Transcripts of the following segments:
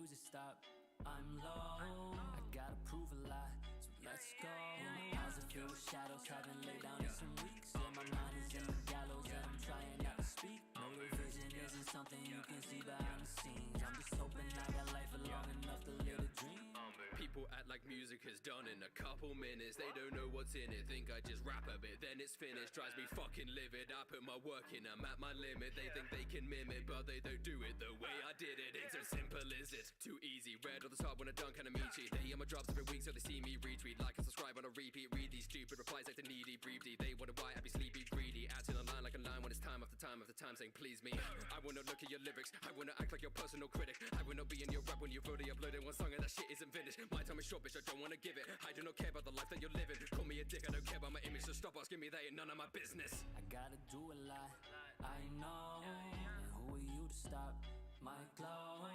music stop, I'm low. I gotta prove a lot, so let's go. Eyes are filled with shadows, haven't laid down in some weeks. And my mind is in the gallows, and I'm trying not to speak. No, the vision isn't something you can see behind the scenes. I'm just hoping I got life long enough to live a dream. People act like music is done in a couple minutes. They don't know what's in it. Think I just rap a bit, then it's finished. Drives me fucking livid. I put my work in, I'm at my limit. They think they can mimic, but they don't do it the way I did it. It's as simple as it. Too easy. Red on the top when I dunk and I meet you. They hear my drops every week, so they see me retweet. Like and subscribe on a repeat. Read these stupid replies like the needy. Breathe deep. They wonder why I be sleepy, greedy. Acting online like a line when it's time after time after time saying please me. I wanna look at your lyrics. I wanna act like your personal critic. I wanna be in your rap when you've already uploaded one song and that shit isn't finished. My time is short, bitch, I don't wanna give it. I do not care about the life that you're living. Call me a dick, I don't care about my image, so stop asking me, that ain't none of my business. I gotta do a lot, I know. And who are you to stop my glow?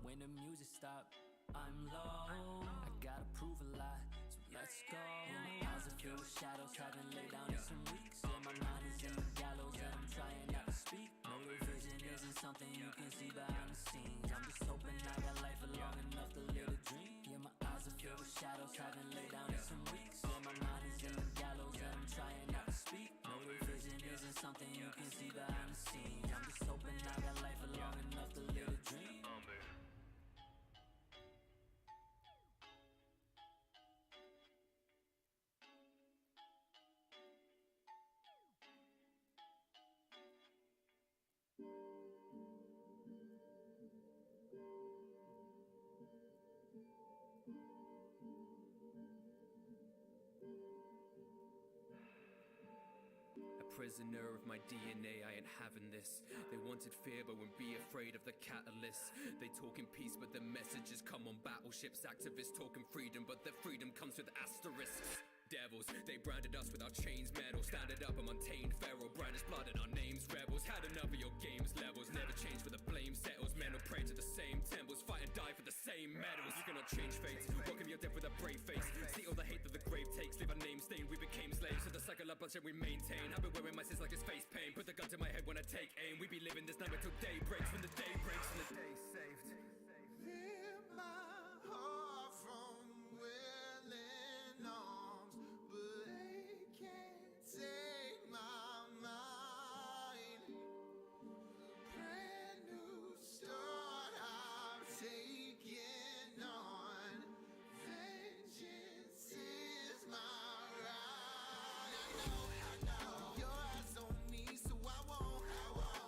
When the music stop, I'm low. I gotta prove a lot, so let's go. Eyes are filled with shadows, haven't laid down in some weeks. And my mind is in the gallows, and I'm trying not to speak. No, the vision isn't something you can see behind the scenes. I'm just hoping I got life long enough to live a dream. Yeah, my eyes are filled with shadows, haven't laid down in some weeks. And my mind is in the gallows, and I'm trying not to speak. No, the vision isn't something you can see behind the scenes. I'm just hoping I got life long enough to live a dream. Prisoner of my DNA, I ain't having this. They wanted fear but won't be afraid of the catalyst. They talk in peace but their messages come on battleships. Activists talking freedom but their freedom comes with asterisks. Devils, they branded us with our chains metal. Standing up, I'm untamed, feral. Brandished blood in our names, rebels. Had enough of your games levels. Never change where the blame settles. Men will pray to the same temples. Fight and die for the same medals. You cannot change fates. Welcome your death with a brave face. See all the hate that the grave takes. Leave our name stained, we became slaves. To the cycle of bloodshed we maintain. I've been wearing my sins like it's face pain. Put the gun to my head when I take aim. We be living this nightmare till day breaks. When the day breaks and the day saved. Hear my heart from willing arms, but they can't take my mind. Brand new start I'm taking on. Vengeance is my right. I know your eyes on me, so I won't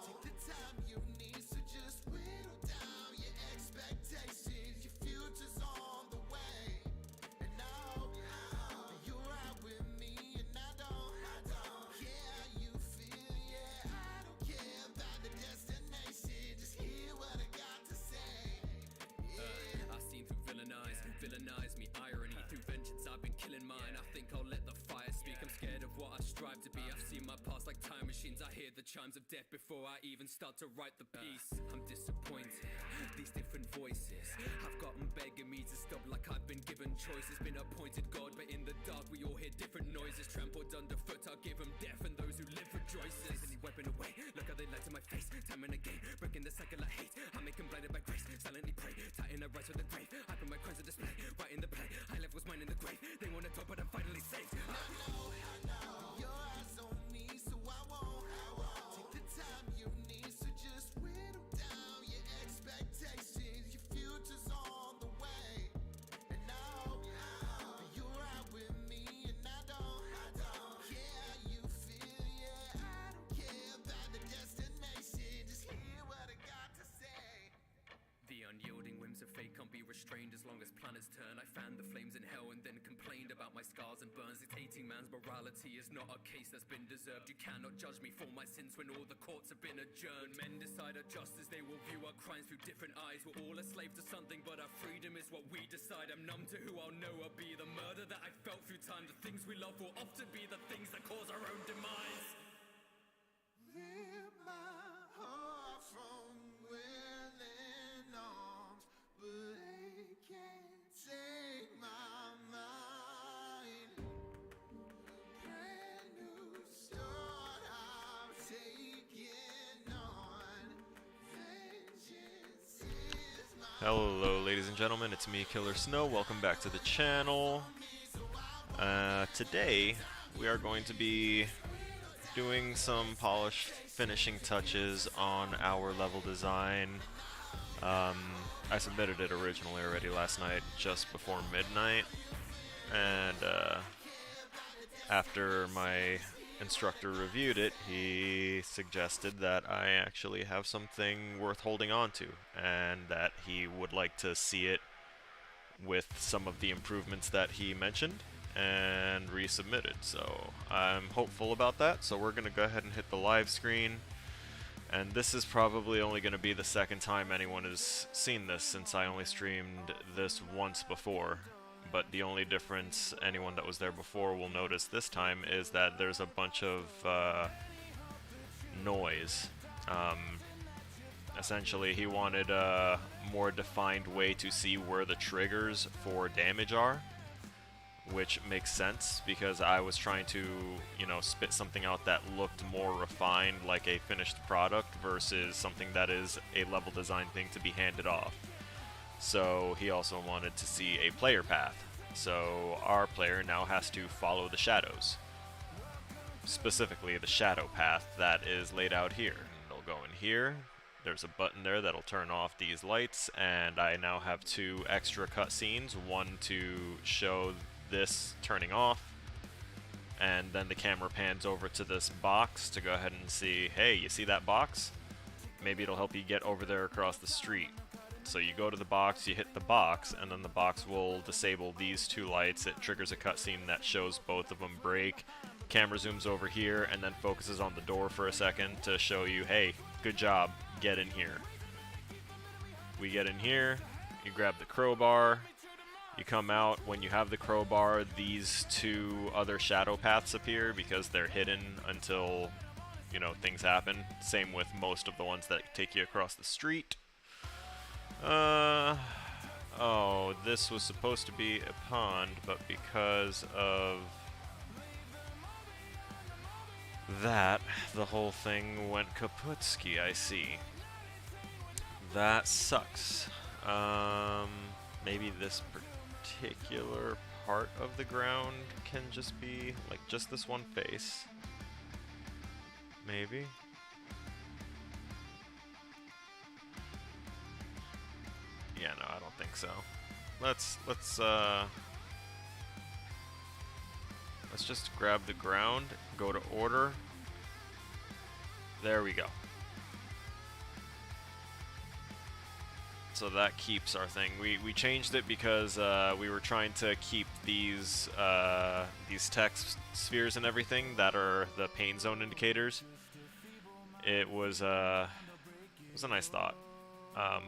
take the time you need. So just whittle down your expectations. Your future's on the way, and I hope that you're right with me. And I don't care how you feel. Yeah, I don't care about the destination. Just hear what I got to say. Yeah. I've seen through villainize me, irony. Through vengeance I've been killing mine. I think I'll let the fire speak. I'm scared of what I strive to be. I've seen my past like time machines. I hear the chimes of death before I even start to write the piece. I'm disappointed, these different voices have gotten begging me to stop, like I've been given choices. Been appointed God, but in the dark we all hear different noises. Trampled underfoot, I'll give them death, and those who live rejoices. Any weapon away, look how they lied to my face. Time and again, breaking the cycle of hate. I make them blinded by grace, silently pray. Tighten the rise to the grave, I put my crimes on display. Right in the play, I left what's mine in the grave. They wanna talk, but I'm finally saved. I know your eyes on me, so I won't take the time you need. So just whittle down your expectations. Your future's on the way, and I hope that you're right with me. And I don't care how you feel. Yeah, I don't care about the destination. Just hear what I got to say. The unyielding whims of fate can't be restrained as long as planets turn. I fanned the flames in hell and then complained about my scars and burns. Dictating man's morality is not a case that's been deserved. You cannot judge me for my sins when all the courts have been adjourned. Men decide our justice, they will view our crimes through different eyes. We're all a slave to something, but our freedom is what we decide. I'm numb to who I'll know I'll be. The murder that I felt through time. The things we love will often be the things that cause our own demise. Rip my heart from willing arms, but they can't take my mind. Brand new start I'm taking on. Vengeance is my Hello ladies and gentlemen, it's me, Killer Snow. Welcome back to the channel. Today we are going to be doing some polished finishing touches on our level design. I submitted it originally already last night, just before midnight, and after my instructor reviewed it, he suggested that I actually have something worth holding on to, and that he would like to see it with some of the improvements that he mentioned and resubmitted. So I'm hopeful about that, so we're going to go ahead and hit the live screen. And this is probably only going to be the second time anyone has seen this, since I only streamed this once before. But the only difference anyone that was there before will notice this time is that there's a bunch of noise. Essentially, he wanted a more defined way to see where the triggers for damage are, which makes sense because I was trying to, you know, spit something out that looked more refined, like a finished product, versus something that is a level design thing to be handed off. So he also wanted to see a player path. So our player now has to follow the shadows. Specifically the shadow path that is laid out here. They'll go in here. There's a button there that'll turn off these lights, and I now have 2 extra cutscenes. One to show this turning off, and then the camera pans over to this box to go ahead and see, hey, you see that box? Maybe it'll help you get over there across the street. So you go to the box, you hit the box, and then the box will disable these 2 lights. It triggers a cutscene that shows both of them break. Camera zooms over here and then focuses on the door for a second to show you, hey, good job, get in here. We get in here, you grab the crowbar, you come out. When you have the crowbar, these 2 other shadow paths appear because they're hidden until, you know, things happen. Same with most of the ones that take you across the street. Oh, this was supposed to be a pond, but because of that, the whole thing went kaputski, I see. That sucks. Maybe this particular part of the ground can just be, like, just this one face. Maybe. Yeah, no, I don't think so. Let's just grab the ground, go to order. There we go. So that keeps our thing. We changed it because we were trying to keep these text spheres and everything that are the pain zone indicators. It was a nice thought.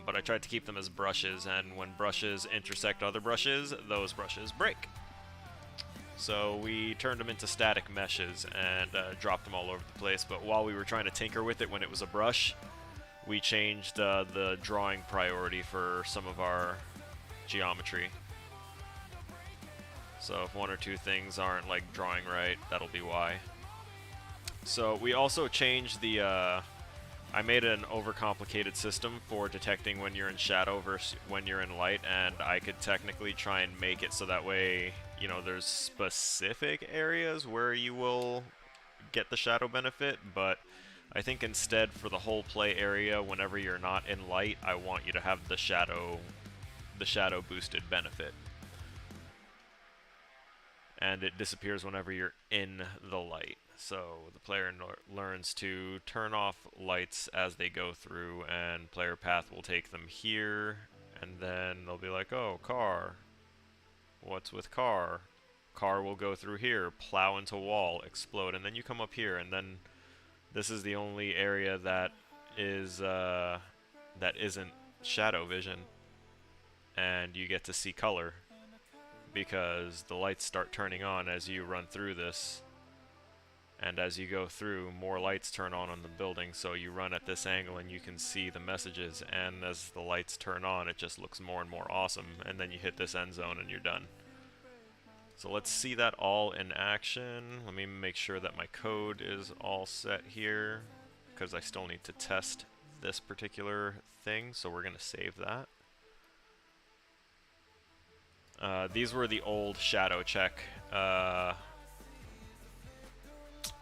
But I tried to keep them as brushes, and when brushes intersect other brushes, those brushes break. So we turned them into static meshes and dropped them all over the place, but while we were trying to tinker with it when it was a brush, we changed the drawing priority for some of our geometry. So if 1 or 2 things aren't, like, drawing right, that'll be why. So we also changed the I made an overcomplicated system for detecting when you're in shadow versus when you're in light, and I could technically try and make it so that way, you know, there's specific areas where you will get the shadow benefit, but I think instead for the whole play area, whenever you're not in light, I want you to have the shadow boosted benefit. And it disappears whenever you're in the light. So the player learns to turn off lights as they go through, and player path will take them here, and then they'll be like, oh, car. What's with car? Car will go through here, plow into wall, explode, and then you come up here, and then this is the only area that is that isn't shadow vision, and you get to see color because the lights start turning on as you run through this. And as you go through, more lights turn on the building, so you run at this angle and you can see the messages, and as the lights turn on, it just looks more and more awesome, and then you hit this end zone and you're done. So let's see that all in action. Let me make sure that my code is all set here, because I still need to test this particular thing, so we're going to save that. These were the old shadow check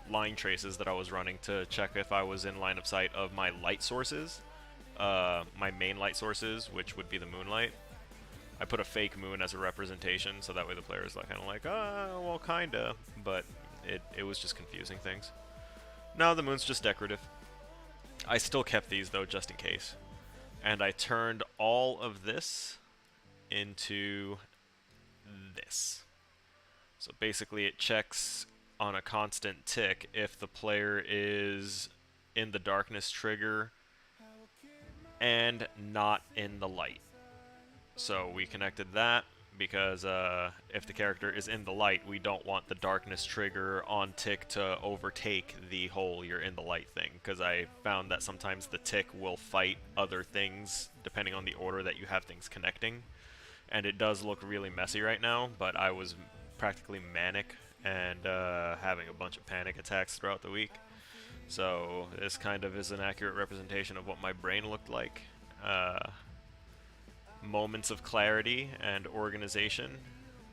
line traces that I was running to check if I was in line of sight of my light sources, my main light sources, which would be the moonlight. I put a fake moon as a representation, so that way the player is like, kind of like, well, kinda, but it was just confusing things. Now the moon's just decorative. I still kept these though, just in case. And I turned all of this into this. So basically it checks on a constant tick if the player is in the darkness trigger and not in the light. So we connected that because if the character is in the light, we don't want the darkness trigger on tick to overtake the whole you're in the light thing, because I found that sometimes the tick will fight other things depending on the order that you have things connecting, and it does look really messy right now, but I was practically manic and having a bunch of panic attacks throughout the week, so this kind of is an accurate representation of what my brain looked like. Moments of clarity and organization.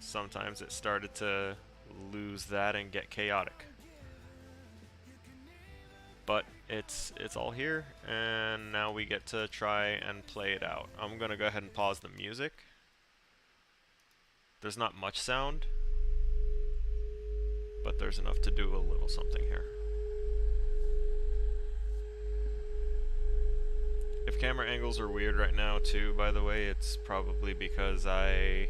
Sometimes it started to lose that and get chaotic. But it's all here, and now we get to try and play it out. I'm gonna go ahead and pause the music. There's not much sound, but there's enough to do a little something here. If camera angles are weird right now too, by the way, it's probably because I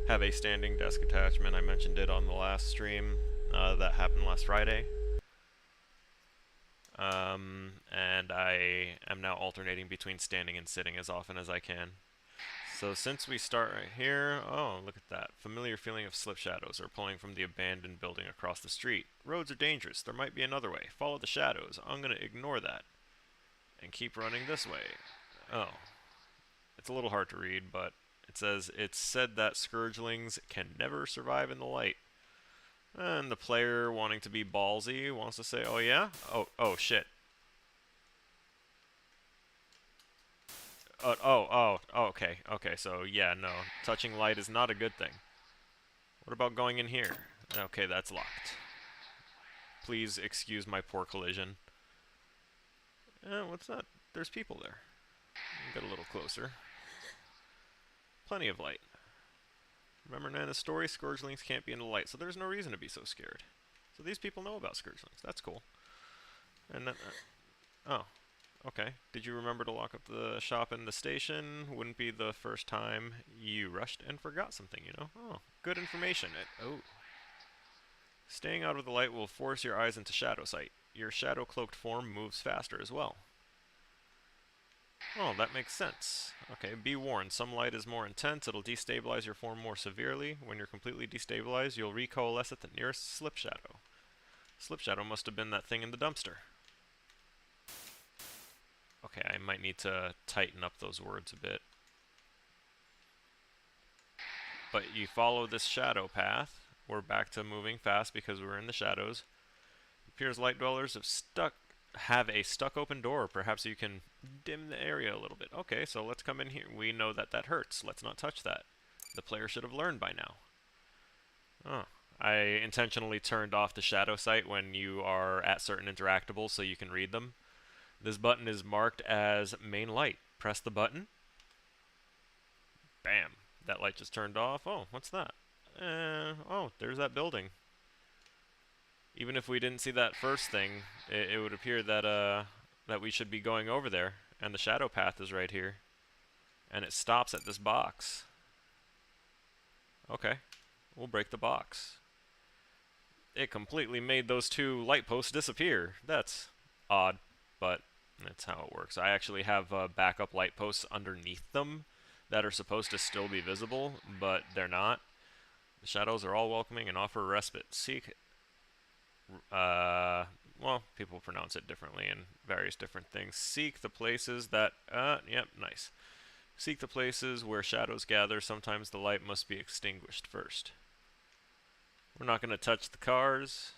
have a standing desk attachment. I mentioned it on the last stream that happened last Friday. And I am now alternating between standing and sitting as often as I can. So since we start right here, oh, look at that. Familiar feeling of slip shadows are pulling from the abandoned building across the street. Roads are dangerous. There might be another way. Follow the shadows. I'm going to ignore that and keep running this way. Oh, it's a little hard to read, but it says, it's said that scourgelings can never survive in the light. And the player, wanting to be ballsy, wants to say, oh yeah? Oh shit. Okay, so yeah, no. Touching light is not a good thing. What about going in here? Okay, that's locked. Please excuse my poor collision. What's that? There's people there. Get a little closer. Plenty of light. Remember Nana's story? Scourgelings can't be in the light, so there's no reason to be so scared. So these people know about scourgelings. That's cool. And then, oh, okay. Did you remember to lock up the shop in the station? Wouldn't be the first time you rushed and forgot something, you know? Oh, good information. Staying out of the light will force your eyes into shadow sight. Your shadow-cloaked form moves faster as well. Oh, that makes sense. Okay, be warned. Some light is more intense. It'll destabilize your form more severely. When you're completely destabilized, you'll recoalesce at the nearest slip shadow. Slip shadow must have been that thing in the dumpster. Okay, I might need to tighten up those words a bit. But you follow this shadow path. We're back to moving fast because we're in the shadows. It appears light dwellers have a stuck open door. Perhaps you can dim the area a little bit. Okay, so let's come in here. We know that that hurts. Let's not touch that. The player should have learned by now. Oh, I intentionally turned off the shadow sight when you are at certain interactables so you can read them. This button is marked as main light. Press the button. Bam. That light just turned off. Oh, what's that? Oh, there's that building. Even if we didn't see that first thing, it would appear that that we should be going over there, and the shadow path is right here, and it stops at this box. Okay, we'll break the box. It completely made those two light posts disappear. That's odd, but that's how it works. I actually have backup light posts underneath them that are supposed to still be visible, but they're not. The shadows are all welcoming and offer respite. Seek well, people pronounce it differently in various different things. Seek the places that, yep, nice. Seek the places where shadows gather. Sometimes the light must be extinguished first. We're not going to touch the cars,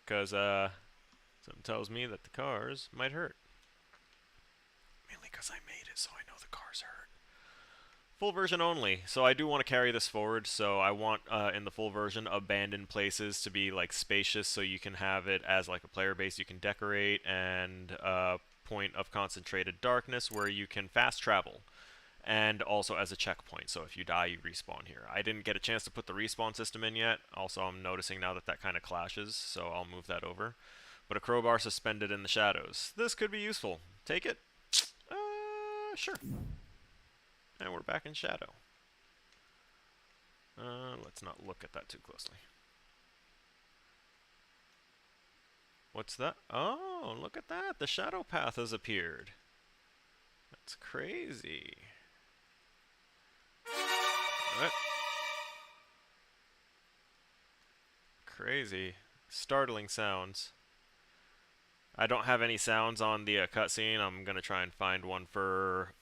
because, something tells me that the cars might hurt. Mainly because I made it, so I know the cars hurt. Full version only. So I do want to carry this forward. So I want in the full version abandoned places to be like spacious, so you can have it as like a player base you can decorate, and point of concentrated darkness where you can fast travel, and also as a checkpoint. So if you die, you respawn here. I didn't get a chance to put the respawn system in yet. Also, I'm noticing now that that kind of clashes, so I'll move that over. But a crowbar suspended in the shadows. This could be useful. Take it? Sure. And we're back in shadow. Let's not look at that too closely. What's that? Oh, look at that. The shadow path has appeared. That's crazy. What? Crazy. Startling sounds. I don't have any sounds on the cutscene. I'm going to try and find one for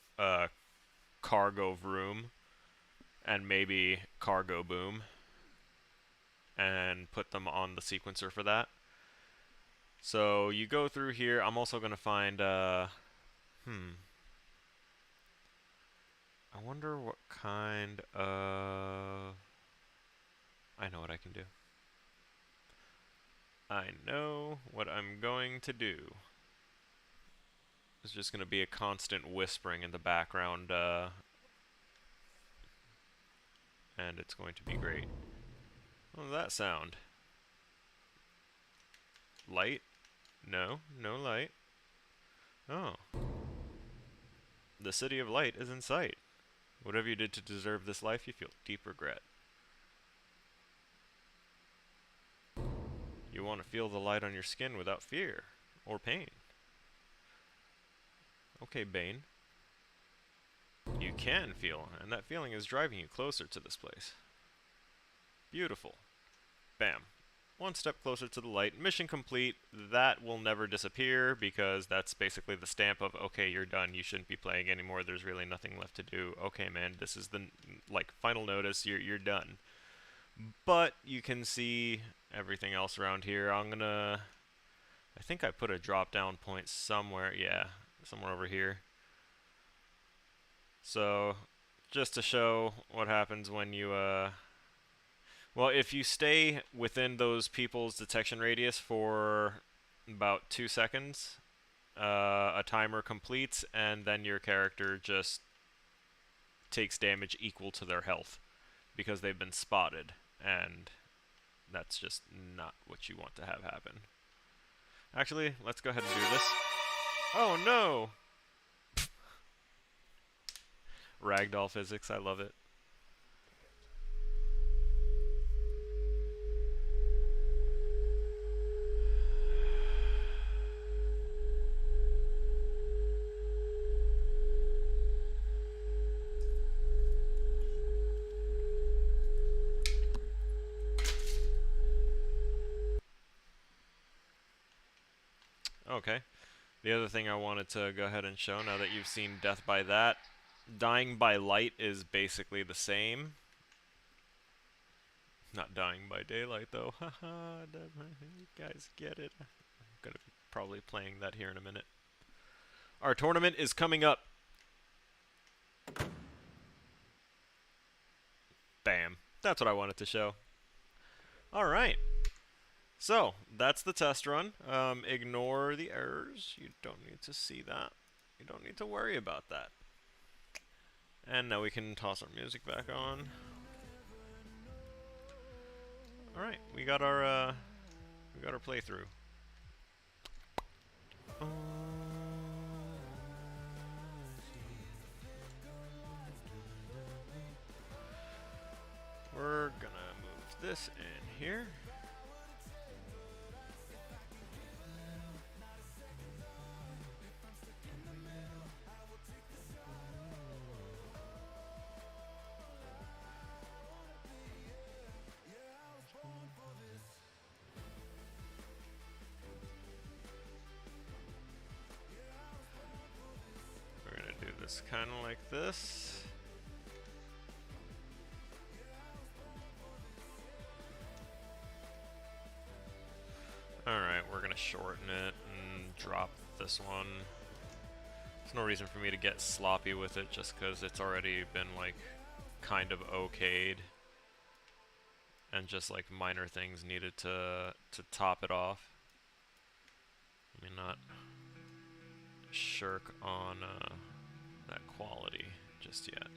Cargo Vroom and maybe Cargo Boom and put them on the sequencer for that. So you go through here. I'm also going to find I wonder what kind of... I know what I can do. I know what I'm going to do. It's just going to be a constant whispering in the background, and it's going to be great. What was that sound? Light? No, no light. Oh. The city of light is in sight. Whatever you did to deserve this life, you feel deep regret. You want to feel the light on your skin without fear or pain. Okay, Bane. You can feel, and that feeling is driving you closer to this place. Beautiful. Bam. One step closer to the light. Mission complete. That will never disappear because that's basically the stamp of, okay, you're done. You shouldn't be playing anymore. There's really nothing left to do. Okay, man, this is the final notice. You're done. But you can see everything else around here. I think I put a drop down point somewhere. Yeah, somewhere over here. So just to show what happens when you well, if you stay within those people's detection radius for about 2 seconds, a timer completes, and then your character just takes damage equal to their health because they've been spotted, and that's just not what you want to have happen. Actually, let's go ahead and do this. Oh no! Ragdoll physics, I love it. Okay. The other thing I wanted to go ahead and show, now that you've seen death by that, dying by light is basically the same. Not dying by daylight, though. Haha, you guys get it. I'm going to be probably playing that here in a minute. Our tournament is coming up. Bam. That's what I wanted to show. Alright. So, that's the test run. Ignore the errors. You don't need to see that. You don't need to worry about that. And now we can toss our music back on. Alright, we got our playthrough. We're gonna move this in here. We're gonna do this kind of like this. Alright, we're gonna shorten it and drop this one. no reason for me to get sloppy with it just because it's already been like kind of okayed. And just like minor things needed to top it off. Let me not shirk on that quality just yet.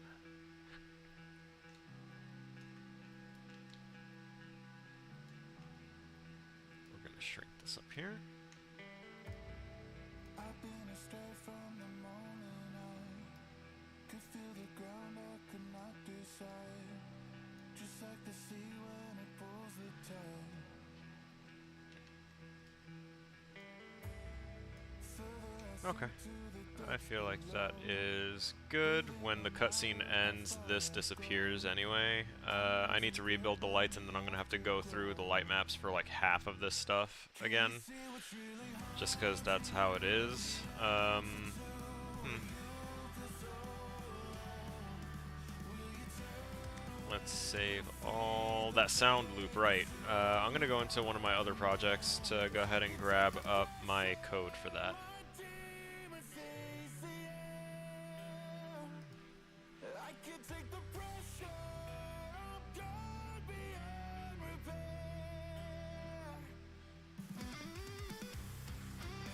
We're gonna shrink this up here. I've been astray from the moment I could feel the ground, I could not decide. Just like the sea when it pulls the tide. Okay. I feel like that is good. When the cutscene ends, this disappears anyway. I need to rebuild the lights, and then I'm gonna have to go through the light maps for like half of this stuff again. Just because that's how it is. Let's save all that sound loop, right. I'm gonna go into one of my other projects to go ahead and grab up my code for that.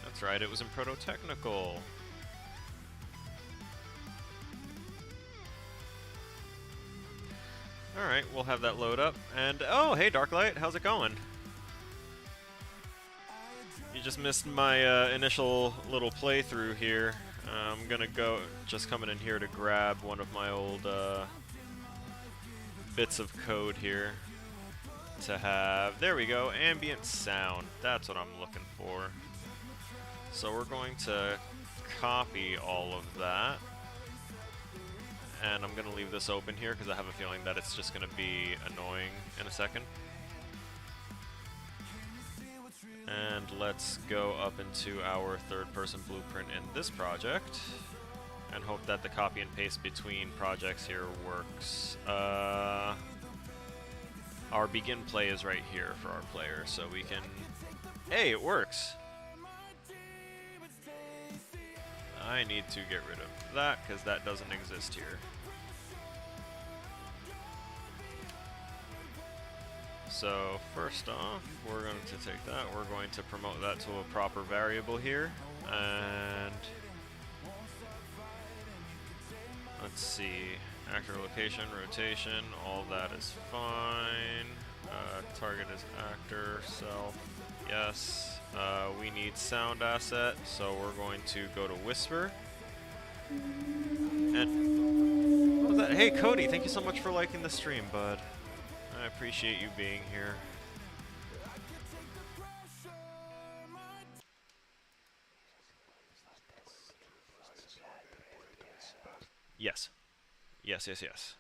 That's right, it was in Proto-Technical. Alright, we'll have that load up. And, oh, hey Darklight, how's it going? You just missed my initial little playthrough here. I'm gonna go, just coming in here to grab one of my old bits of code here to have, there we go, ambient sound. That's what I'm looking for. So we're going to copy all of that. And I'm going to leave this open here because I have a feeling that it's just going to be annoying in a second. And let's go up into our third-person blueprint in this project and hope that the copy and paste between projects here works. Our begin play is right here for our player, so we can... Hey, it works! I need to get rid of that because that doesn't exist here. So first off, we're going to take that, we're going to promote that to a proper variable here, and let's see, actor location, rotation, all that is fine. Target is actor, self, yes. We need sound asset, so we're going to go to Whisper. And what was that? Hey Cody, thank you so much for liking the stream, bud. I appreciate you being here. Yes. Yes, yes, yes.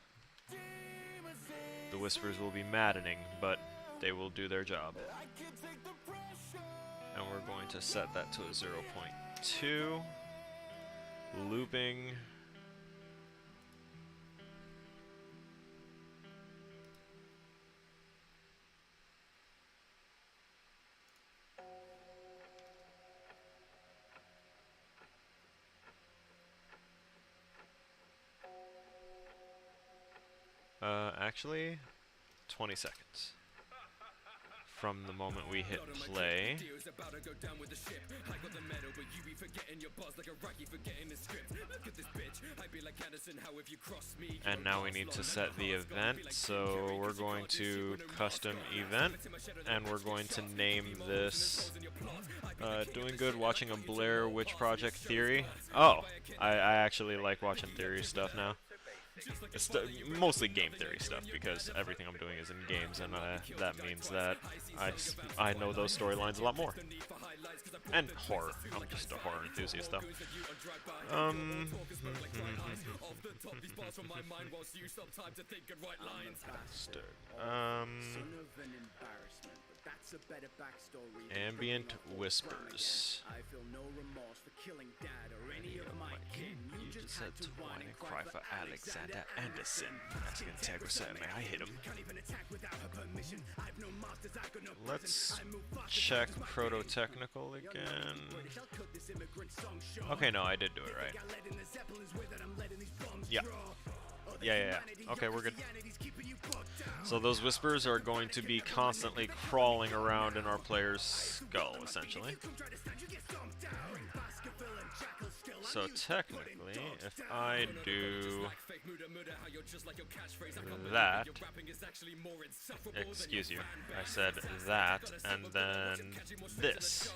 The whispers will be maddening, but they will do their job. And we're going to set that to a 0.2. Looping. Actually, 20 seconds. From the moment we hit play. And now we need to set the event, so we're going to custom event, and we're going to name this Doing Good Watching a Blair Witch Project Theory. Oh, I actually like watching theory stuff now. It's mostly game theory stuff because everything I'm doing is in games, and that means that I know those storylines a lot more. And horror. I'm just a horror enthusiast, though. Ambient whispers. I feel no remorse for killing dad or any of my kin. You just had to whine and cry for Alexander Anderson. That's Integra said, may I hit him? Let's check proto-technical again. Okay, no, I did do it right. Yeah. Yeah. Okay, we're good. So those whispers are going to be constantly crawling around in our player's skull, essentially. So technically, if I do that, excuse you, I said that, and then this.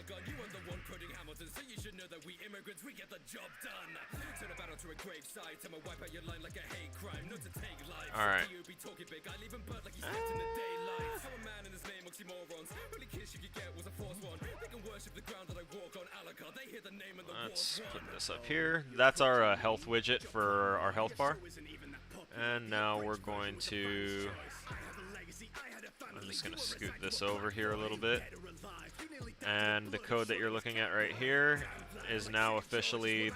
Alright. Let's put this up here. That's our health widget for our health bar. And now we're going to... I'm just going to scoot this over here a little bit. And the code that you're looking at right here is now officially,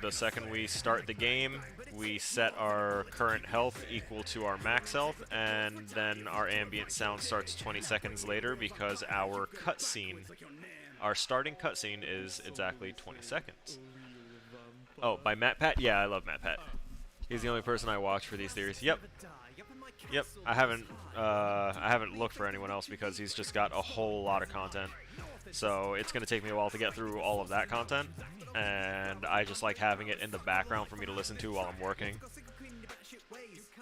the second we start the game, we set our current health equal to our max health, and then our ambient sound starts 20 seconds later because our cutscene, our starting cutscene is exactly 20 seconds. Oh, by MatPat? Yeah, I love MatPat. He's the only person I watch for these theories. Yep. I haven't looked for anyone else because he's just got a whole lot of content. So it's going to take me a while to get through all of that content, and I just like having it in the background for me to listen to while I'm working.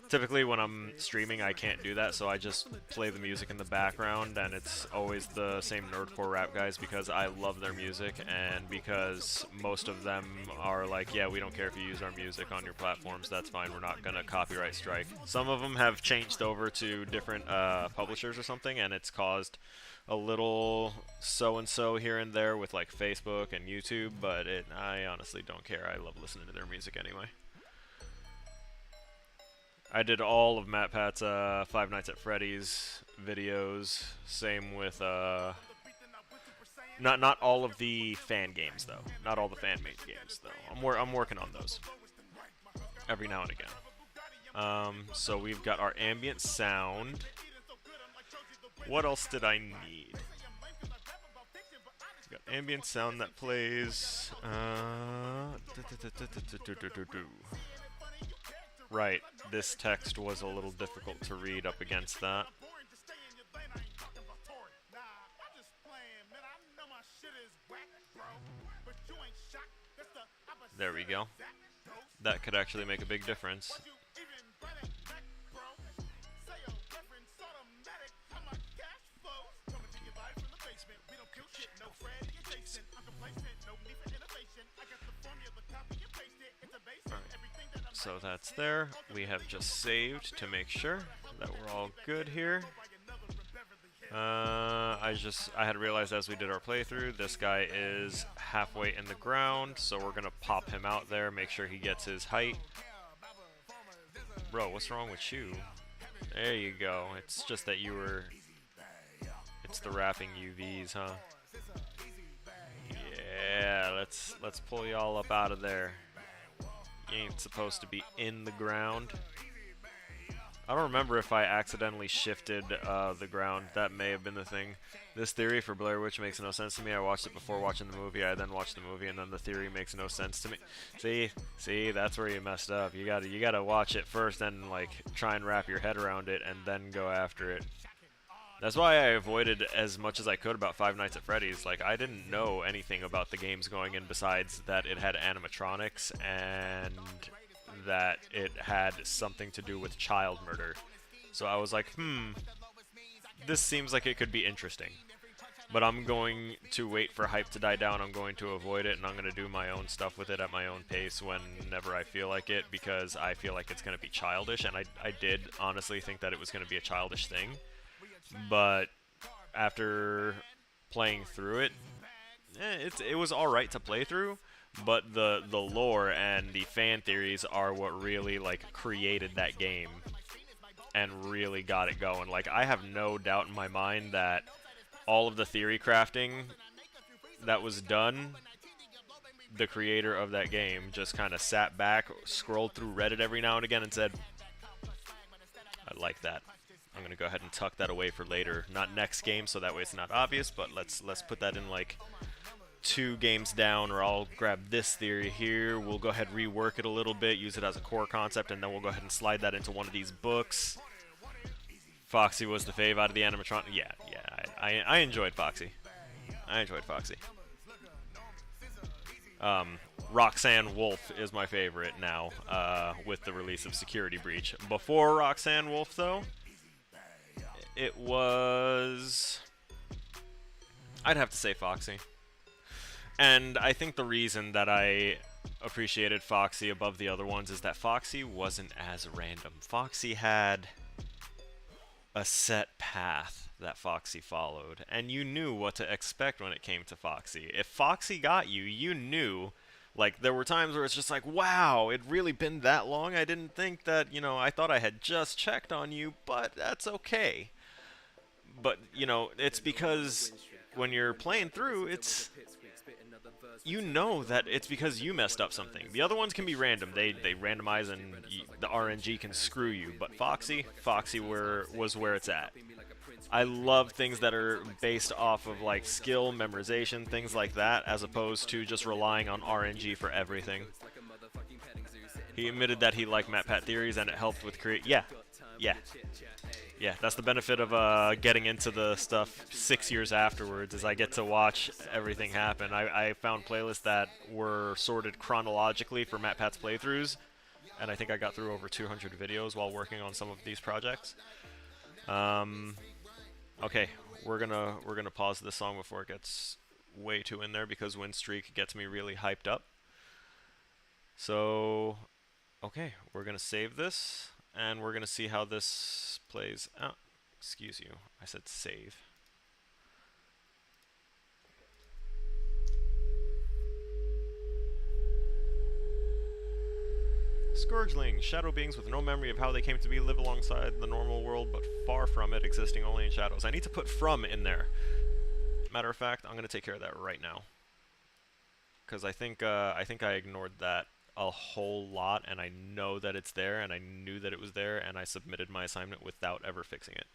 Typically when I'm streaming I can't do that, so I just play the music in the background, and it's always the same nerdcore rap guys because I love their music, and because most of them are like, yeah, we don't care if you use our music on your platforms, that's fine, we're not gonna copyright strike. Some of them have changed over to different publishers or something, and it's caused a little so-and-so here and there with like Facebook and YouTube, but I honestly don't care. I love listening to their music anyway. I did all of MatPat's Five Nights at Freddy's videos. Same with not all of the fan games though. Not all the fan-made games though. I'm working on those every now and again. So we've got our ambient sound. What else did I need? We've got ambient sound that plays. Right, this text was a little difficult to read up against that. There we go. That could actually make a big difference. So that's there. We have just saved to make sure that we're all good here. I had realized as we did our playthrough, this guy is halfway in the ground, so we're gonna pop him out there, make sure he gets his height. Bro, what's wrong with you? There you go. It's just that you were... It's the wrapping UVs, huh? Yeah, let's pull y'all up out of there. You ain't supposed to be in the ground. I don't remember if I accidentally shifted the ground. That may have been the thing. This theory for Blair Witch makes no sense to me. I watched it before watching the movie. I then watched the movie, and then the theory makes no sense to me. See, that's where you messed up. You gotta watch it first, and like try and wrap your head around it, and then go after it. That's why I avoided as much as I could about Five Nights at Freddy's. Like, I didn't know anything about the games going in besides that it had animatronics and that it had something to do with child murder. So I was like, this seems like it could be interesting. But I'm going to wait for hype to die down. I'm going to avoid it, and I'm going to do my own stuff with it at my own pace whenever I feel like it, because I feel like it's going to be childish, and I did honestly think that it was going to be a childish thing. But after playing through it, it was alright to play through, but the lore and the fan theories are what really like created that game and really got it going. Like, I have no doubt in my mind that all of the theory crafting that was done, the creator of that game just kind of sat back, scrolled through Reddit every now and again, and said, I like that. I'm going to go ahead and tuck that away for later. Not next game, so that way it's not obvious, but let's put that in like 2 games down, or I'll grab this theory here. We'll go ahead and rework it a little bit, use it as a core concept, and then we'll go ahead and slide that into one of these books. Foxy was the fave out of the animatronic. Yeah, I enjoyed Foxy. I enjoyed Foxy. Roxanne Wolf is my favorite now, with the release of Security Breach. Before Roxanne Wolf, though, it was... I'd have to say Foxy. And I think the reason that I appreciated Foxy above the other ones is that Foxy wasn't as random. Foxy had a set path that Foxy followed, and you knew what to expect when it came to Foxy. If Foxy got you, you knew. Like, there were times where it's just like, wow, it really been that long? I didn't think that, you know, I thought I had just checked on you, but that's okay. But, you know, it's because when you're playing through, it's... You know that it's because you messed up something. The other ones can be random. They randomize and the RNG can screw you. But Foxy was where it's at. I love things that are based off of like skill, memorization, things like that, as opposed to just relying on RNG for everything. He admitted that he liked MatPat theories and it helped with create. Yeah, that's the benefit of getting into the stuff 6 years afterwards, is I get to watch everything happen. I found playlists that were sorted chronologically for MatPat's playthroughs, and I think I got through over 200 videos while working on some of these projects. Okay, we're gonna pause this song before it gets way too in there, because Win Streak gets me really hyped up. So, okay, we're gonna save this. And we're going to see how this plays out. Excuse you, I said save. Scourgeling, shadow beings with no memory of how they came to be, live alongside the normal world, but far from it, existing only in shadows. I need to put from in there. Matter of fact, I'm going to take care of that right now. Because I think I ignored that a whole lot, and I know that it's there, and I knew that it was there, and I submitted my assignment without ever fixing it.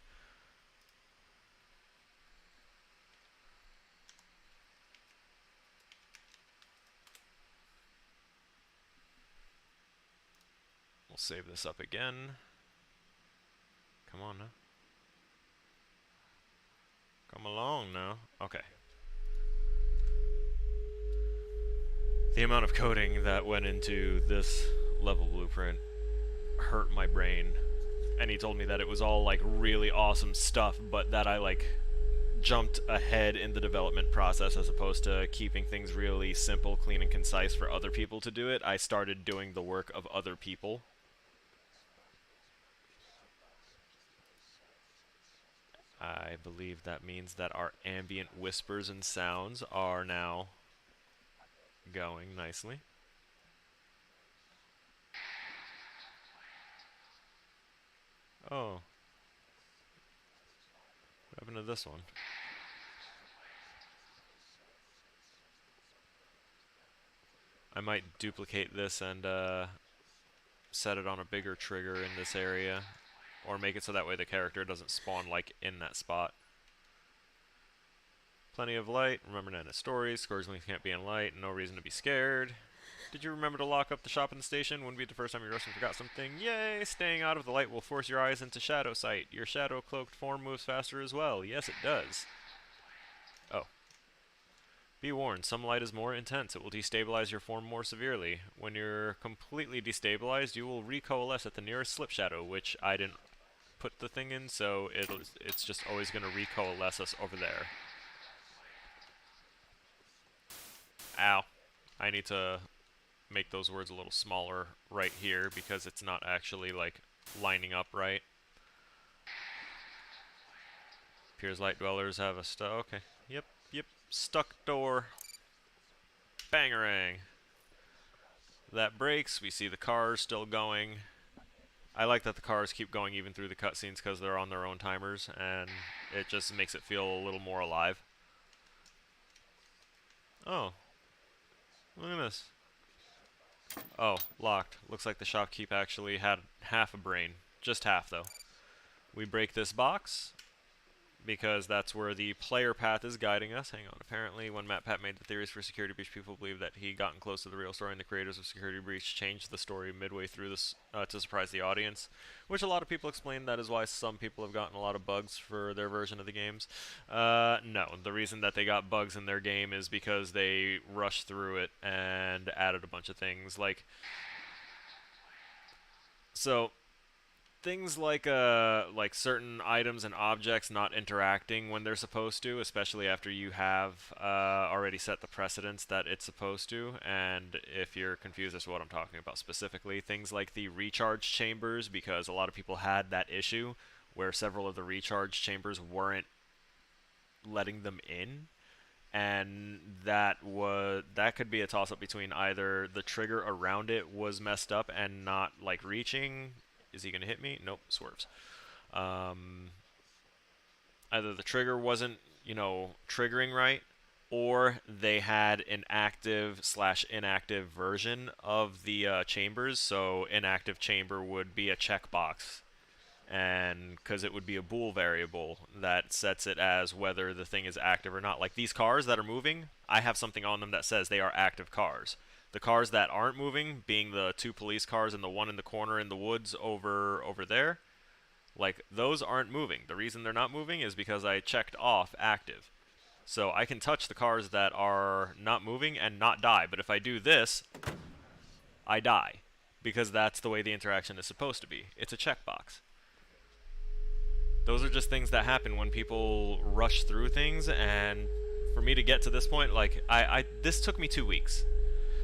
We'll save this up again. Come on now. Come along now. Okay. The amount of coding that went into this level blueprint hurt my brain. And he told me that it was all like really awesome stuff, but that I like jumped ahead in the development process as opposed to keeping things really simple, clean, and concise for other people to do it. I started doing the work of other people. I believe that means that our ambient whispers and sounds are now going nicely. Oh. What happened to this one? I might duplicate this and set it on a bigger trigger in this area, or make it so that way the character doesn't spawn like in that spot. Plenty of light. Remember Nana's stories. Scourgelings can't be in light. No reason to be scared. Did you remember to lock up the shop in the station? Wouldn't be the first time you rushed and forgot something. Yay! Staying out of the light will force your eyes into shadow sight. Your shadow-cloaked form moves faster as well. Yes, it does. Oh. Be warned, some light is more intense. It will destabilize your form more severely. When you're completely destabilized, you will recoalesce at the nearest slip shadow, which I didn't put the thing in, so it's just always going to recoalesce us over there. Ow. I need to make those words a little smaller right here because it's not actually like lining up right. Appears light dwellers have a okay. Yep. Stuck door. Bangarang. That breaks. We see the cars still going. I like that the cars keep going even through the cutscenes because they're on their own timers, and it just makes it feel a little more alive. Oh, look at this. Oh, locked. Looks like the shopkeep actually had half a brain. Just half, though. We break this box, because that's where the player path is guiding us. Hang on. Apparently, when MatPat made the theories for Security Breach, people believed that he'd gotten close to the real story, and the creators of Security Breach changed the story midway through this to surprise the audience, which a lot of people explain that is why some people have gotten a lot of bugs for their version of the games. No, the reason that they got bugs in their game is because they rushed through it and added a bunch of things. So things like certain items and objects not interacting when they're supposed to, especially after you have already set the precedence that it's supposed to. And if you're confused as to what I'm talking about specifically, things like the recharge chambers, because a lot of people had that issue where several of the recharge chambers weren't letting them in. And that could be a toss-up between either the trigger around it was messed up and not like reaching. Is he gonna hit me? Nope, swerves. Either the trigger wasn't, triggering right, or they had an active/inactive version of the chambers. So inactive chamber would be a checkbox, and because it would be a bool variable that sets it as whether the thing is active or not. Like these cars that are moving, I have something on them that says they are active cars. The cars that aren't moving, being the 2 police cars and the one in the corner in the woods over there, like those aren't moving. The reason they're not moving is because I checked off active. So I can touch the cars that are not moving and not die, but if I do this, I die, because that's the way the interaction is supposed to be. It's a checkbox. Those are just things that happen when people rush through things, and for me to get to this point, like, this took me 2 weeks.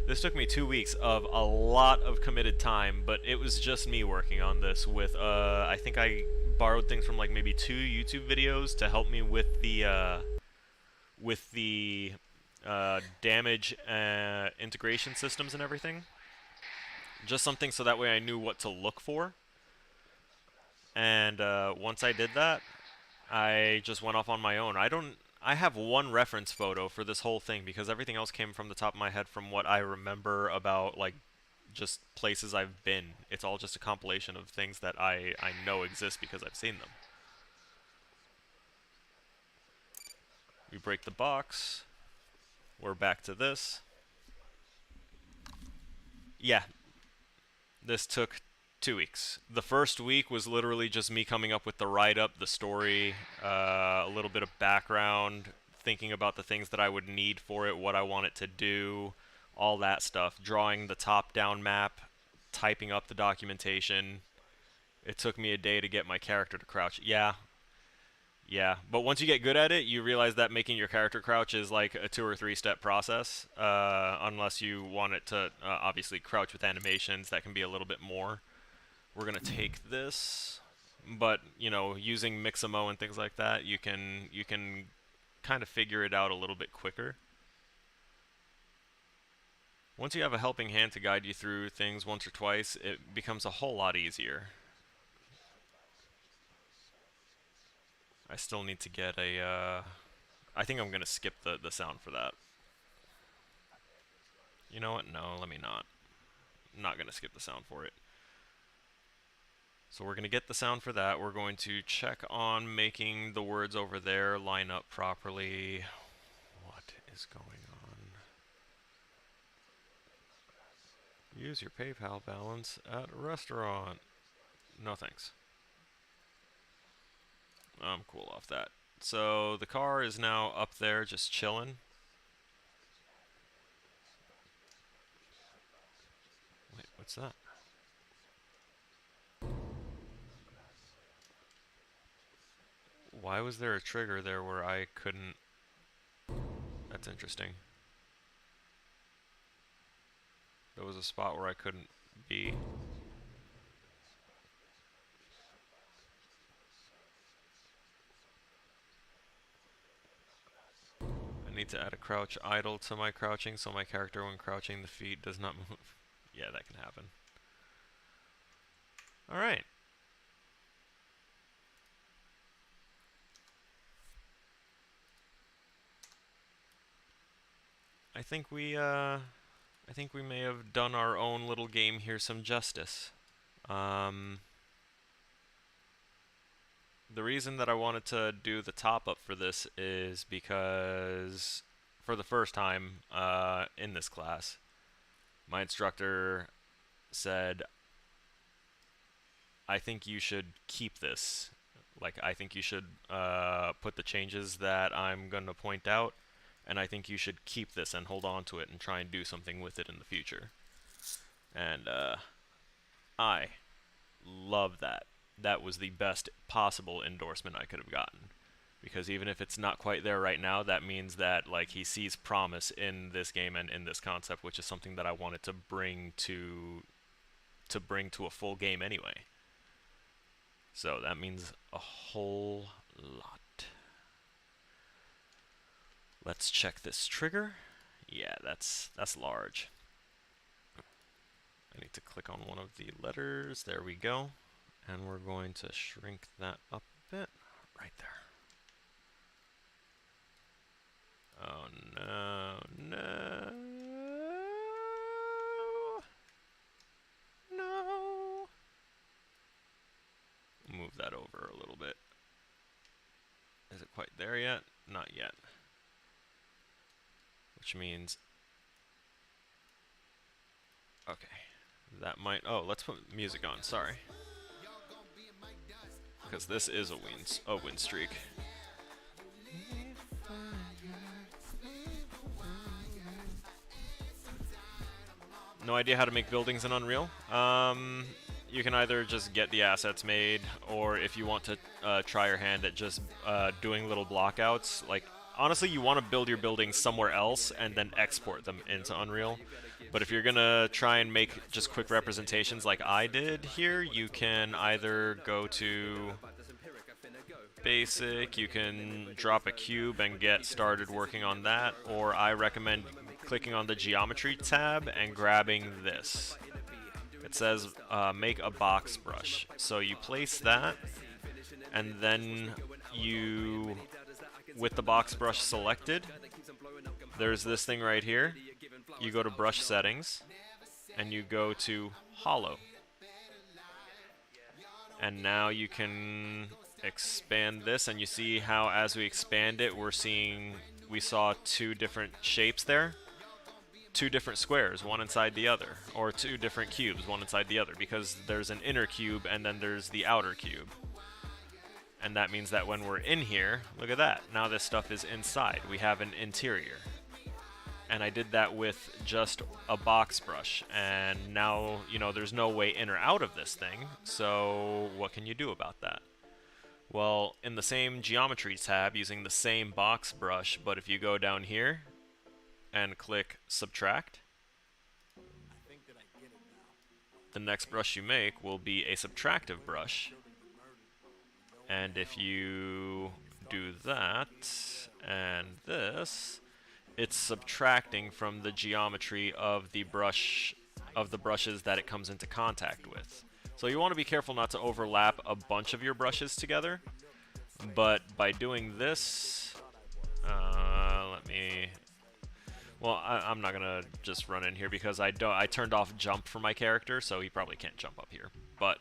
This took me 2 weeks of a lot of committed time, but it was just me working on this with, I think I borrowed things from, like, maybe 2 YouTube videos to help me with the damage integration systems and everything. Just something so that way I knew what to look for. And once I did that, I just went off on my own. I have one reference photo for this whole thing because everything else came from the top of my head from what I remember about, like, just places I've been. It's all just a compilation of things that I know exist because I've seen them. We break the box. We're back to this. Yeah. This took 2 weeks. The first week was literally just me coming up with the write-up, the story, a little bit of background, thinking about the things that I would need for it, what I want it to do, all that stuff. Drawing the top-down map, typing up the documentation. It took me a day to get my character to crouch. Yeah. But once you get good at it, you realize that making your character crouch is like a 2 or 3 step process, unless you want it to obviously crouch with animations. That can be a little bit more. We're going to take this, but, using Mixamo and things like that, you can kind of figure it out a little bit quicker. Once you have a helping hand to guide you through things once or twice, it becomes a whole lot easier. I still need to get a, I think I'm going to skip the sound for that. You know what? No, let me not. I'm not going to skip the sound for it. So we're going to get the sound for that. We're going to check on making the words over there line up properly. What is going on? Use your PayPal balance at a restaurant. No thanks. I'm cool off that. So the car is now up there just chilling. Wait, what's that? Why was there a trigger there where I couldn't? That's interesting. There was a spot where I couldn't be. I need to add a crouch idle to my crouching so my character when crouching the feet does not move. Yeah, that can happen. All right. I think we may have done our own little game here some justice. The reason that I wanted to do the top up for this is because for the first time in this class, my instructor said, I think you should keep this. Like, I think you should put the changes that I'm going to point out, and I think you should keep this and hold on to it and try and do something with it in the future. And I love that. That was the best possible endorsement I could have gotten. Because even if it's not quite there right now, that means that like he sees promise in this game and in this concept, which is something that I wanted to bring to a full game anyway. So that means a whole lot. Let's check this trigger. Yeah, that's large. I need to click on one of the letters. There we go. And we're going to shrink that up a bit. Right there. Oh no, no. No. Move that over a little bit. Is it quite there yet? Not yet. Which means... Okay. That might... Oh, let's put music on. Sorry. Because this is a win streak. No idea how to make buildings in Unreal. You can either just get the assets made, or if you want to try your hand at just doing little blockouts, like honestly you want to build your buildings somewhere else and then export them into Unreal. But if you're gonna try and make just quick representations like I did here, you can either go to Basic, you can drop a cube and get started working on that, or I recommend clicking on the Geometry tab and grabbing this. It says make a box brush. So you place that, and then you, with the box brush selected, there's this thing right here. You go to brush settings, and you go to hollow. And now you can expand this, and you see how as we expand it, we saw two different shapes there. Two different squares, one inside the other, or two different cubes, one inside the other, because there's an inner cube and then there's the outer cube. And that means that when we're in here, look at that, now this stuff is inside. We have an interior. And I did that with just a box brush, and now, you know, there's no way in or out of this thing, so what can you do about that? Well, in the same Geometry tab, using the same box brush, but if you go down here, and click subtract, the next brush you make will be a subtractive brush. And if you do that and this, it's subtracting from the geometry of the brushes that it comes into contact with. So you want to be careful not to overlap a bunch of your brushes together. But by doing this, well, I'm not gonna just run in here because I turned off jump for my character, so he probably can't jump up here. But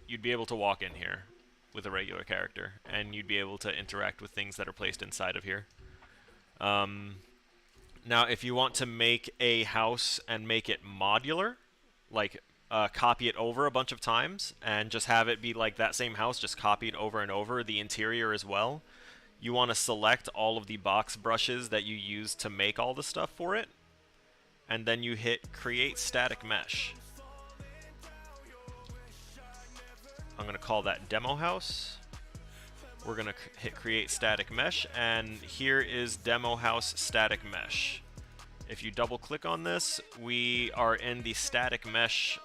you'd be able to walk in here with a regular character, and you'd be able to interact with things that are placed inside of here. Now, if you want to make a house and make it modular, like copy it over a bunch of times and just have it be like that same house, just copied over and over, the interior as well, you want to select all of the box brushes that you use to make all the stuff for it, and then you hit Create Static Mesh. I'm going to call that Demo House. We're going to hit Create Static Mesh, and here is Demo House Static Mesh. If you double click on this, we are in the Static Mesh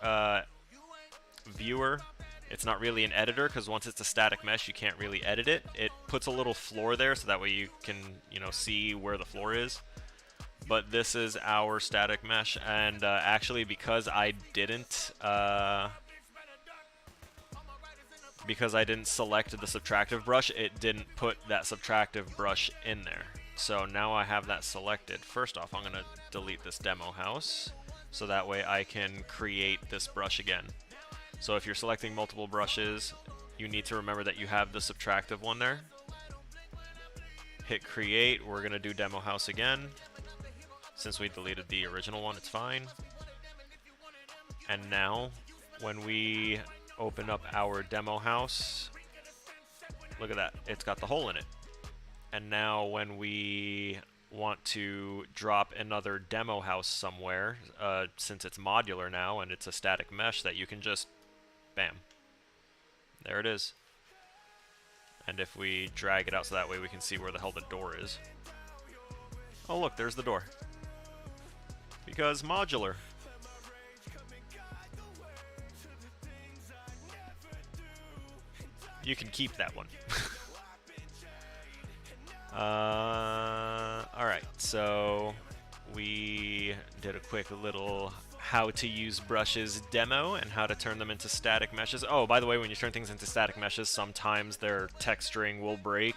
viewer. It's not really an editor, because once it's a static mesh, you can't really edit it. It puts a little floor there, so that way you can, you know, see where the floor is. But this is our static mesh, and actually, because I didn't because I didn't select the subtractive brush, it didn't put that subtractive brush in there. So now I have that selected. First off, I'm going to delete this demo house, so that way I can create this brush again. So if you're selecting multiple brushes, you need to remember that you have the subtractive one there. Hit create, we're going to do demo house again. Since we deleted the original one, it's fine. And now, when we open up our demo house, look at that, it's got the hole in it. And now when we want to drop another demo house somewhere, since it's modular now and it's a static mesh, that you can just, bam, there it is. And if we drag it out so that way we can see where the hell the door is. Oh look, there's the door. Because modular. You can keep that one. Alright, so we did a quick little how to use brushes demo and how to turn them into static meshes. Oh, by the way, when you turn things into static meshes, sometimes their texturing will break.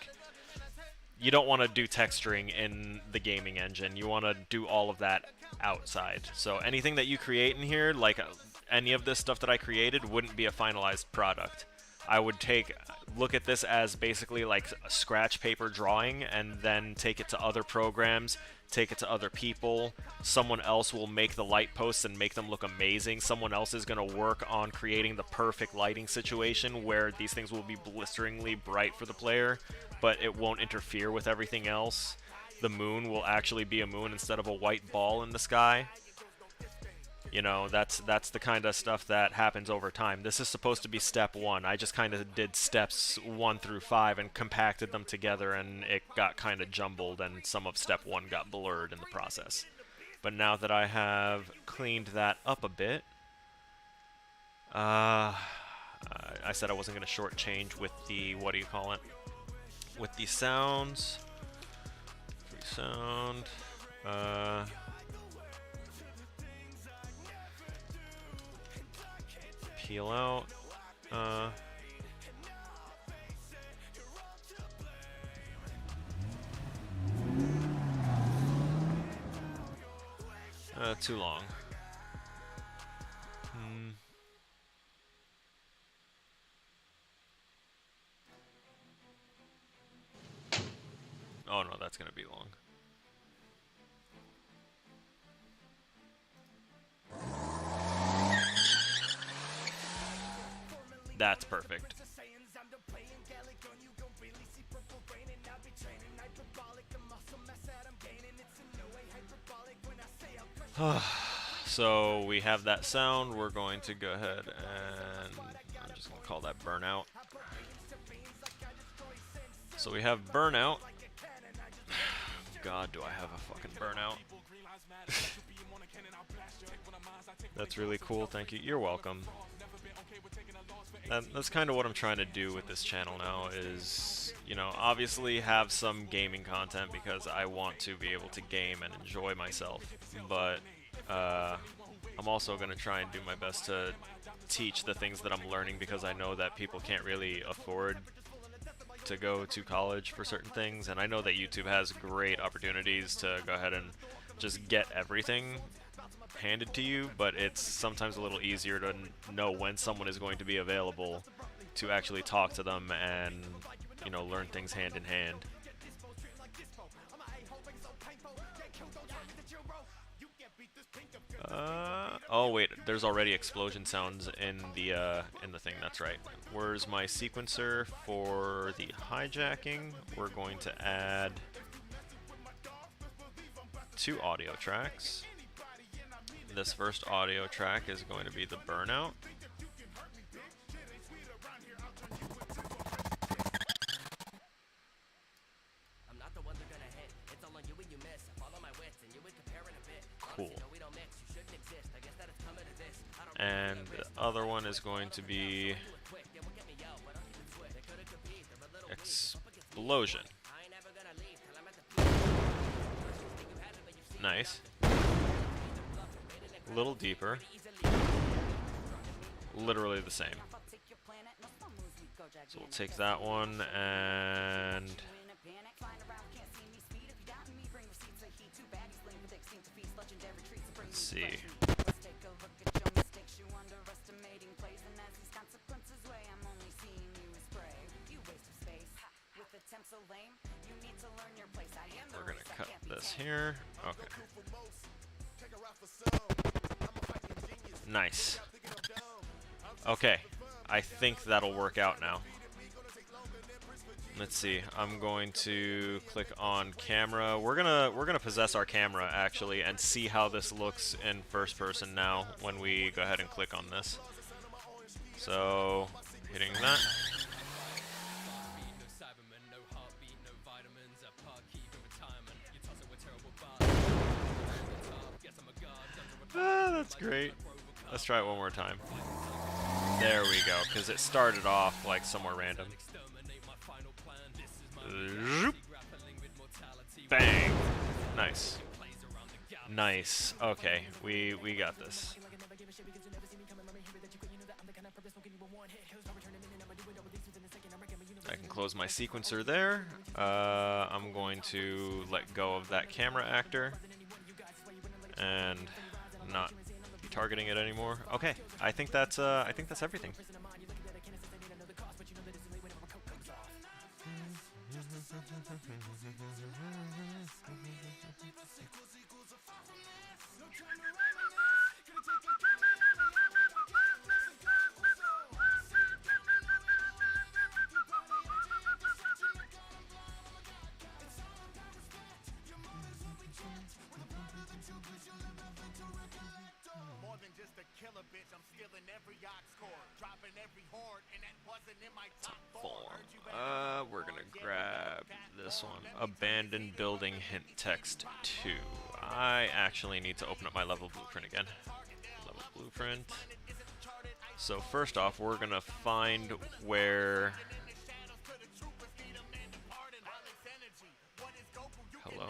You don't want to do texturing in the gaming engine. You want to do all of that outside. So anything that you create in here, like any of this stuff that I created, wouldn't be a finalized product. I would look at this as basically like a scratch paper drawing and then take it to other programs, take it to other people. Someone else will make the light posts and make them look amazing. Someone else is going to work on creating the perfect lighting situation where these things will be blisteringly bright for the player, but it won't interfere with everything else. The moon will actually be a moon instead of a white ball in the sky. You know, that's the kind of stuff that happens over time. This is supposed to be step 1. I just kind of did steps 1 through 5 and compacted them together, and it got kind of jumbled, and some of step 1 got blurred in the process. But now that I have cleaned that up a bit, I said I wasn't going to shortchange with the, what do you call it? With the sounds. Free sound. Peel out. Too long. Oh no, that's gonna be long. That's perfect. So we have that sound. We're going to go ahead and I'm just going to call that burnout. So we have burnout. God, do I have a fucking burnout. That's really cool. Thank you. You're welcome. That's kind of what I'm trying to do with this channel now is, you know, obviously have some gaming content because I want to be able to game and enjoy myself, but I'm also going to try and do my best to teach the things that I'm learning because I know that people can't really afford to go to college for certain things, and I know that YouTube has great opportunities to go ahead and just get everything handed to you, but it's sometimes a little easier to know when someone is going to be available to actually talk to them and, you know, learn things hand in hand. Oh wait, there's already explosion sounds in the thing. That's right. Where's my sequencer for the hijacking? We're going to add 2 audio tracks. This first audio track is going to be the burnout. Cool. And the other one is going to be explosion. Nice. A little deeper. Literally the same. So we'll take that one and let's see. We're gonna cut this here. Okay. Nice. Okay, I think that'll work out now. Let's see. I'm going to click on camera. We're gonna possess our camera actually and see how this looks in first person now when we go ahead and click on this. So hitting that. That's great. Let's try it one more time. There we go, because it started off like somewhere random. Zoop. Bang. Nice. Nice. Okay, we got this. I can close my sequencer there. I'm going to let go of that camera actor and not be targeting it anymore. Okay, I think that's everything. We're gonna grab this one. Abandoned building hint text 2. I actually need to open up my level blueprint again. Level blueprint. So first off, we're gonna find where... Hello?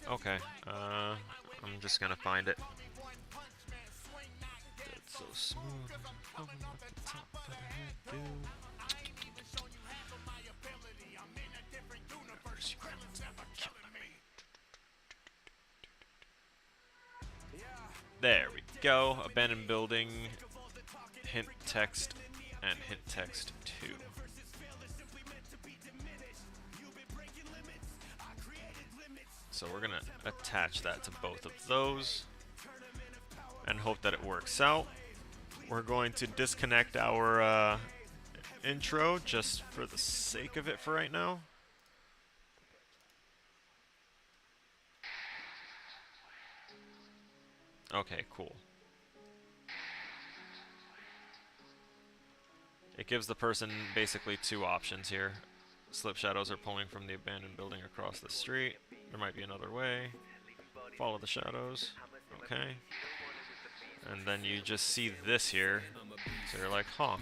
Okay, I'm just gonna find it. That's so smooth. At the top of the head, dude. There we go. Abandoned building, hint text, and hint text 2. So we're gonna attach that to both of those and hope that it works out. We're going to disconnect our intro just for the sake of it for right now. Okay, cool. It gives the person basically two options here. Slip shadows are pulling from the abandoned building across the street. There might be another way. Follow the shadows. Okay. And then you just see this here. So you're like, huh.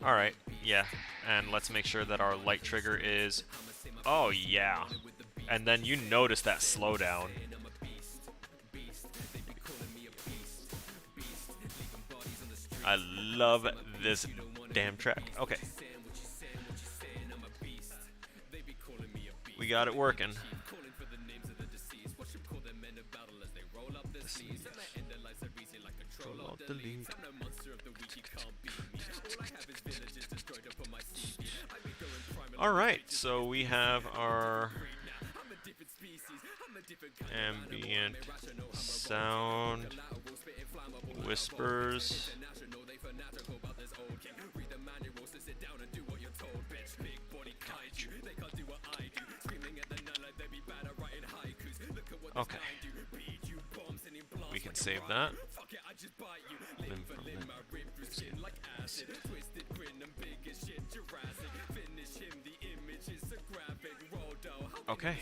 Alright, yeah. And let's make sure that our light trigger is... Oh, yeah. And then you notice that slowdown. I love this damn track. Okay. We got it working. Delete. Alright, so we have our ambient sound, whispers. Okay. We can save that. Okay.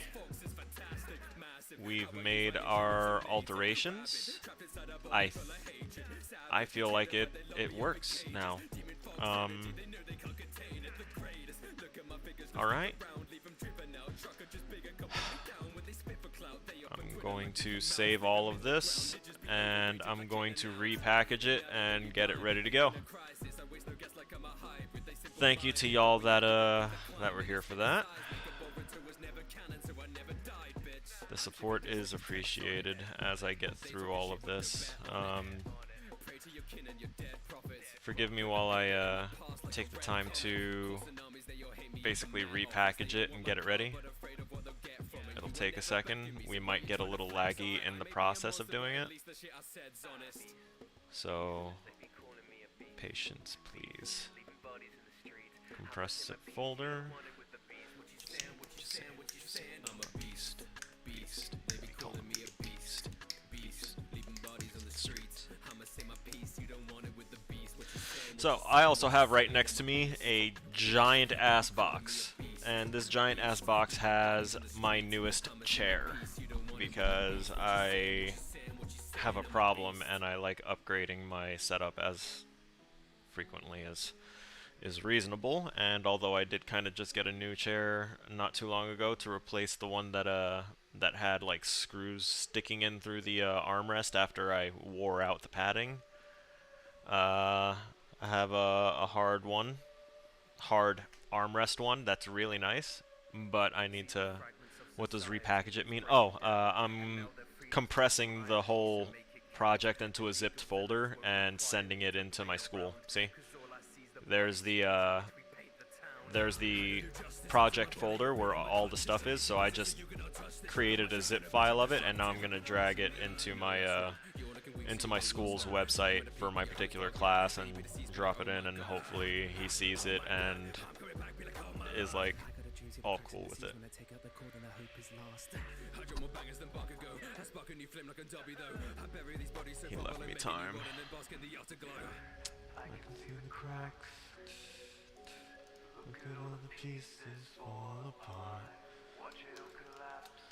We've made our alterations. I feel like it works now. All right. I'm going to save all of this, and I'm going to repackage it and get it ready to go. Thank you to y'all that were here for that. The support is appreciated as I get through all of this. Forgive me while I take the time to basically repackage it and get it ready. It'll take a second. We might get a little laggy in the process of doing it. So, patience, please. Compress zip folder. I'm a beast, beast. They be calling me a beast, beast. Leaving bodies on the streets. I'ma say my piece. You don't want it with the beast. So I also have right next to me a giant ass box, and this giant ass box has my newest chair because I have a problem and I like upgrading my setup as frequently as is reasonable. And although I did kind of just get a new chair not too long ago to replace the one that that had like screws sticking in through the armrest after I wore out the padding, I have a hard armrest one that's really nice, but I need to, what does repackage it mean? Oh, I'm compressing the whole project into a zipped folder and sending it into my school. See? There's the project folder where all the stuff is, so I just created a zip file of it, and now I'm gonna drag it into my school's website for my particular class and drop it in, and hopefully he sees it and is like all cool with it. He left me time. I can see the cracks. Look at all the pieces fall apart. Watch it all collapse.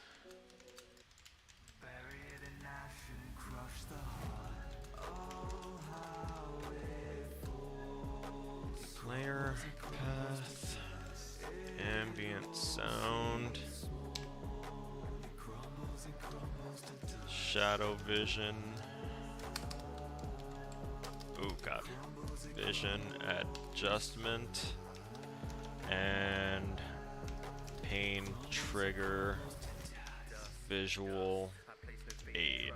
Bury it in ash and crush the heart. Oh, how it falls. Player path. Ambient sound. Shadow vision. Ooh, God. Vision adjustment. And pain trigger visual aid.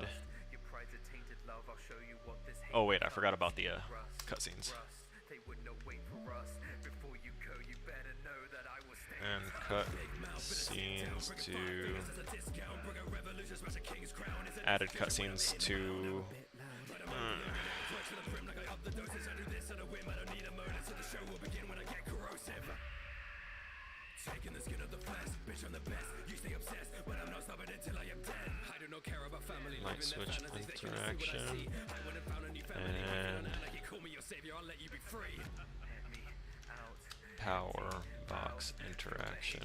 Oh wait, I forgot about the cutscenes. And cut scenes to added cutscenes to taking the skin of the flesh, bitch, I'm the best. You stay obsessed, but I'm not stopping until I am dead. I do not care about family. Light switch interaction. And power box interaction.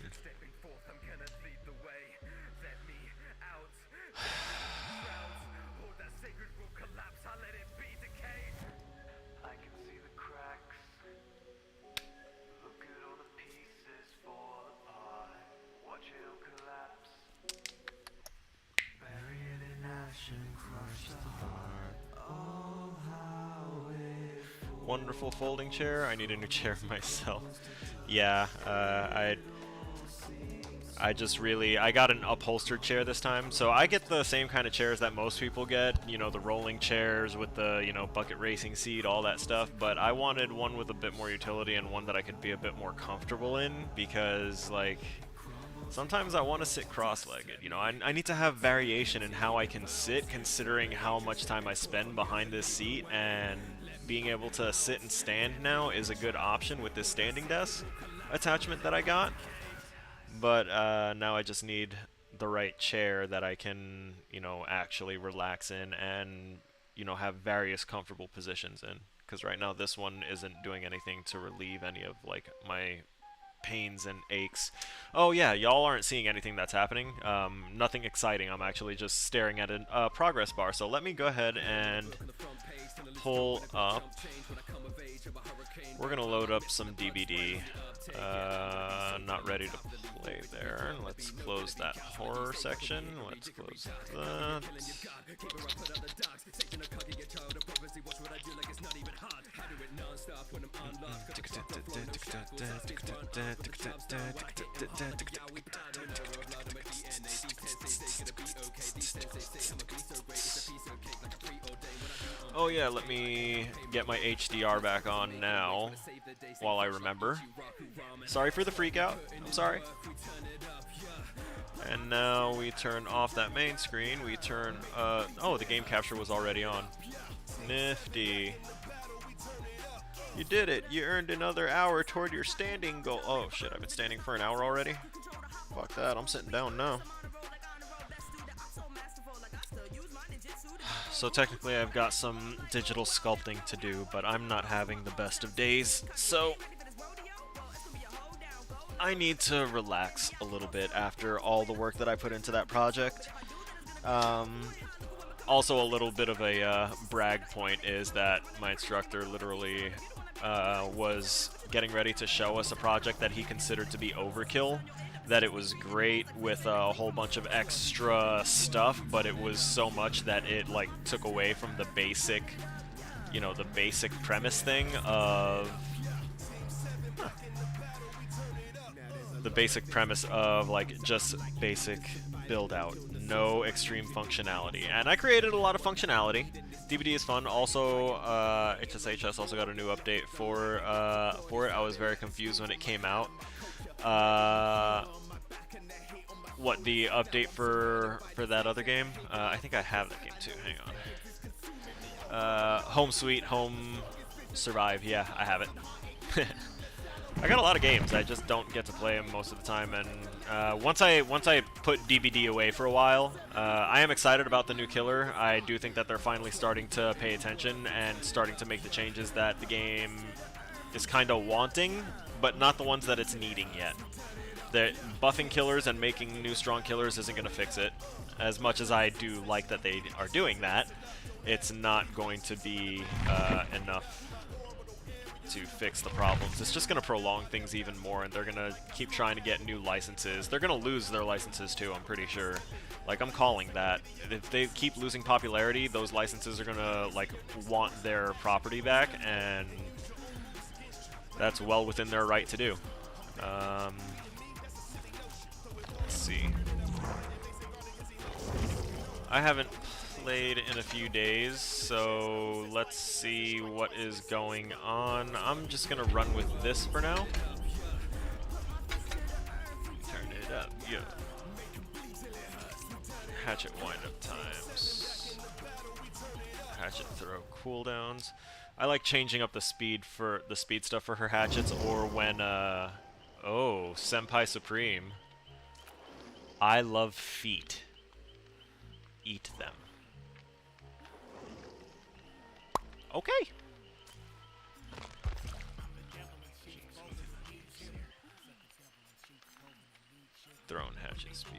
I can see the cracks. Look at all the pieces fall apart. Watch it all collapse. Bury it in ash and crush the heart. Oh, how it falls. Wonderful folding chair. I need a new chair myself. Yeah, I got an upholstered chair this time, so I get the same kind of chairs that most people get, you know, the rolling chairs with the, you know, bucket racing seat, all that stuff, but I wanted one with a bit more utility and one that I could be a bit more comfortable in, because, like, sometimes I want to sit cross-legged, you know, I need to have variation in how I can sit, considering how much time I spend behind this seat, and being able to sit and stand now is a good option with this standing desk attachment that I got. But now I just need the right chair that I can, you know, actually relax in and, you know, have various comfortable positions in. Because right now this one isn't doing anything to relieve any of, like, my pains and aches. Oh yeah, y'all aren't seeing anything that's happening. Nothing exciting. I'm actually just staring at a progress bar. So let me go ahead and pull up We're gonna load up some DBD. Not ready to play there. Let's close that horror section. Let's close that. Oh yeah, let me get my HDR back on now, while I remember. Sorry for the freak out, I'm sorry. And now we turn off that main screen, we turn, oh, the game capture was already on. Nifty. You did it, you earned another hour toward your standing goal. Oh shit, I've been standing for an hour already? Fuck that, I'm sitting down now. So technically I've got some digital sculpting to do, but I'm not having the best of days, so I need to relax a little bit after all the work that I put into that project. Also a little bit of a brag point is that my instructor literally was getting ready to show us a project that he considered to be overkill. That it was great with a whole bunch of extra stuff, but it was so much that it like took away from the basic, you know, the basic premise thing of like just basic build out, no extreme functionality. And I created a lot of functionality. DBD is fun. Also, HSHS also got a new update for it. I was very confused when it came out. What, the update for that other game? I think I have that game too. Hang on. Home Sweet Home Survive. Yeah, I have it. I got a lot of games. I just don't get to play them most of the time. And once I put DBD away for a while, I am excited about the new killer. I do think that they're finally starting to pay attention and starting to make the changes that the game is kind of wanting, but not the ones that it's needing yet. That buffing killers and making new strong killers isn't going to fix it. As much as I do like that they are doing that, it's not going to be enough to fix the problems. It's just going to prolong things even more, and they're going to keep trying to get new licenses. They're going to lose their licenses too, I'm pretty sure. Like, I'm calling that. If they keep losing popularity, those licenses are going to, like, want their property back, and that's well within their right to do. Let's see. I haven't played in a few days, so let's see what is going on. I'm just gonna run with this for now. Turn it up, yeah. Hatchet wind-up times. Hatchet throw cooldowns. I like changing up the speed stuff for her hatchets, or when oh, Senpai Supreme. I love feet. Eat them. Okay. Throne hatchet speed.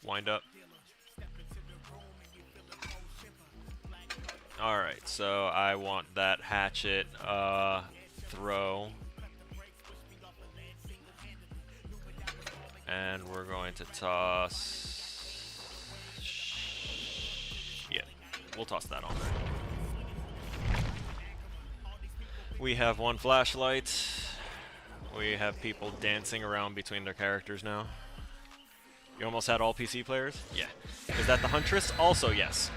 Wind up. Alright, so I want that hatchet throw. And we're going to toss... Yeah, we'll toss that on there. We have one flashlight. We have people dancing around between their characters now. You almost had all PC players? Yeah. Is that the Huntress? Also, yes.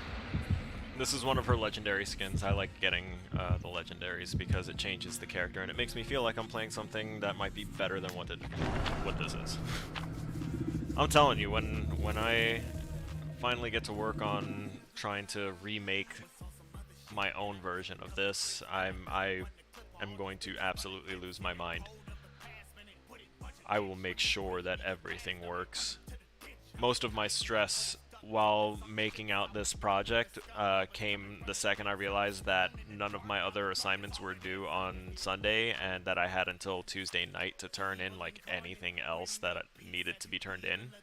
This is one of her legendary skins. I like getting the legendaries because it changes the character, and it makes me feel like I'm playing something that might be better than what this is. I'm telling you, when I finally get to work on trying to remake my own version of this, I am going to absolutely lose my mind. I will make sure that everything works. Most of my stress while making out this project came the second I realized that none of my other assignments were due on Sunday, and that I had until Tuesday night to turn in like anything else that needed to be turned in.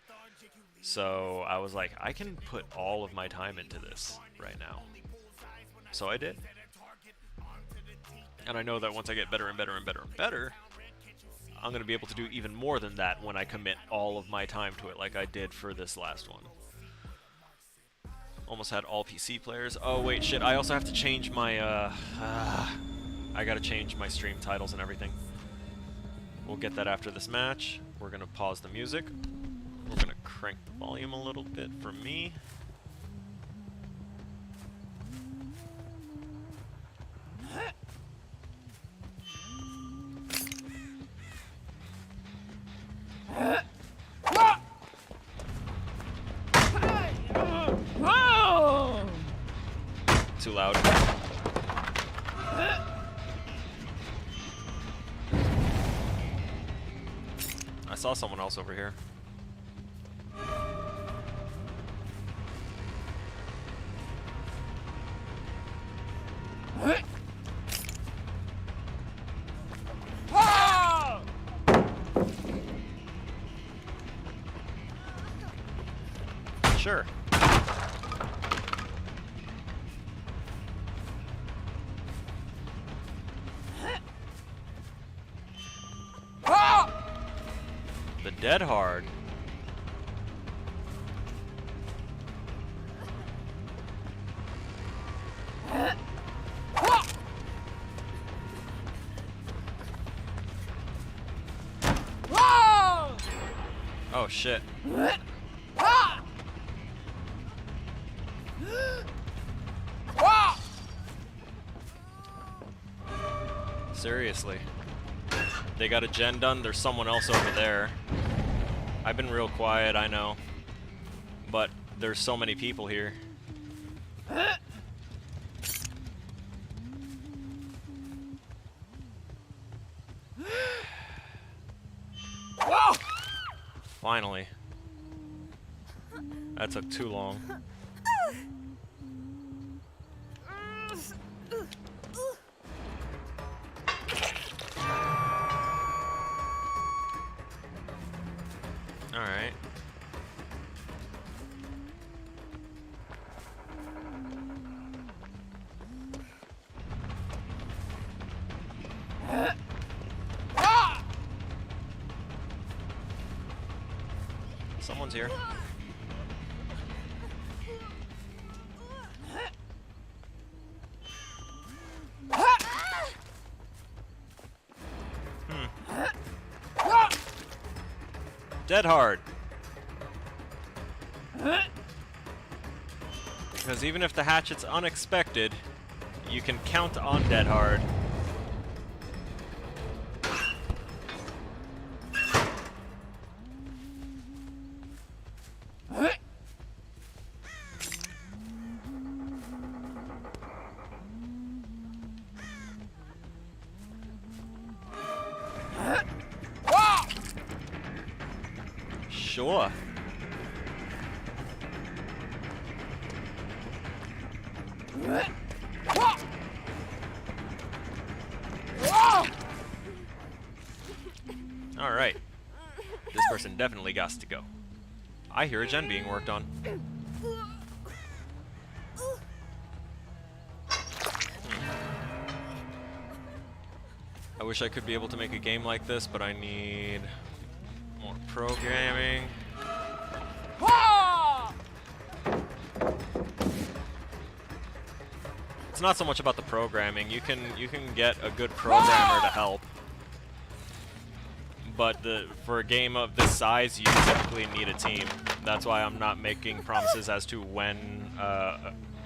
So I was like, I can put all of my time into this right now. So I did. And I know that once I get better and better and better and better, I'm going to be able to do even more than that when I commit all of my time to it like I did for this last one. Almost had all PC players. Oh wait, shit, I also have to change my, I gotta change my stream titles and everything. We'll get that after this match. We're gonna pause the music. We're gonna crank the volume a little bit for me. Too loud. I saw someone else over here. Sure. The dead hard. Oh shit. Seriously. They got a gen done, there's someone else over there. I've been real quiet, I know. But there's so many people here. Finally. That took too long. Alright. Someone's here. Dead hard. Because even if the hatchet's unexpected, you can count on dead hard. Sure. Alright. This person definitely got to go. I hear a gen being worked on. I wish I could be able to make a game like this, but I need more programming. It's not so much about the programming. You can get a good programmer to help. But for a game of this size, you typically need a team. That's why I'm not making promises as to when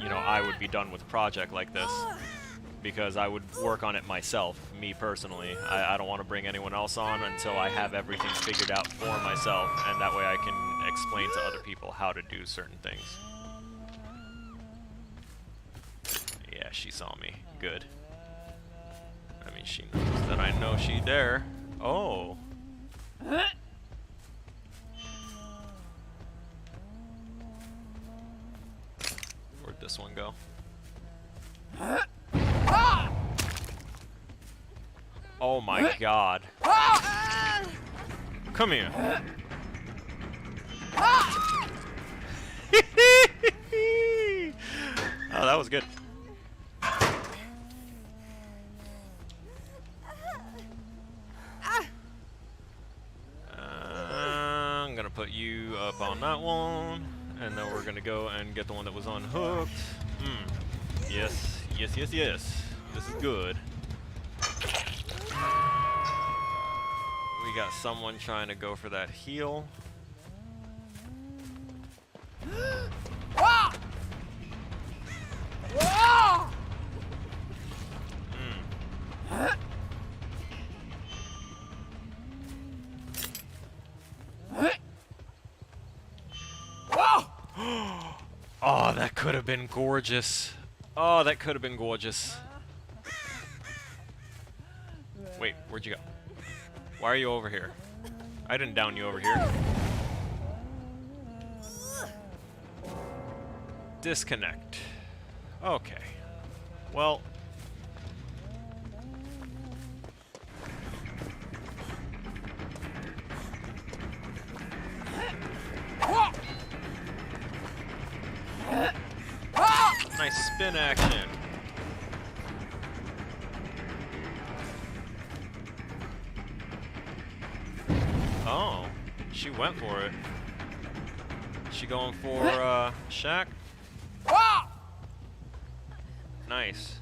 you know, I would be done with a project like this. Because I would work on it myself, me personally. I don't want to bring anyone else on until I have everything figured out for myself, and that way I can explain to other people how to do certain things. Yeah, she saw me. Good. I mean, she knows that I know she there. Oh. Where'd this one go? Oh my god. Oh, that was good. I'm gonna put you up on that one, and then we're gonna go and get the one that was unhooked. Yes, yes, yes, yes. This is good. We got someone trying to go for that heal. Oh, that could have been gorgeous. Oh, that could have been gorgeous. Wait, where'd you go? Why are you over here? I didn't down you over here. Disconnect. Okay. Well. Nice spin action. Oh, she went for it. She going for Shaq? Nice.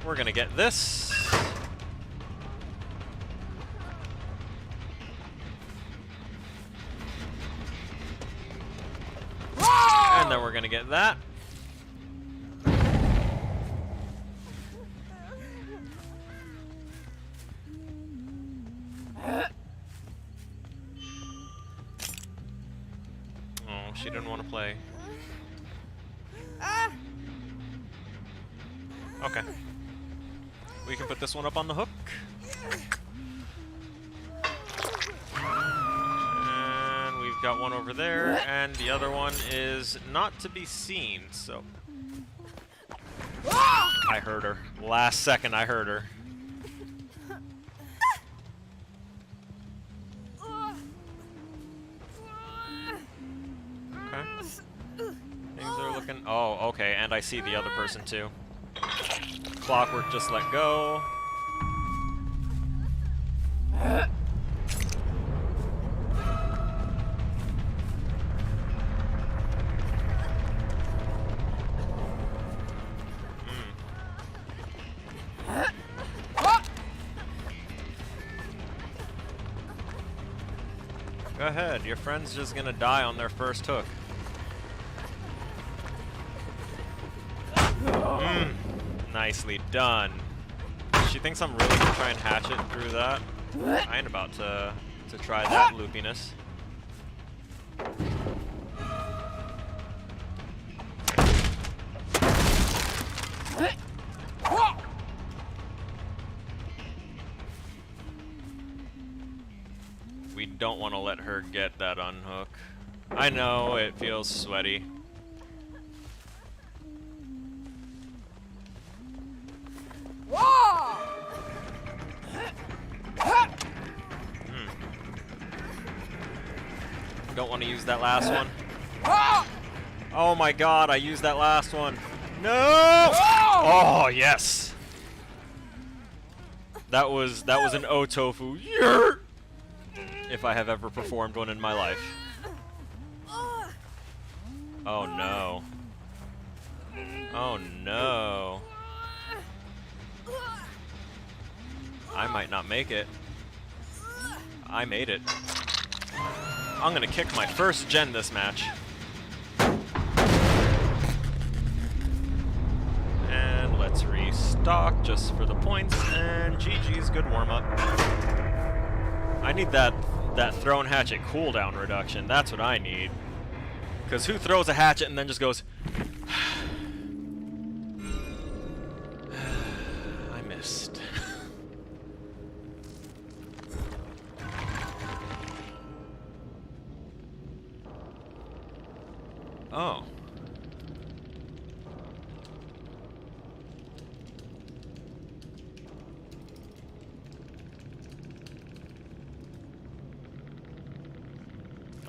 We're gonna get this. And then we're gonna get that. Oh, she didn't want to play. Okay. We can put this one up on the hook. And we've got one over there, and the other one is not to be seen, so... I heard her. Last second I heard her. Okay. Things are looking... Oh, okay, and I see the other person too. Clockwork just let go. Go ahead, your friend's just gonna die on their first hook. Nicely done. She thinks I'm really gonna try and hatch it through that. I ain't about to try that loopiness. We don't want to let her get that unhook. I know, it feels sweaty. Don't want to use that last one. Oh my god, I used that last one. No! Oh, yes. That was an O-tofu. If I have ever performed one in my life. Oh no. Oh no. I might not make it. I made it. I'm gonna kick my first gen this match. And let's restock just for the points, and GG's, good warm-up. I need that thrown hatchet cooldown reduction. That's what I need. Because who throws a hatchet and then just goes... I missed. Oh.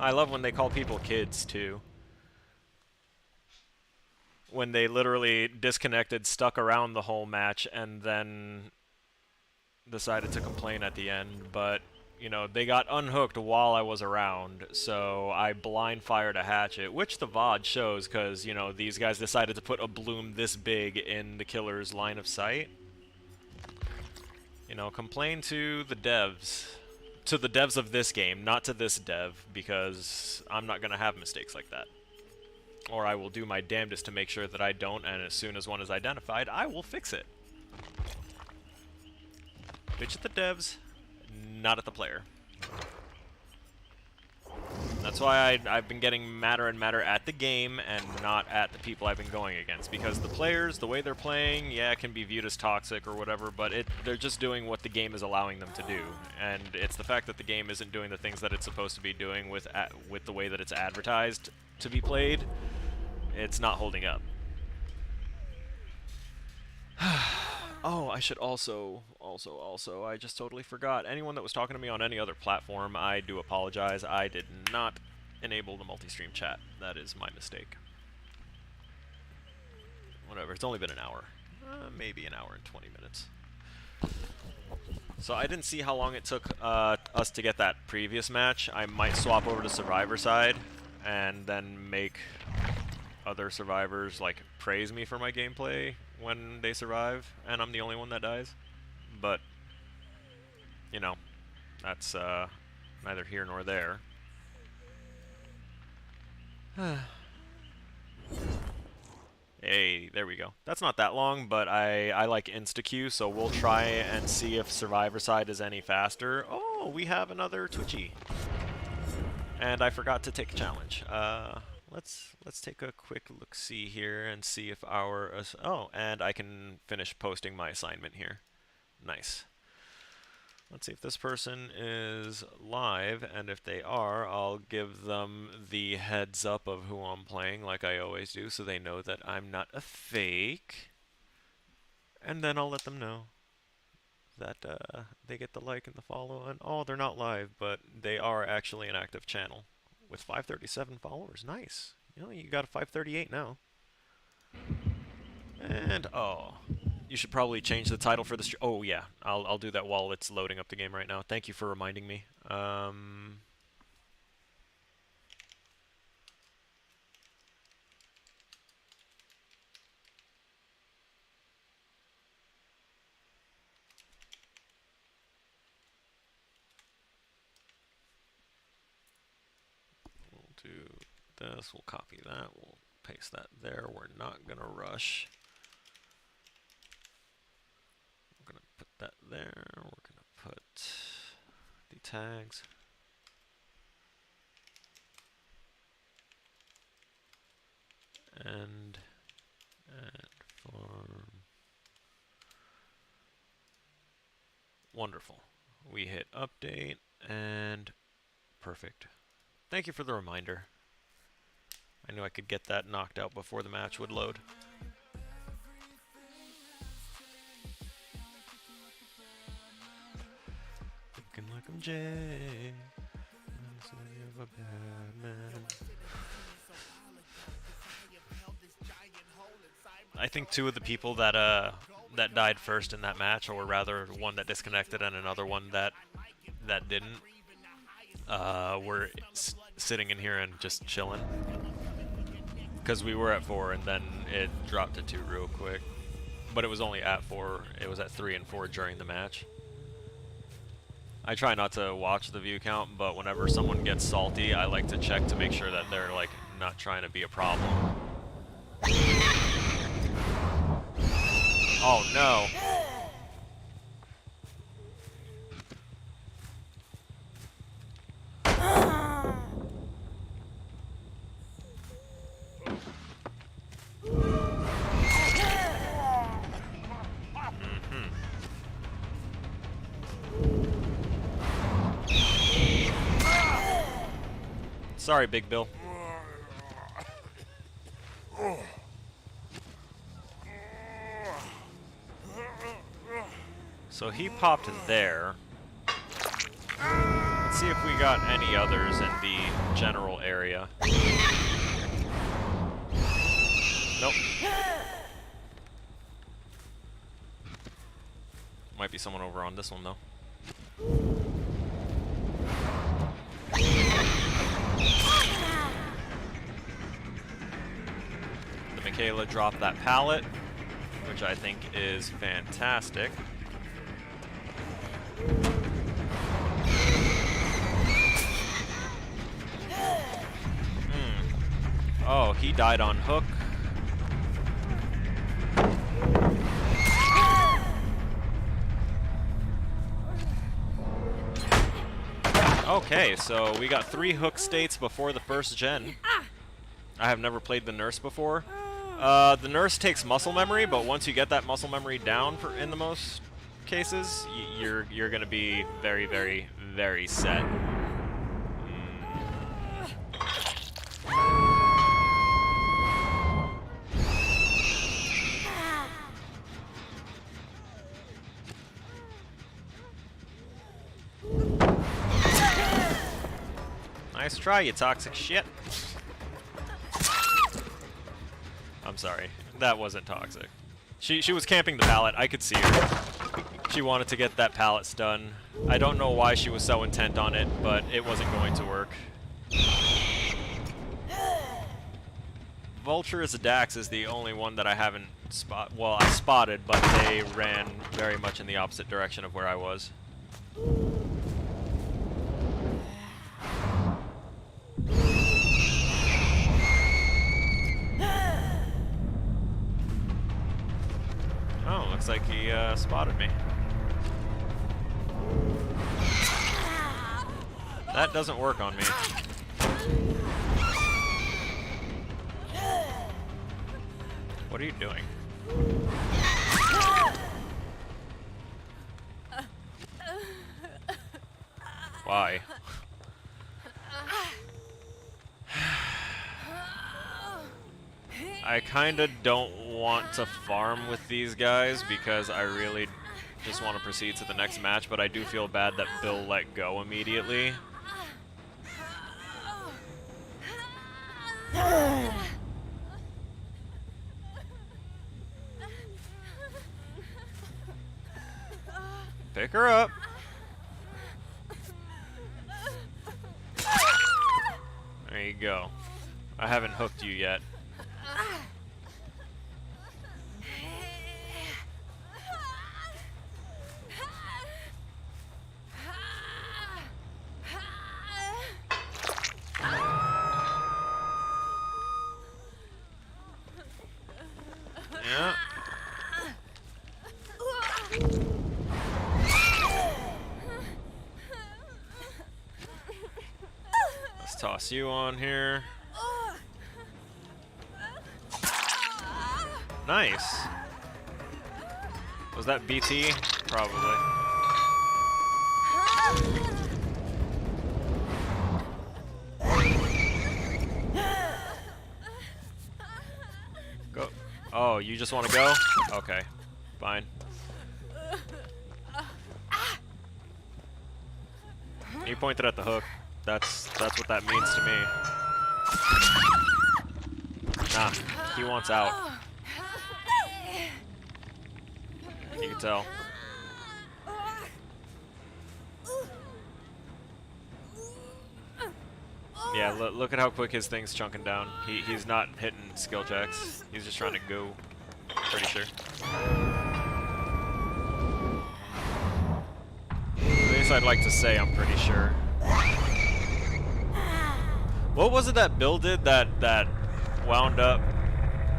I love when they call people kids, too. When they literally disconnected, stuck around the whole match, and then decided to complain at the end. But, you know, they got unhooked while I was around, so I blind fired a hatchet, which the VOD shows because, you know, these guys decided to put a bloom this big in the killer's line of sight. You know, complain to the devs. To the devs of this game, not to this dev, because I'm not going to have mistakes like that. Or I will do my damnedest to make sure that I don't, and as soon as one is identified, I will fix it. Bitch at the devs, not at the player. That's why I've been getting madder and madder at the game and not at the people I've been going against. Because the players, the way they're playing, yeah, it can be viewed as toxic or whatever, but they're just doing what the game is allowing them to do. And it's the fact that the game isn't doing the things that it's supposed to be doing with the way that it's advertised to be played. It's not holding up. Oh, I should also, I just totally forgot. Anyone that was talking to me on any other platform, I do apologize. I did not enable the multi-stream chat. That is my mistake. Whatever, it's only been an hour. Maybe an hour and 20 minutes. So I didn't see how long it took us to get that previous match. I might swap over to Survivor side and then make other survivors like praise me for my gameplay when they survive and I'm the only one that dies. But you know, that's neither here nor there. Hey, there we go. That's not that long, but I like insta-queue, so we'll try and see if Survivor side is any faster. Oh, we have another Twitchy. And I forgot to take a challenge. Let's take a quick look-see here and see if our... oh, and I can finish posting my assignment here. Nice. Let's see if this person is live, and if they are, I'll give them the heads up of who I'm playing, like I always do, so they know that I'm not a fake. And then I'll let them know that they get the like and the follow, and oh, they're not live, but they are actually an active channel with 537 followers. Nice. You know, you got a 538 now. And oh, you should probably change the title for the stream. Oh yeah, I'll do that while it's loading up the game right now. Thank you for reminding me. We'll do this. We'll copy that. We'll paste that there. We're not gonna rush. We're gonna put that there. We're gonna put the tags. And form. Wonderful. We hit update and perfect. Thank you for the reminder. I knew I could get that knocked out before the match would load. Looking like I'm Jay. Of a bad man. I think two of the people that that died first in that match, or rather one that disconnected and another one that didn't, were sitting in here and just chilling. Because we were at 4 and then it dropped to 2 real quick. But it was only at 4. It was at 3 and 4 during the match. I try not to watch the view count, but whenever someone gets salty, I like to check to make sure that they're like not trying to be a problem. Oh no. Sorry, Big Bill. So he popped there. Let's see if we got any others in the general area. Nope. Might be someone over on this one, though. The Michaela dropped that pallet, which I think is fantastic. Oh, he died on hook. Okay, so we got 3 hook states before the first gen. I have never played the nurse before. The nurse takes muscle memory, but once you get that muscle memory down in the most cases, you're gonna be very, very, very set. Nice try, you toxic shit. I'm sorry. That wasn't toxic. She was camping the pallet. I could see her. She wanted to get that pallet stun. I don't know why she was so intent on it, but it wasn't going to work. Vulture's Dax is the only one that I haven't well, I spotted, but they ran very much in the opposite direction of where I was. Oh, looks like he spotted me. That doesn't work on me. What are you doing? Why? I kinda don't want to farm with these guys because I really just want to proceed to the next match, but I do feel bad that Bill let go immediately. Pick her up. There you go. I haven't hooked you yet. Yeah. Let's toss you on here. Nice. Was that BT? Probably. Go. Oh, you just want to go? Okay. Fine. You pointed at the hook. That's what that means to me. Nah, he wants out. You can tell. Yeah, look at how quick his thing's chunking down. He's not hitting skill checks. He's just trying to go. Pretty sure. At least I'd like to say I'm pretty sure. What was it that Bill did that wound up?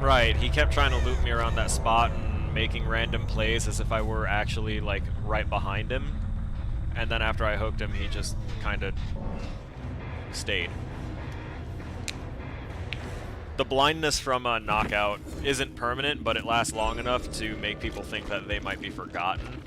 Right, he kept trying to loop me around that spot and making random plays as if I were actually like right behind him. And then after I hooked him, he just kind of stayed. The blindness from a knockout isn't permanent, but it lasts long enough to make people think that they might be forgotten.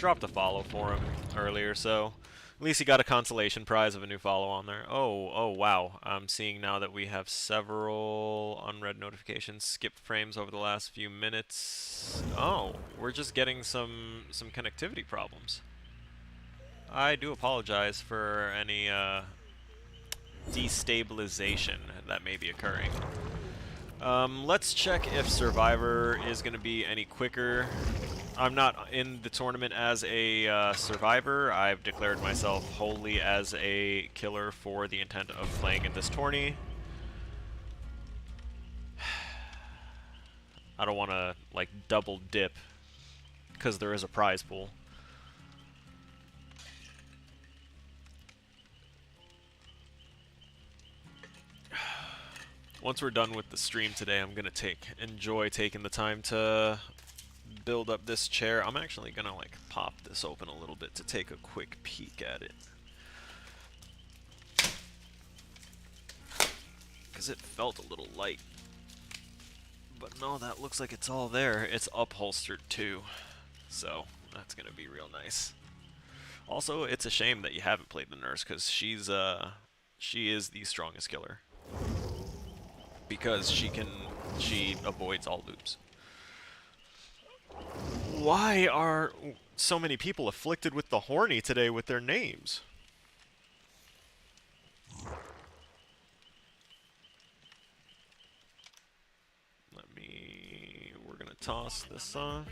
dropped a follow for him earlier, so at least he got a consolation prize of a new follow on there. Oh, wow. I'm seeing now that we have several unread notifications, skipped frames over the last few minutes. Oh, we're just getting some connectivity problems. I do apologize for any destabilization that may be occurring. Let's check if Survivor is going to be any quicker. I'm not in the tournament as a survivor. I've declared myself wholly as a killer for the intent of playing in this tourney. I don't want to like double dip because there is a prize pool. Once we're done with the stream today, I'm gonna enjoy taking the time to build up this chair. I'm actually gonna like pop this open a little bit to take a quick peek at it, because it felt a little light. But no, that looks like it's all there. It's upholstered too, so that's gonna be real nice. Also, it's a shame that you haven't played the nurse, because she is the strongest killer, because she avoids all loops. Why are so many people afflicted with the horny today with their names? We're gonna toss this on.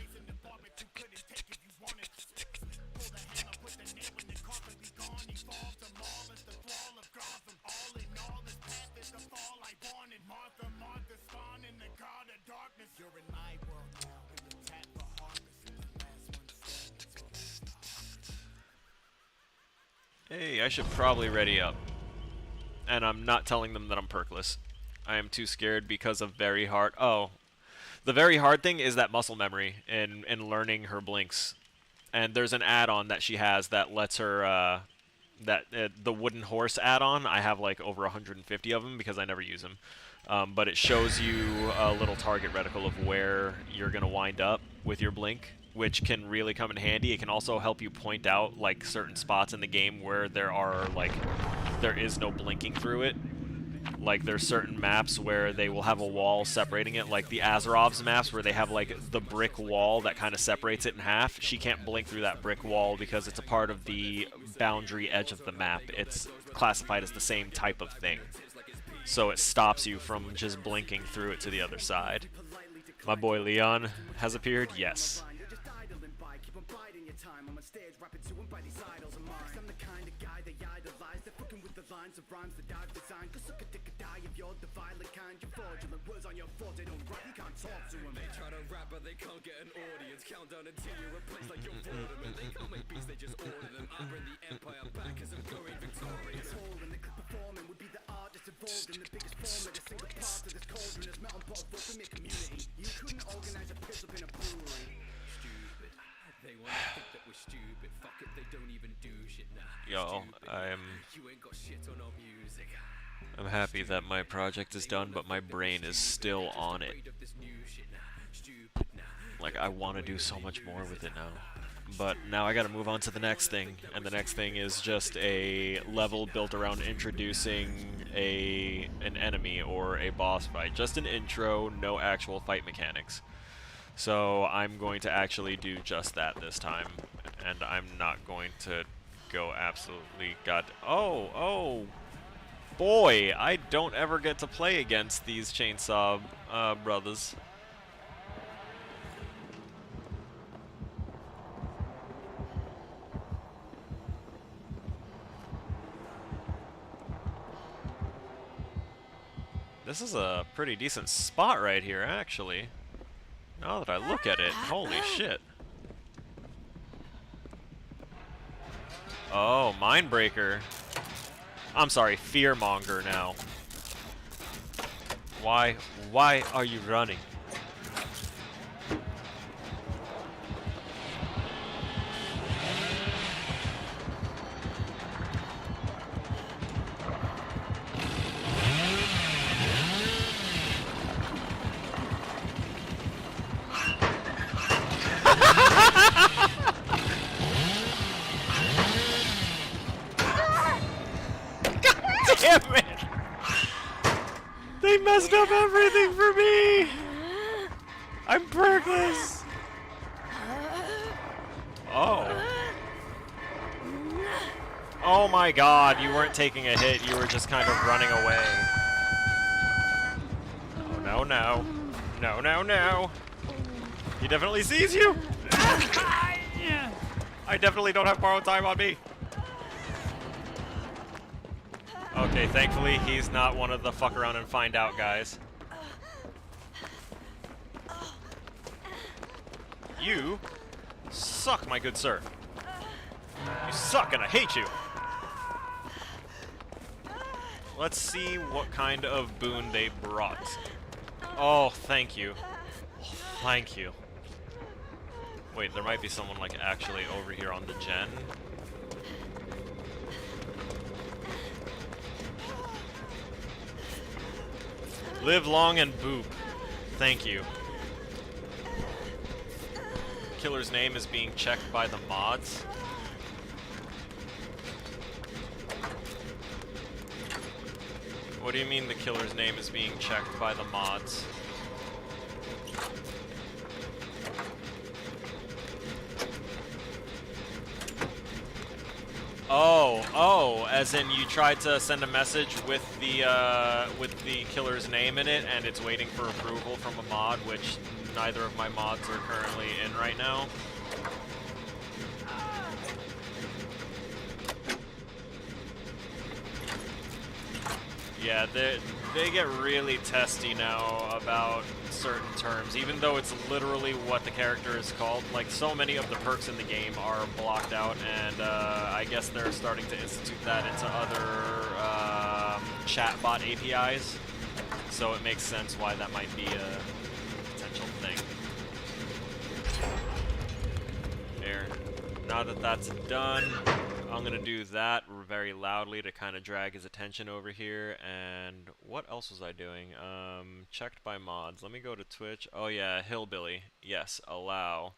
Hey, I should probably ready up. And I'm not telling them that I'm perkless. I am too scared because of very hard... Oh. The very hard thing is that muscle memory in learning her blinks. And there's an add-on that she has that lets her... the wooden horse add-on, I have like over 150 of them because I never use them. But it shows you a little target reticle of where you're going to wind up with your blink, which can really come in handy. It can also help you point out like certain spots in the game where there is no blinking through it. Like there's certain maps where they will have a wall separating it, like the Azerov's maps where they have like the brick wall that kind of separates it in half. She can't blink through that brick wall because it's a part of the boundary edge of the map. It's classified as the same type of thing. So it stops you from just blinking through it to the other side. My boy Leon has appeared? Yes. They try to rap but they can't get an audience. Countdown until you replace like your ornament. They can't make beats, they just order them. I bring the empire back as I'm going victorious. They want to think that we're stupid. Fuck it, they don't even do shit now. Yo, You ain't got shit on our music. I'm happy that my project is done, but my brain is still on it. Like, I want to do so much more with it now. But now I gotta move on to the next thing, and the next thing is just a level built around introducing an enemy or a boss fight. Just an intro, no actual fight mechanics. So I'm going to actually do just that this time, and I'm not going to go absolutely Oh! Boy, I don't ever get to play against these chainsaw brothers. This is a pretty decent spot right here, actually. Now that I look at it, holy shit. Oh, Mindbreaker. I'm sorry, Fearmonger now. Why are you running? They messed up everything for me! I'm perkless! Oh. Oh my god, you weren't taking a hit, you were just kind of running away. Oh no, no. No, no, no. He definitely sees you! I definitely don't have borrowed time on me. Okay, thankfully he's not one of the fuck around and find out guys. You suck, my good sir. You suck and I hate you. Let's see what kind of boon they brought. Oh, thank you. Oh, thank you. Wait, there might be someone like actually over here on the gen. Live long and boop. Thank you. Killer's name is being checked by the mods. What do you mean the killer's name is being checked by the mods? Oh, as in you tried to send a message with the killer's name in it, and it's waiting for approval from a mod, which neither of my mods are currently in right now. Yeah, they get really testy now about certain terms, even though it's literally what the character is called. Like, so many of the perks in the game are blocked out, and I guess they're starting to institute that into other chatbot APIs. So it makes sense why that might be a potential thing. There. Now that that's done, I'm gonna do that very loudly to kind of drag his attention over here. And what else was I doing? Checked by mods. Let me go to Twitch. Oh yeah, Hillbilly. Yes, allow.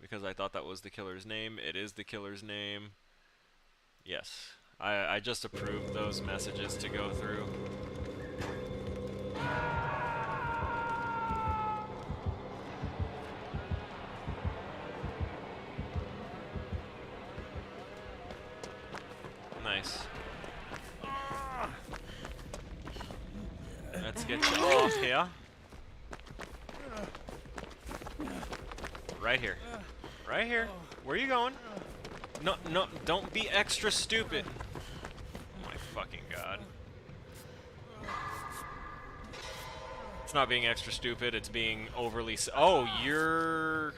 Because I thought that was the killer's name. It is the killer's name. Yes. I just approved those messages to go through. Nice. Let's get you off here. Right here. Right here. Where are you going? No, no, don't be extra stupid. Oh my fucking god. It's not being extra stupid, it's being overly... Oh, you're...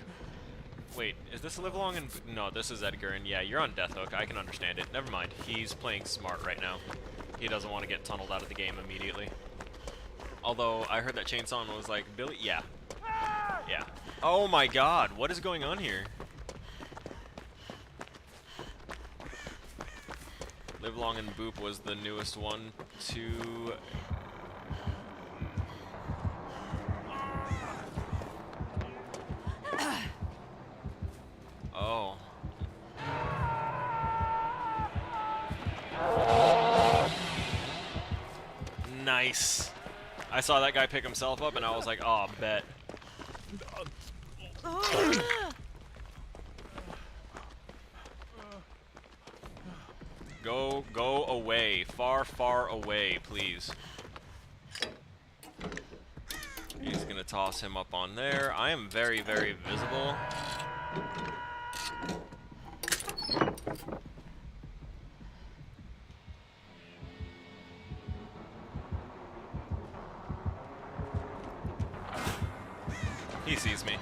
Wait, is this Live Long and... No, this is Edgar, and yeah, you're on Death Hook. I can understand it. Never mind. He's playing smart right now. He doesn't want to get tunneled out of the game immediately. Although, I heard that Chainsaw was like, Billy... Yeah. Yeah. Oh my god, what is going on here? Live Long and Boop was the newest one to... Oh. Nice. I saw that guy pick himself up and I was like, oh, bet. Go away. Far, far away, please. He's gonna toss him up on there. I am very, very visible. He sees me.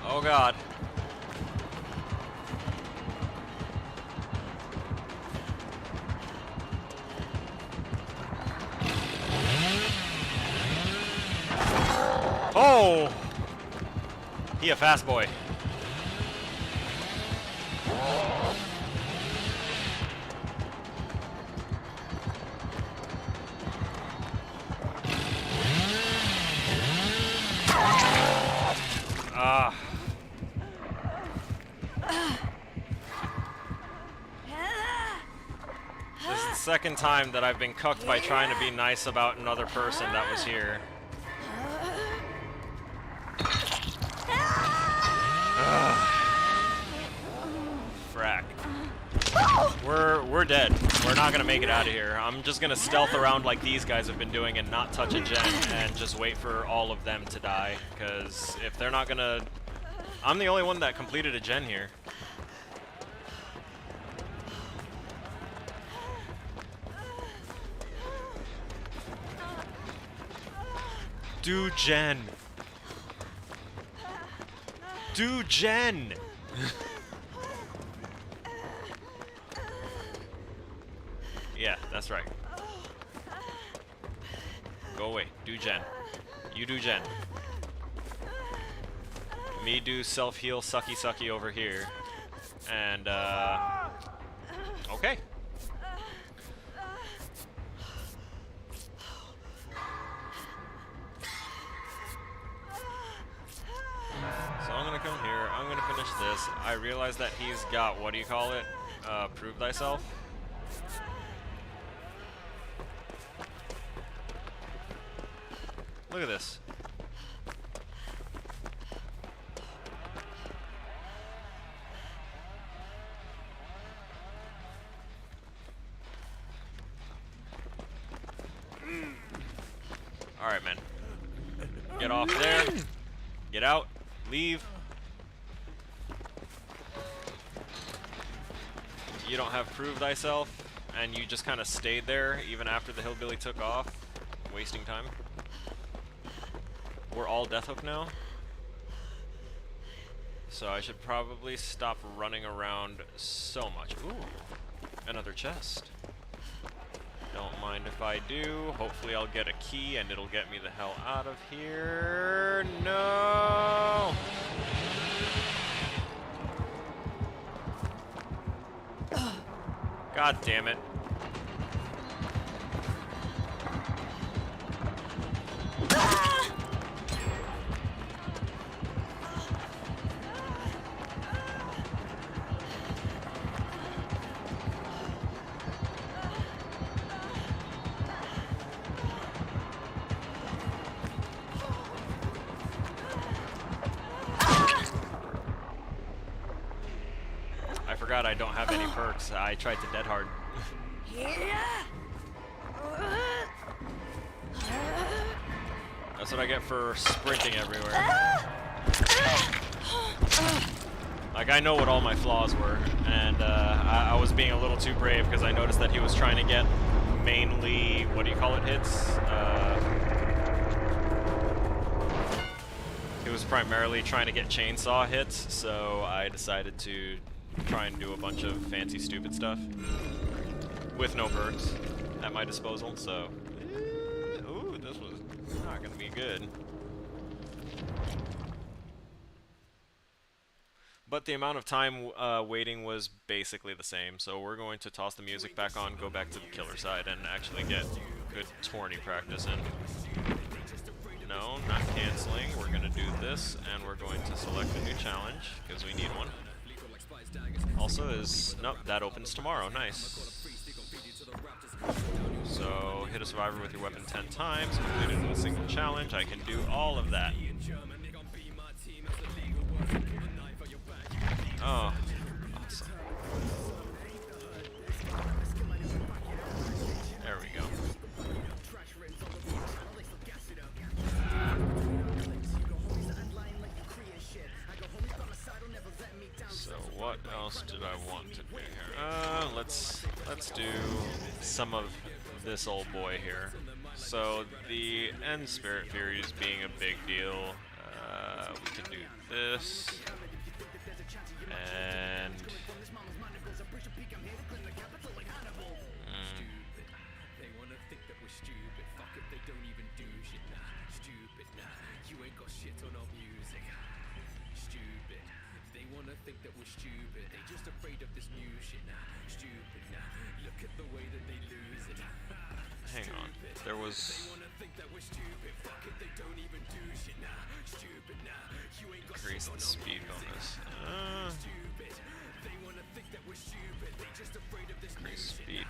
Oh god. Oh! He a fast boy. Ah. This is the second time that I've been cucked by trying to be nice about another person that was here. Frack. We're dead. We're not gonna make it out of here. I'm just gonna stealth around like these guys have been doing and not touch a gen and just wait for all of them to die. Because if they're not gonna... I'm the only one that completed a gen here. Do gen. Do gen. Yeah, that's right. Go away. Do gen. You do gen. Me do self-heal sucky sucky over here. And, okay. So I'm gonna come here, I'm gonna finish this. I realize that he's got, what do you call it? Prove thyself? Look at this. Alright, man. Get off there. Get out. Leave. You don't have prove thyself, and you just kind of stayed there even after the hillbilly took off, wasting time. We're all death hook now, so I should probably stop running around so much. Ooh, another chest. Don't mind if I do. Hopefully I'll get a key and it'll get me the hell out of here. No! God damn it. I forgot I don't have any perks. I tried to dead hard. That's what I get for sprinting everywhere. Like, I know what all my flaws were, and I was being a little too brave because I noticed that he was trying to get mainly, what do you call it, hits? He was primarily trying to get chainsaw hits, so I decided to try and do a bunch of fancy stupid stuff with no perks at my disposal, so ooh, this was not gonna be good. But the amount of time waiting was basically the same, so we're going to toss the music back on, go back to the killer side, and actually get good tourney practice in. No, not canceling. We're going to do this, and we're going to select a new challenge, because we need one. Also is... nope, that opens tomorrow. Nice. So, hit a survivor with your weapon 10 times, complete it in a single challenge. I can do all of that. Oh, awesome. There we go. So what else did I want to do here? Let's do some of this old boy here. So the end spirit furies being a big deal. We can do this. And They wanna think that we're stupid. Fuck it, they don't even do shit. Nah, stupid. Nah, you ain't got shit on our music. Stupid. They wanna think that we're stupid. They just afraid of this new shit. Nah, stupid. Nah, look at the way that they lose it. hang on, there was. They wanna think that we're stupid. Fuck it, they don't even do shit. Nah, stupid. Nah, you ain't got Increase increase the speed bonus. Increase speed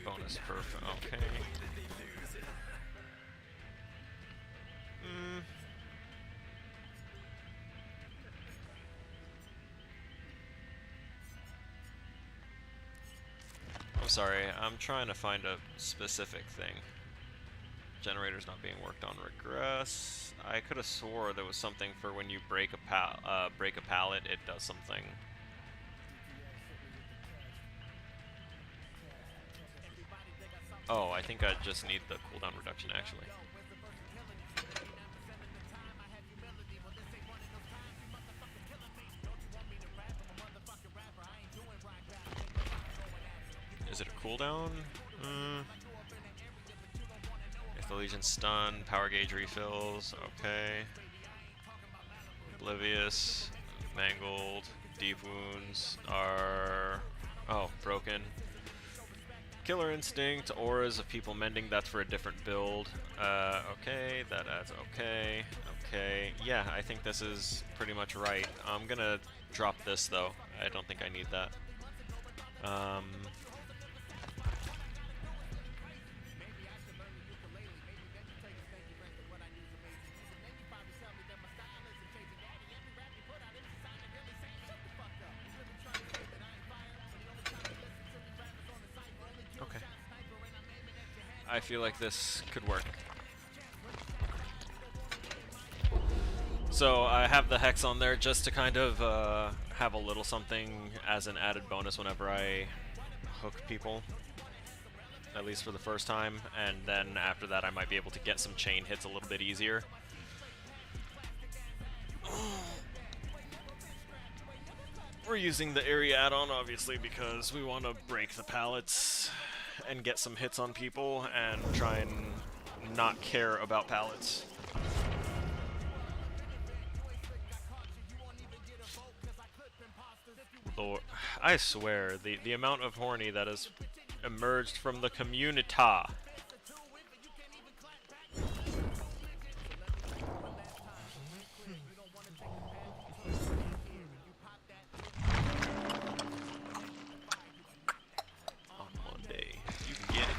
bonus per. Okay. I'm sorry, I'm trying to find a specific thing. Generator's not being worked on. Regress. I could have swore there was something for when you break a pallet, it does something. Oh, I think I just need the cooldown reduction actually. Is it a cooldown? If the Legion stun, power gauge refills, okay. Oblivious, mangled, deep wounds are, broken. Killer instinct, auras of people mending, that's for a different build. Okay, that adds okay. Yeah, I think this is pretty much right. I'm gonna drop this though. I don't think I need that. Okay. I feel like this could work. So I have the Hex on there just to kind of have a little something as an added bonus whenever I hook people, at least for the first time, and then after that I might be able to get some chain hits a little bit easier. We're using the area add-on obviously because we want to break the pallets and get some hits on people and try and not care about pallets. Lord, I swear, the amount of horny that has emerged from the community. On Monday, you can get it.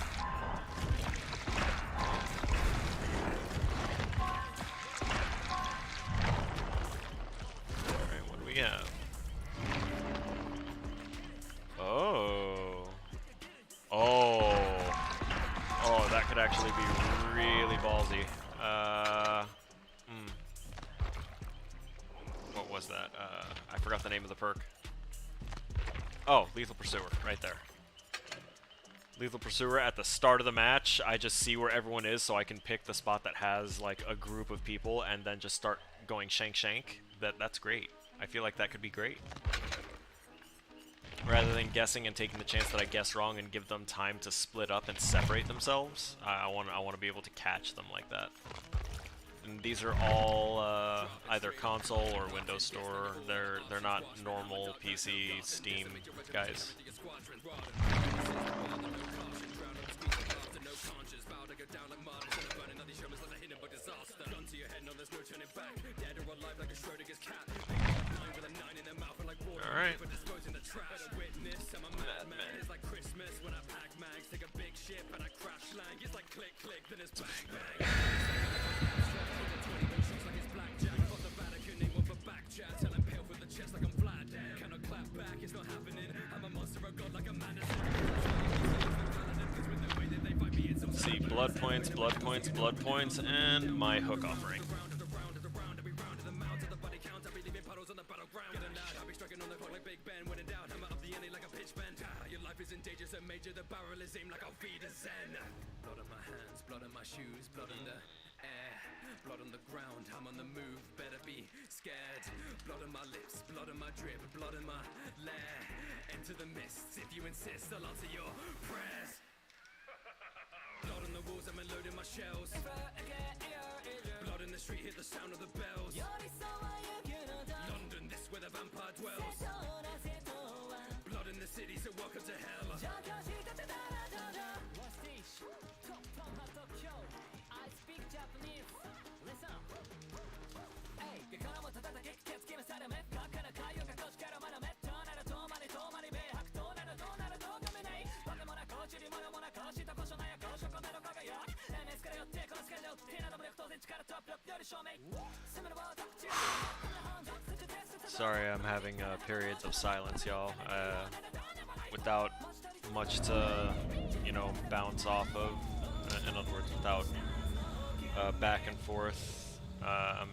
Alright, what do we have? Oh, that could actually be really ballsy. What was that? I forgot the name of the perk. Oh, Lethal Pursuer, right there. Lethal Pursuer at the start of the match, I just see where everyone is so I can pick the spot that has like a group of people and then just start going shank. That's great. I feel like that could be great. Rather than guessing and taking the chance that I guess wrong and give them time to split up and separate themselves, I want to be able to catch them like that. And these are all either console or Windows Store. They're not normal PC, Steam guys. Alright. Let's see, blood points, and my hook offering. Blood on my hands, blood on my shoes, blood on the air, blood on the ground, I'm on the move, better be scared. Blood on my lips, blood on my drip, blood in my lair. Enter the mists, if you insist, I'll answer your prayers. Blood on the walls, I'm unloading my shells. Blood in the street, hear the sound of the bells. London, this where the vampire dwells. Blood in the city, so welcome to hell. Sorry, I'm having periods of silence, y'all. Without much to, you know, bounce off of. In other words, without back and forth. I'm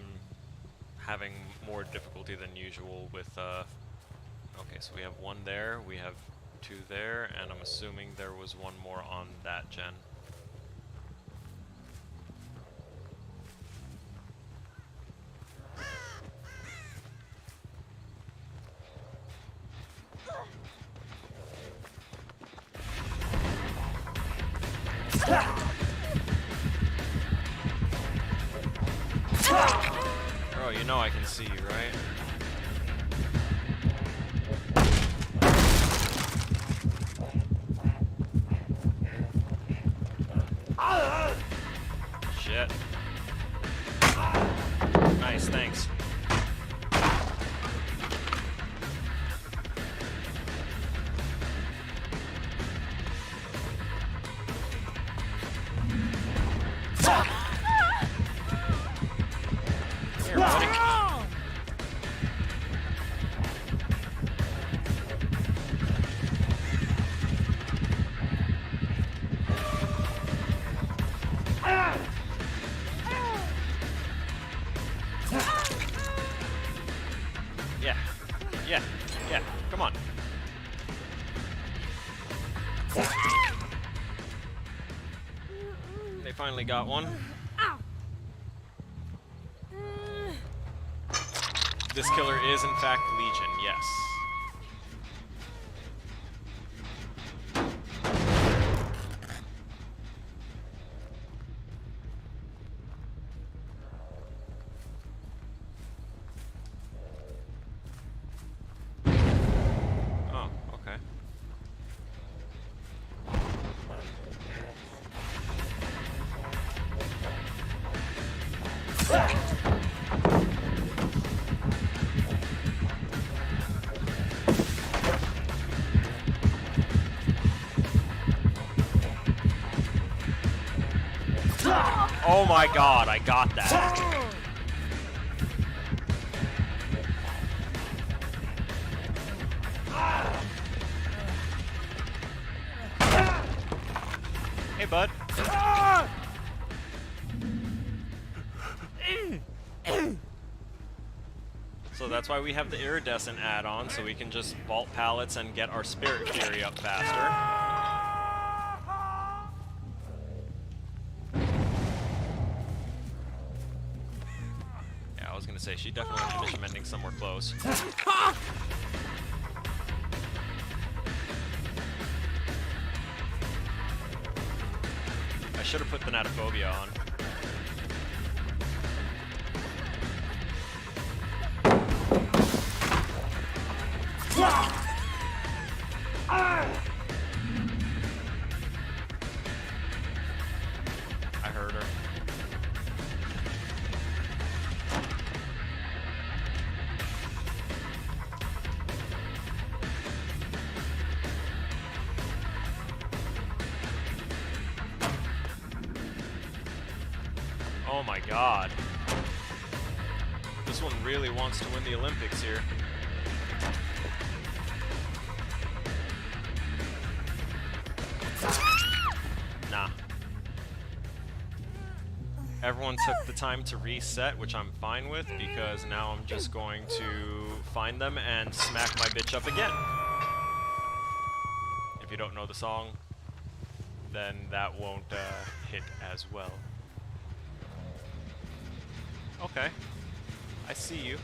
having more difficulty than usual with. Okay, so we have one there, we have two there, and I'm assuming there was one more on that gen. Bro, you know I can see you, right? Shit. Nice, thanks. Here, buddy. Yeah, come on. They finally got one. This killer is in fact Legion, yes. Oh, okay. Oh my god, I got that. Hey, bud. So that's why we have the iridescent add-on, so we can just vault pallets and get our spirit fury up faster. I was gonna say, she definitely went mission mending somewhere close. I should have put Thanatophobia on. I heard her. Oh my god. This one really wants to win the Olympics here. Nah. Everyone took the time to reset, which I'm fine with, because now I'm just going to find them and smack my bitch up again. If you don't know the song, then that won't hit as well. Okay, I see you.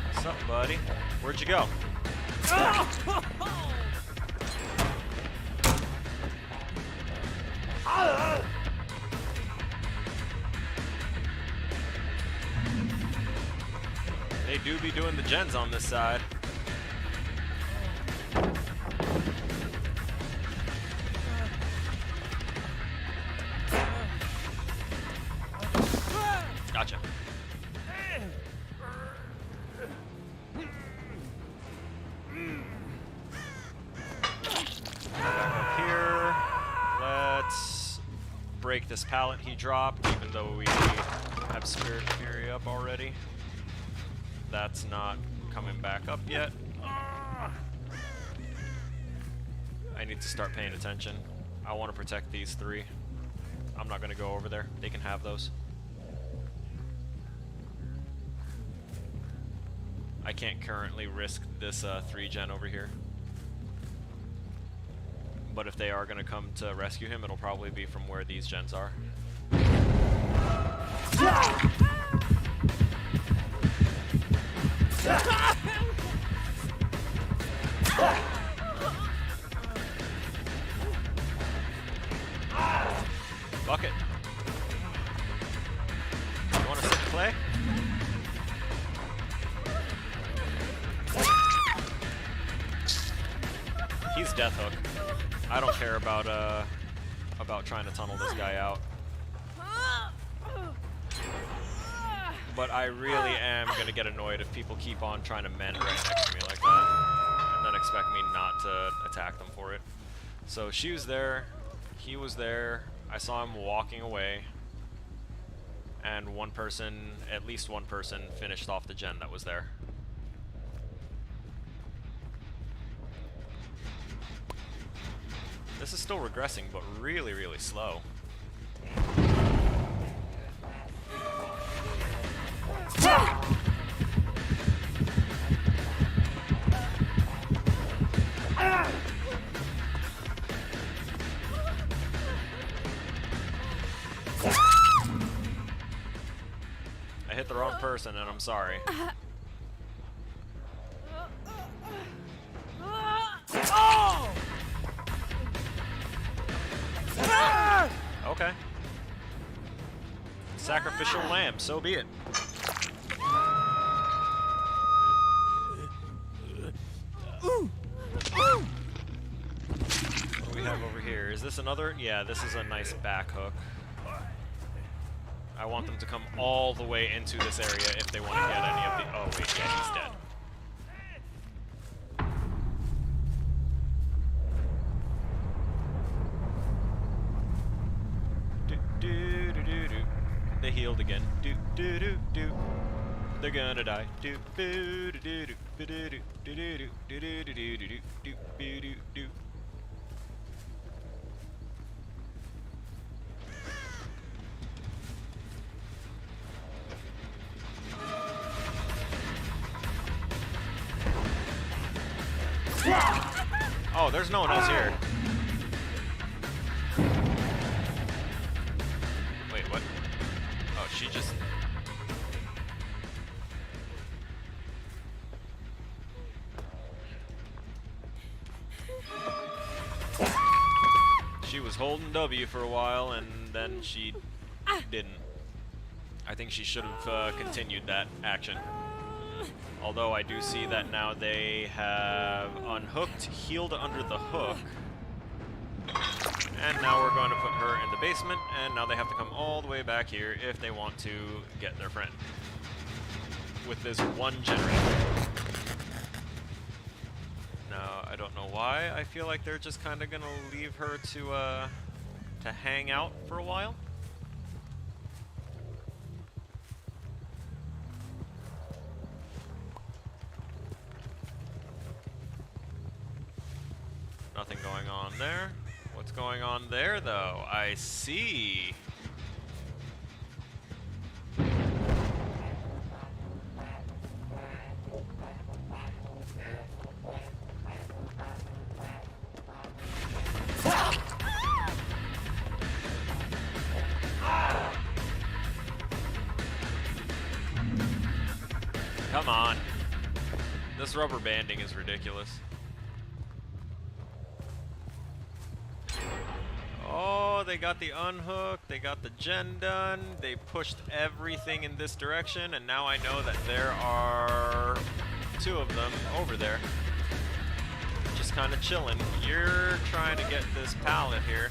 What's up, buddy? Where'd you go? They do be doing the gens on this side. Gotcha. break this pallet he dropped, even though we have Spirit Fury up already. That's not coming back up yet. I need to start paying attention. I want to protect these three. I'm not going to go over there. They can have those. I can't currently risk this 3-gen over here. But if they are going to come to rescue him, it'll probably be from where these gens are. Fuck it. You want to sit and play? He's Death Hook. I don't care about trying to tunnel this guy out. But I really am gonna get annoyed if people keep on trying to mend right next to me like that, and then expect me not to attack them for it. So she was there, he was there, I saw him walking away, and one person, at least one person, finished off the gen that was there. This is still regressing, but really, really slow. I hit the wrong person, and I'm sorry. Okay. Sacrificial lamb, so be it. What do we have over here? Is this another? Yeah, this is a nice back hook. I want them to come all the way into this area if they want to get any of the... Oh wait, yeah, he's dead. They healed again. Do do do do. They're gonna die. Do do do do do do do do do do do do do do do do do. Oh, there's no one else here. Wait, what? Oh, she just... She was holding W for a while, and then she didn't. I think she should have continued that action. Although I do see that now they have unhooked, healed under the hook. And now we're going to put her in the basement, and now they have to come all the way back here if they want to get their friend. With this one generator. Now, I don't know why. I feel like they're just kind of going to leave her to hang out for a while. Nothing going on there. What's going on there, though? I see. Come on. This rubber banding is ridiculous. Oh, they got the unhook, they got the gen done, they pushed everything in this direction, and now I know that there are two of them over there. Just kind of chilling. You're trying to get this pallet here.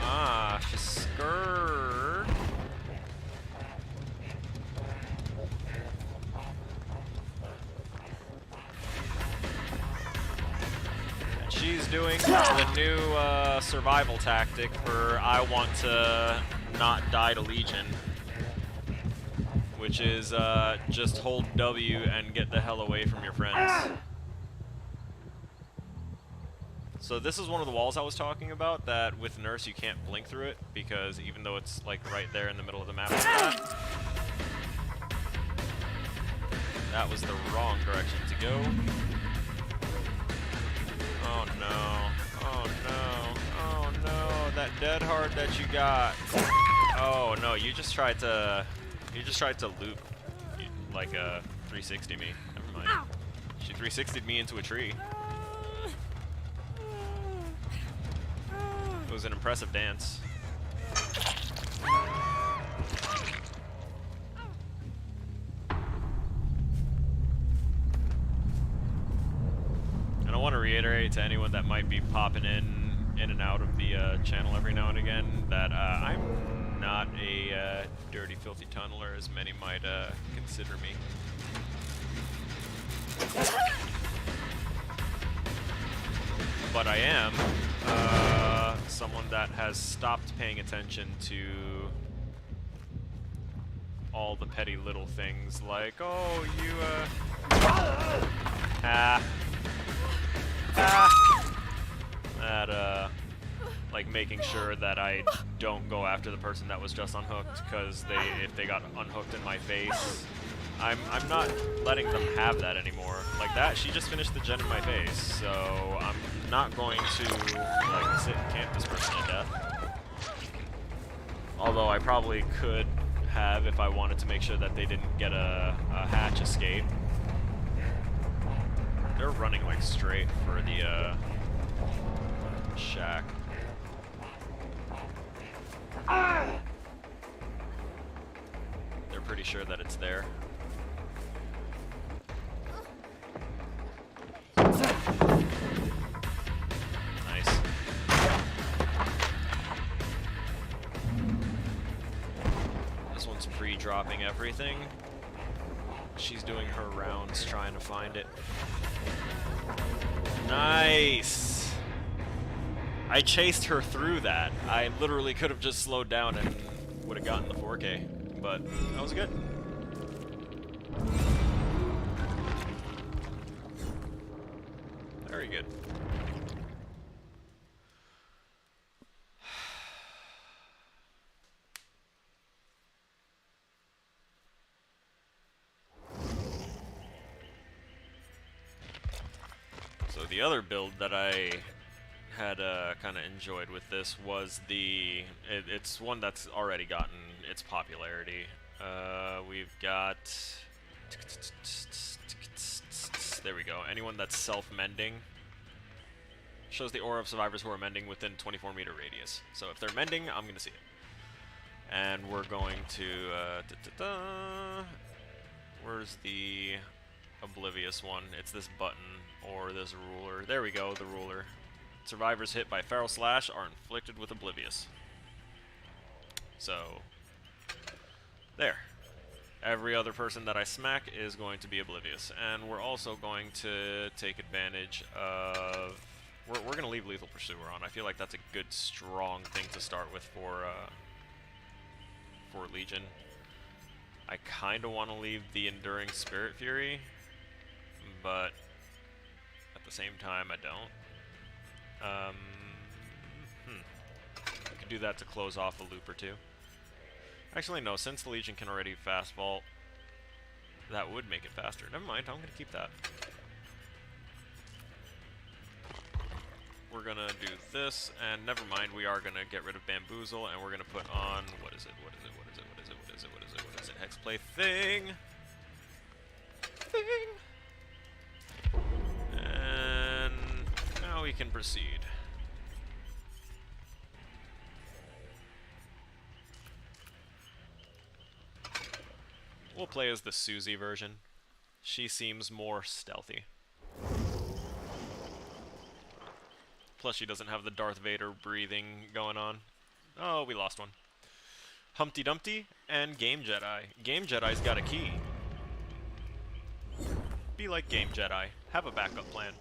Ah, she's scared. doing the new survival tactic for I want to not die to Legion, which is just hold W and get the hell away from your friends. So this is one of the walls I was talking about, that with Nurse you can't blink through it, because even though it's like right there in the middle of the map like that was the wrong direction to go. Oh no, oh no, oh no, that dead hard that you got. Oh no, you just tried to loop, like a 360 me. Never mind. She 360'd me into a tree. It was an impressive dance. And I want to reiterate to anyone that might be popping in and out of the channel every now and again that I'm not a dirty, filthy tunneler as many might consider me. But I am someone that has stopped paying attention to all the petty little things like, oh, you, that, like making sure that I don't go after the person that was just unhooked, because if they got unhooked in my face, I'm not letting them have that anymore. Like that, she just finished the gen in my face, so I'm not going to like sit and camp this person to death. Although I probably could have if I wanted to make sure that they didn't get a hatch escape. They're running like straight for the shack. They're pretty sure that it's there. Nice. This one's pre-dropping everything. She's doing her rounds trying to find it. Nice! I chased her through that. I literally could have just slowed down and would have gotten the 4K, but that was good. Very good. So the other build that I had kind of enjoyed with this was it's one that's already gotten its popularity. We've got, there we go, anyone that's self-mending shows the aura of survivors who are mending within 24-meter radius. So if they're mending, I'm going to see it. And we're going to, where's the oblivious one? It's this button or this ruler. There we go, the ruler. Survivors hit by feral slash are inflicted with oblivious. So, there. Every other person that I smack is going to be oblivious. And we're also going to take advantage of... We're going to leave Lethal Pursuer on. I feel like that's a good, strong thing to start with for Legion. I kind of want to leave the Enduring Spirit Fury, but at the same time, I don't. I could do that to close off a loop or two. Actually, no, since the Legion can already fast vault, that would make it faster. Never mind, I'm going to keep that. We're going to do this, and never mind, we are going to get rid of Bamboozle, and we're going to put on, what is it? Hexplay thing! And now we can proceed. We'll play as the Susie version. She seems more stealthy. Plus she doesn't have the Darth Vader breathing going on. Oh, we lost one. Humpty Dumpty and Game Jedi. Game Jedi's got a key. Be like Game Jedi. Have a backup plan.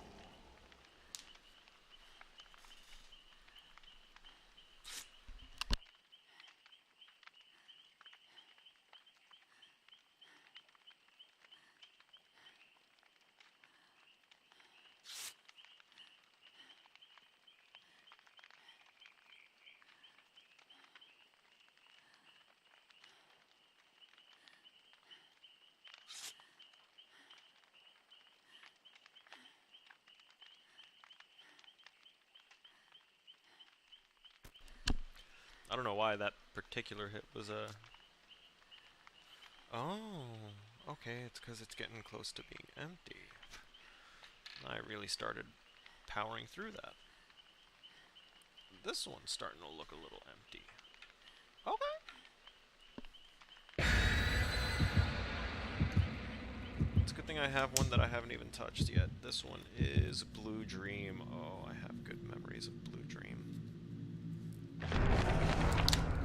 I don't know why that particular hit was a... Oh, okay, it's because it's getting close to being empty. I really started powering through that. This one's starting to look a little empty. Okay. It's a good thing I have one that I haven't even touched yet. This one is Blue Dream. Oh, I have good memories of Blue Dream.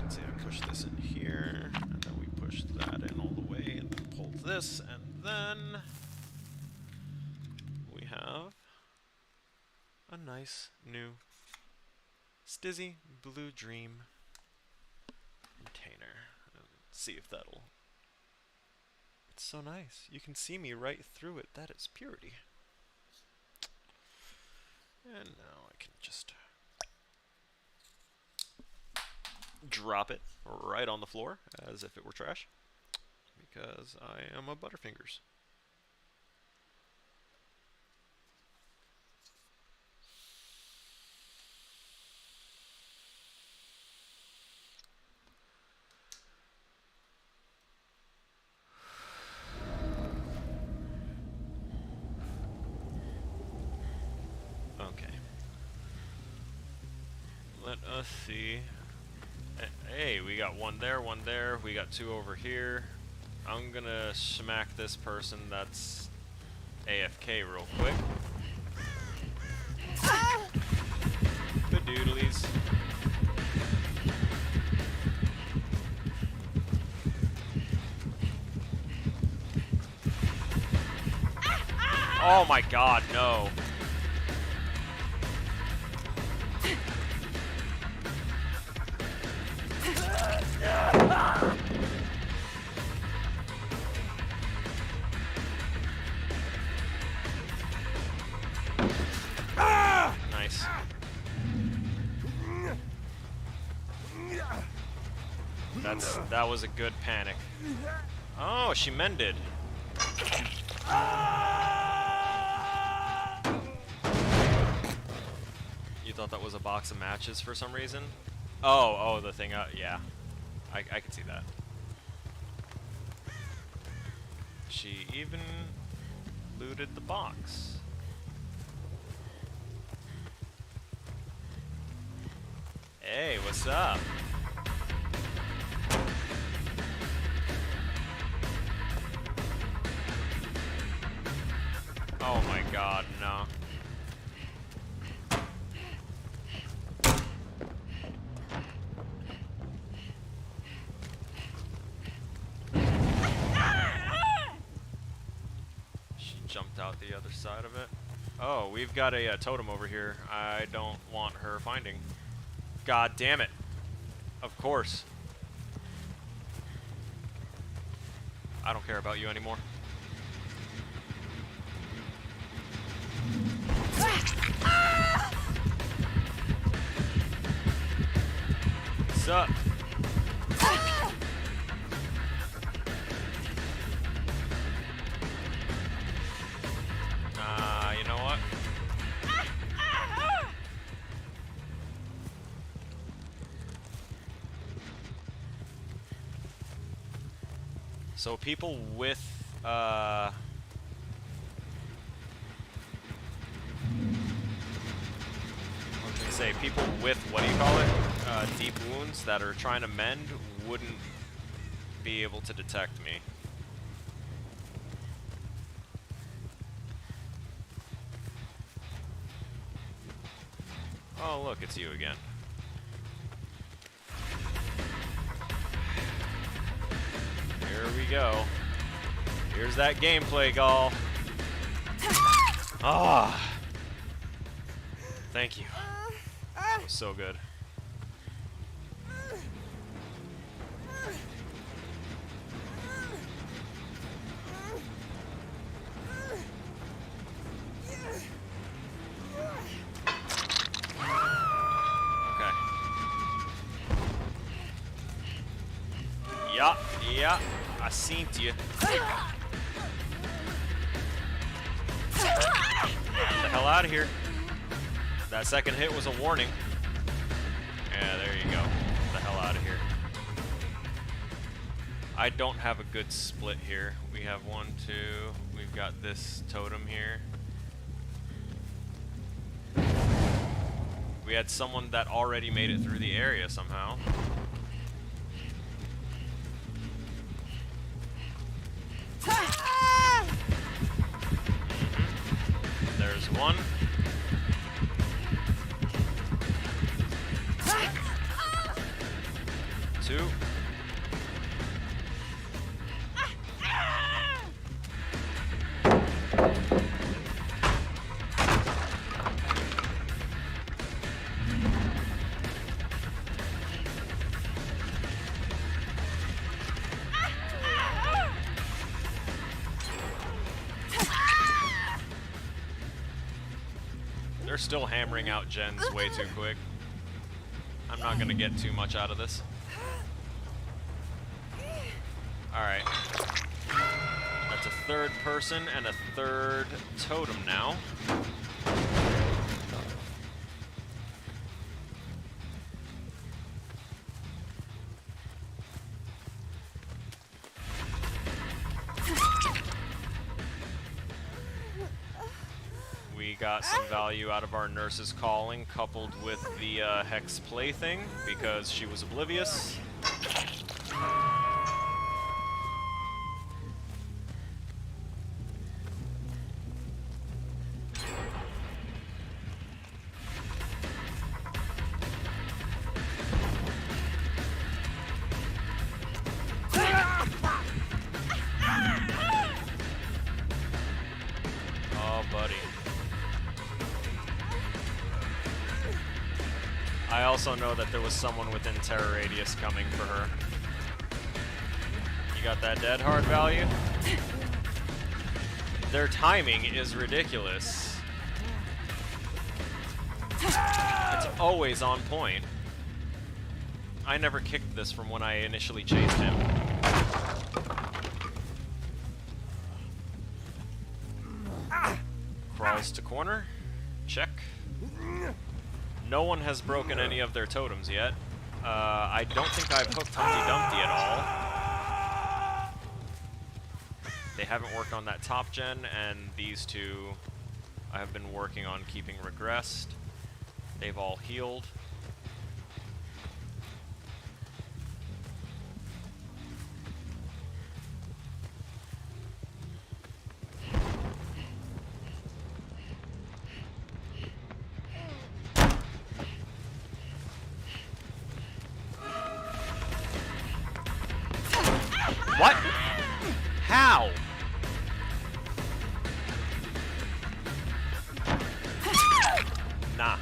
Let's see, I push this in here, and then we push that in all the way, and then pull this, and then we have a nice new Stizzy Blue Dream container. Let's see if that'll... It's so nice. You can see me right through it. That is purity. And now I can just drop it right on the floor as if it were trash, because I am a Butterfingers. Let us see. Hey, we got one there, we got two over here. I'm gonna smack this person that's AFK real quick. Good doodlies. Oh my god, no. Nice. That was a good panic. Oh, she mended. You thought that was a box of matches for some reason? Oh, the thing, yeah. I can see that. She even looted the box. Hey, what's up? Oh my god, no. Jumped out the other side of it. Oh, we've got a totem over here. I don't want her finding. God damn it. Of course. I don't care about you anymore. What's up? You know what? So people with, I was gonna say, people with, what do you call it? Deep wounds that are trying to mend wouldn't be able to detect me. Oh, look, it's you again. Here we go. Here's that gameplay, Gall. Ah! Thank you. That was so good. Yeah, I seen you. Get the hell out of here. That second hit was a warning. Yeah, there you go. Get the hell out. out of here. I don't have a good split here. We have 1, 2. We've got this totem here. We had someone that already made it through the area somehow. There's one. Two. They're still hammering out gens way too quick. I'm not gonna get too much out of this. Alright. That's a third person and a third totem now. We got some value out of our nurse's calling, coupled with the Hex plaything, because she was oblivious. Oh, buddy. I also know that there was someone within terror radius coming for her. You got that dead hard value? Their timing is ridiculous. It's always on point. I never kicked this from when I initially chased him. Crawls to corner. Check. No one has broken any of their totems yet. I don't think I've hooked Humpty Dumpty at all. They haven't worked on that top gen, and these two I have been working on keeping regressed. They've all healed. What? How? Nah.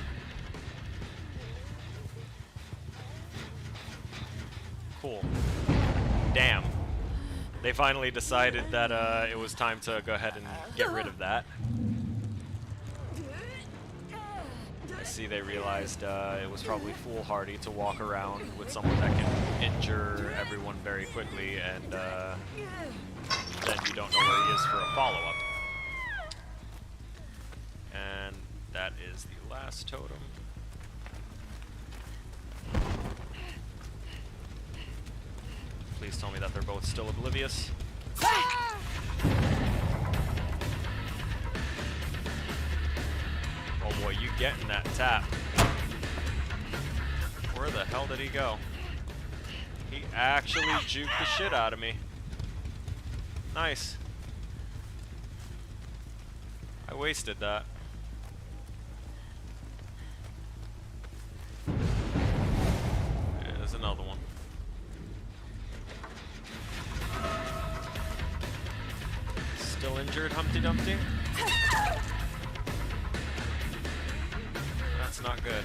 Cool. Damn. They finally decided that it was time to go ahead and get rid of that. I see they realized it was probably foolhardy to walk around with someone that can injure everyone very quickly, and then you don't know where he is for a follow-up. And that is the last totem. Please tell me that they're both still oblivious. Oh boy, you getting that tap. Where the hell did he go? He actually juked the shit out of me. Nice. I wasted that. There's another one. Still injured, Humpty Dumpty? That's not good.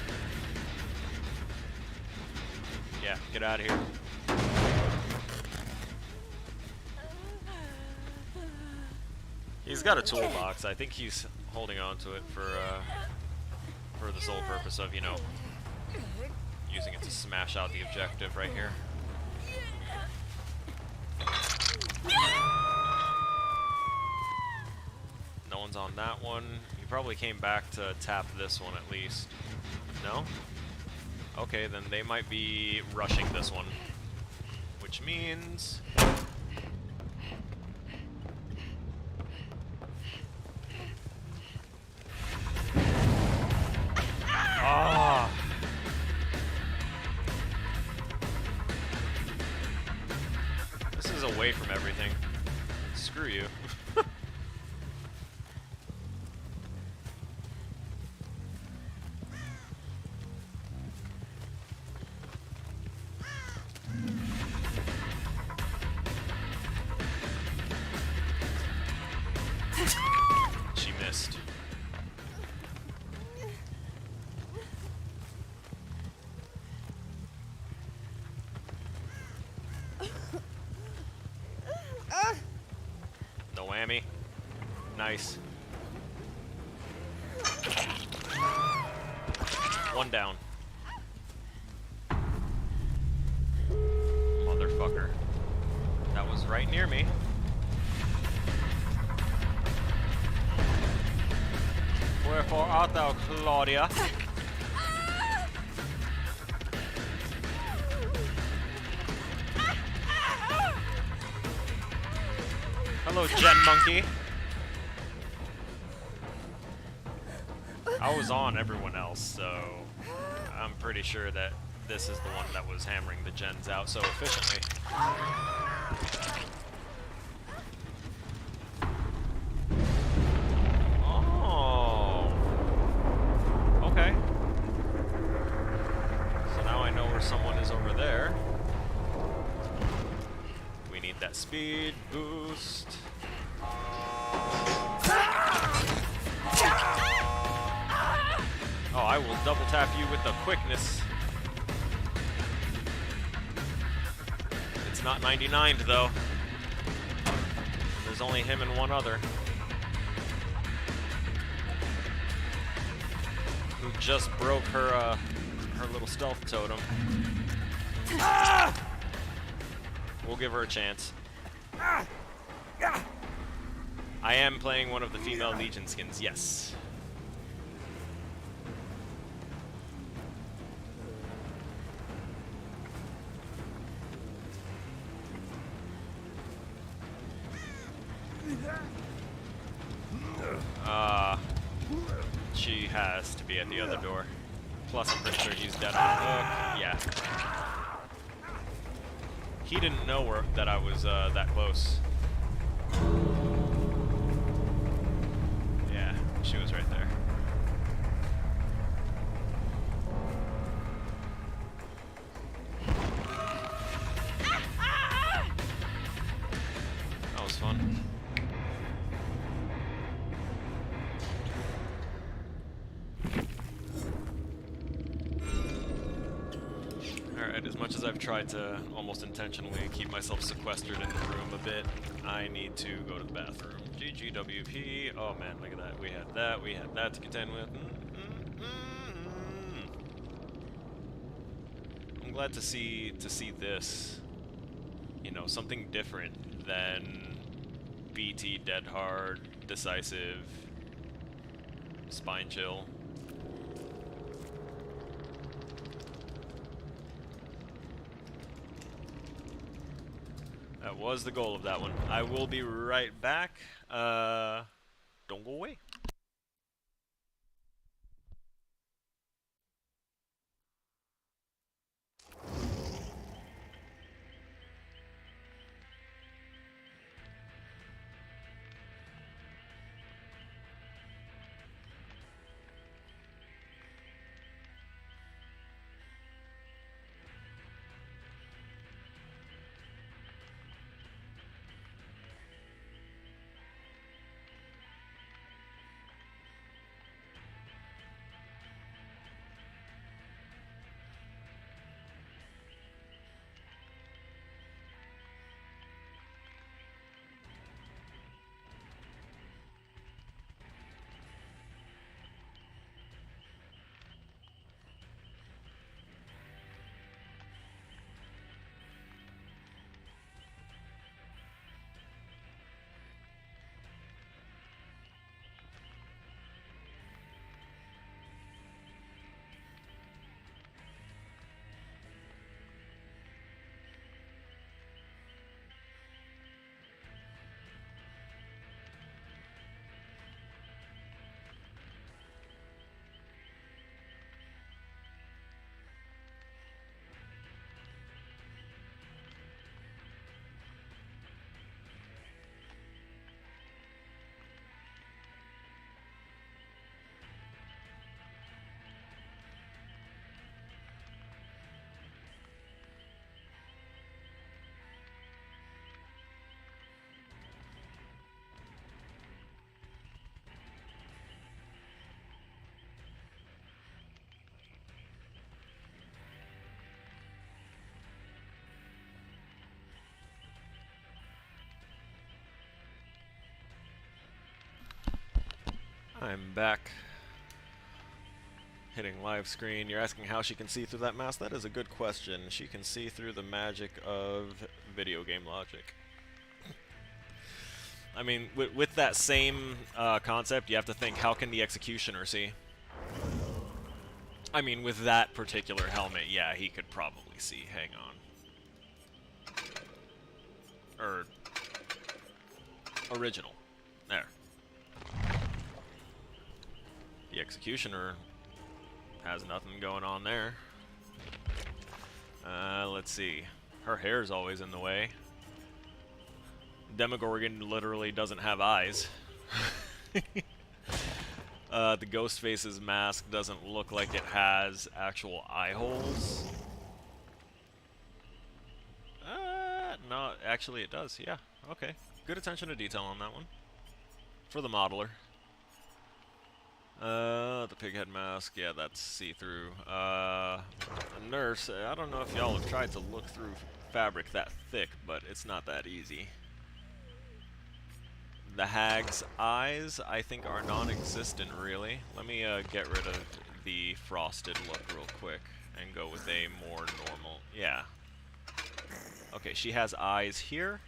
Yeah, get out of here. He's got a toolbox. I think he's holding on to it for the sole purpose of, you know, using it to smash out the objective right here. No one's on that one. He probably came back to tap this one at least. No? Okay, then they might be rushing this one. Which means... Ah! This is away from everything. Screw you. She missed. No whammy. Nice. One down. Motherfucker. That was right near me. Wherefore art thou, Claudia? Hello, Gen Monkey. I was on everyone else, so I'm pretty sure that this is the one that was hammering the gens out so efficiently. Oh. Okay. So now I know where someone is over there. We need that speed boost. Oh, I will double tap you with the quickness. It's not 99'd though. There's only him and one other. Who just broke her her little stealth totem. We'll give her a chance. I am playing one of the female Legion skins, yes. She has to be at the other door. Plus, I'm pretty sure he's dead on hook. Yeah. He didn't know that I was that close. Yeah, she was right there. That was fun. Alright, as much as I've tried to almost intentionally keep myself sequestered in the room a bit, I need to go to the bathroom. GGWP. Oh man, look at that. We had that to contend with. I'm glad to see this. You know, something different than BT, Dead Hard, Decisive, Spine Chill. That was the goal of that one. I will be right back. Don't go away. I'm back. Hitting live screen. You're asking how she can see through that mask? That is a good question. She can see through the magic of video game logic. I mean, with that same concept, you have to think, how can the executioner see? I mean, with that particular helmet, yeah, he could probably see. Hang on. Or... original. There. The executioner has nothing going on there. Let's see. Her hair's always in the way. Demogorgon literally doesn't have eyes. The Ghostface's mask doesn't look like it has actual eye holes. No, actually it does, yeah. Okay. Good attention to detail on that one. For the modeler. The pighead mask, yeah, that's see-through. A nurse, I don't know if y'all have tried to look through fabric that thick, but it's not that easy. The hag's eyes, I think, are non-existent, really. Let me get rid of the frosted look real quick and go with a more normal... yeah. Okay, she has eyes here,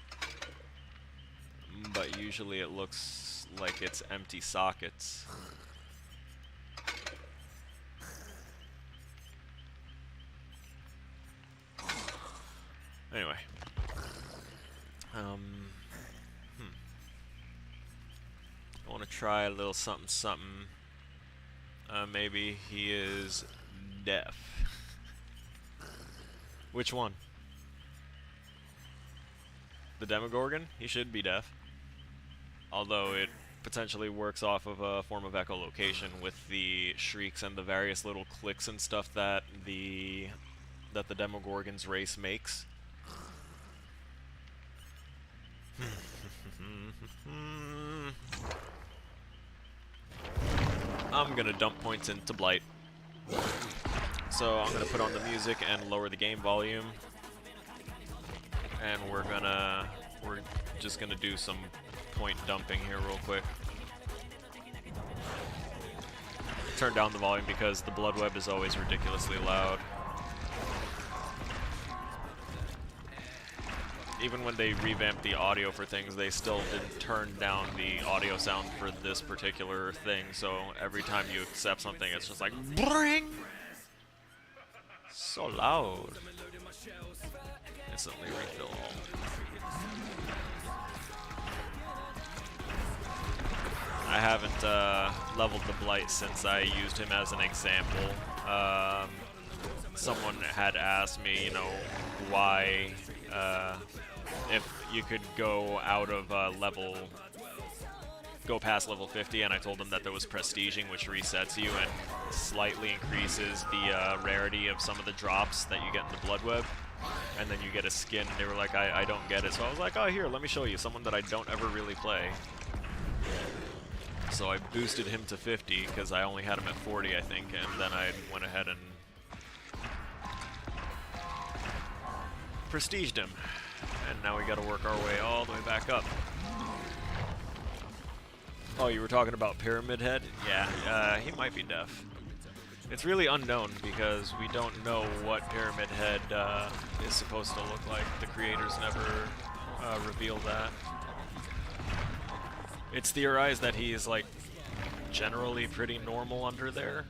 but usually it looks like it's empty sockets. Anyway. I want to try a little something something. Maybe he is deaf. Which one? The Demogorgon? He should be deaf. Although it potentially works off of a form of echolocation with the shrieks and the various little clicks and stuff that the Demogorgon's race makes. I'm gonna dump points into Blight. So I'm gonna put on the music and lower the game volume. And we're just gonna do some point dumping here real quick. Turn down the volume because the blood web is always ridiculously loud. Even when they revamped the audio for things, they still didn't turn down the audio sound for this particular thing, so every time you accept something, it's just like BRING! So loud. Instantly refill all. I haven't leveled the Blight since I used him as an example. Someone had asked me, you know, why... if you could go out of go past level 50, and I told them that there was prestiging, which resets you and slightly increases the rarity of some of the drops that you get in the blood web, and then you get a skin. They were like, I don't get it. So I was like, oh, here, let me show you someone that I don't ever really play. So I boosted him to 50 because I only had him at 40, I think, and then I went ahead and prestiged him. And now we gotta work our way all the way back up. Oh, you were talking about Pyramid Head? Yeah, he might be deaf. It's really unknown because we don't know what Pyramid Head is supposed to look like. The creators never reveal that. It's theorized that he is, like, generally pretty normal under there.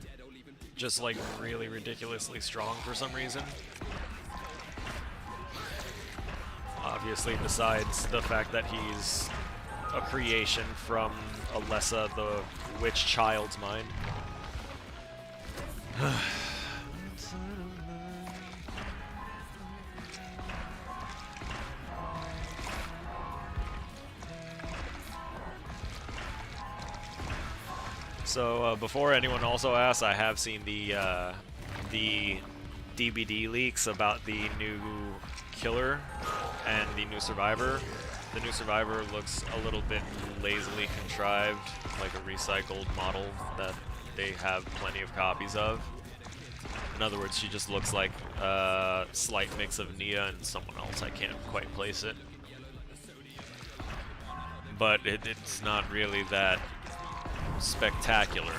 Just, like, really ridiculously strong for some reason. Obviously, besides the fact that he's a creation from Alessa, the witch child's mind. So, before anyone also asks, I have seen the DBD leaks about the new killer and the new survivor. The new survivor looks a little bit lazily contrived, like a recycled model that they have plenty of copies of. In other words, she just looks like a slight mix of Nia and someone else. I can't quite place it. But it's not really that spectacular.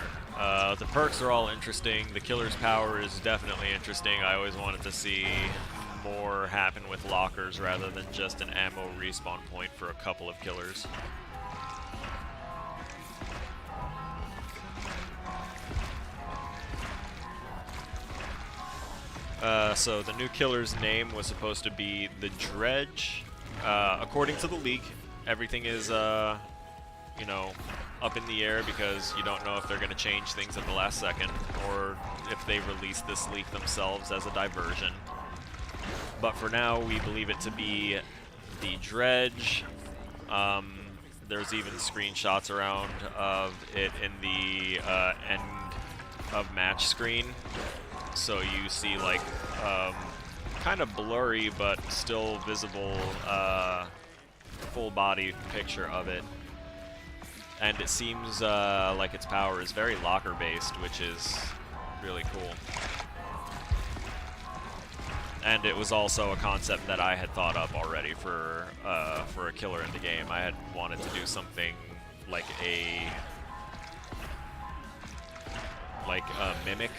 The perks are all interesting. The killer's power is definitely interesting. I always wanted to see more happen with lockers rather than just an ammo respawn point for a couple of killers. So the new killer's name was supposed to be the Dredge. According to the leak, everything is, you know, up in the air because you don't know if they're going to change things at the last second or if they release this leak themselves as a diversion. But for now, we believe it to be the Dredge. There's even screenshots around of it in the end of match screen. So you see like kind of blurry but still visible full body picture of it. And it seems like its power is very locker based, which is really cool. And it was also a concept that I had thought up already for a killer in the game. I had wanted to do something like a mimic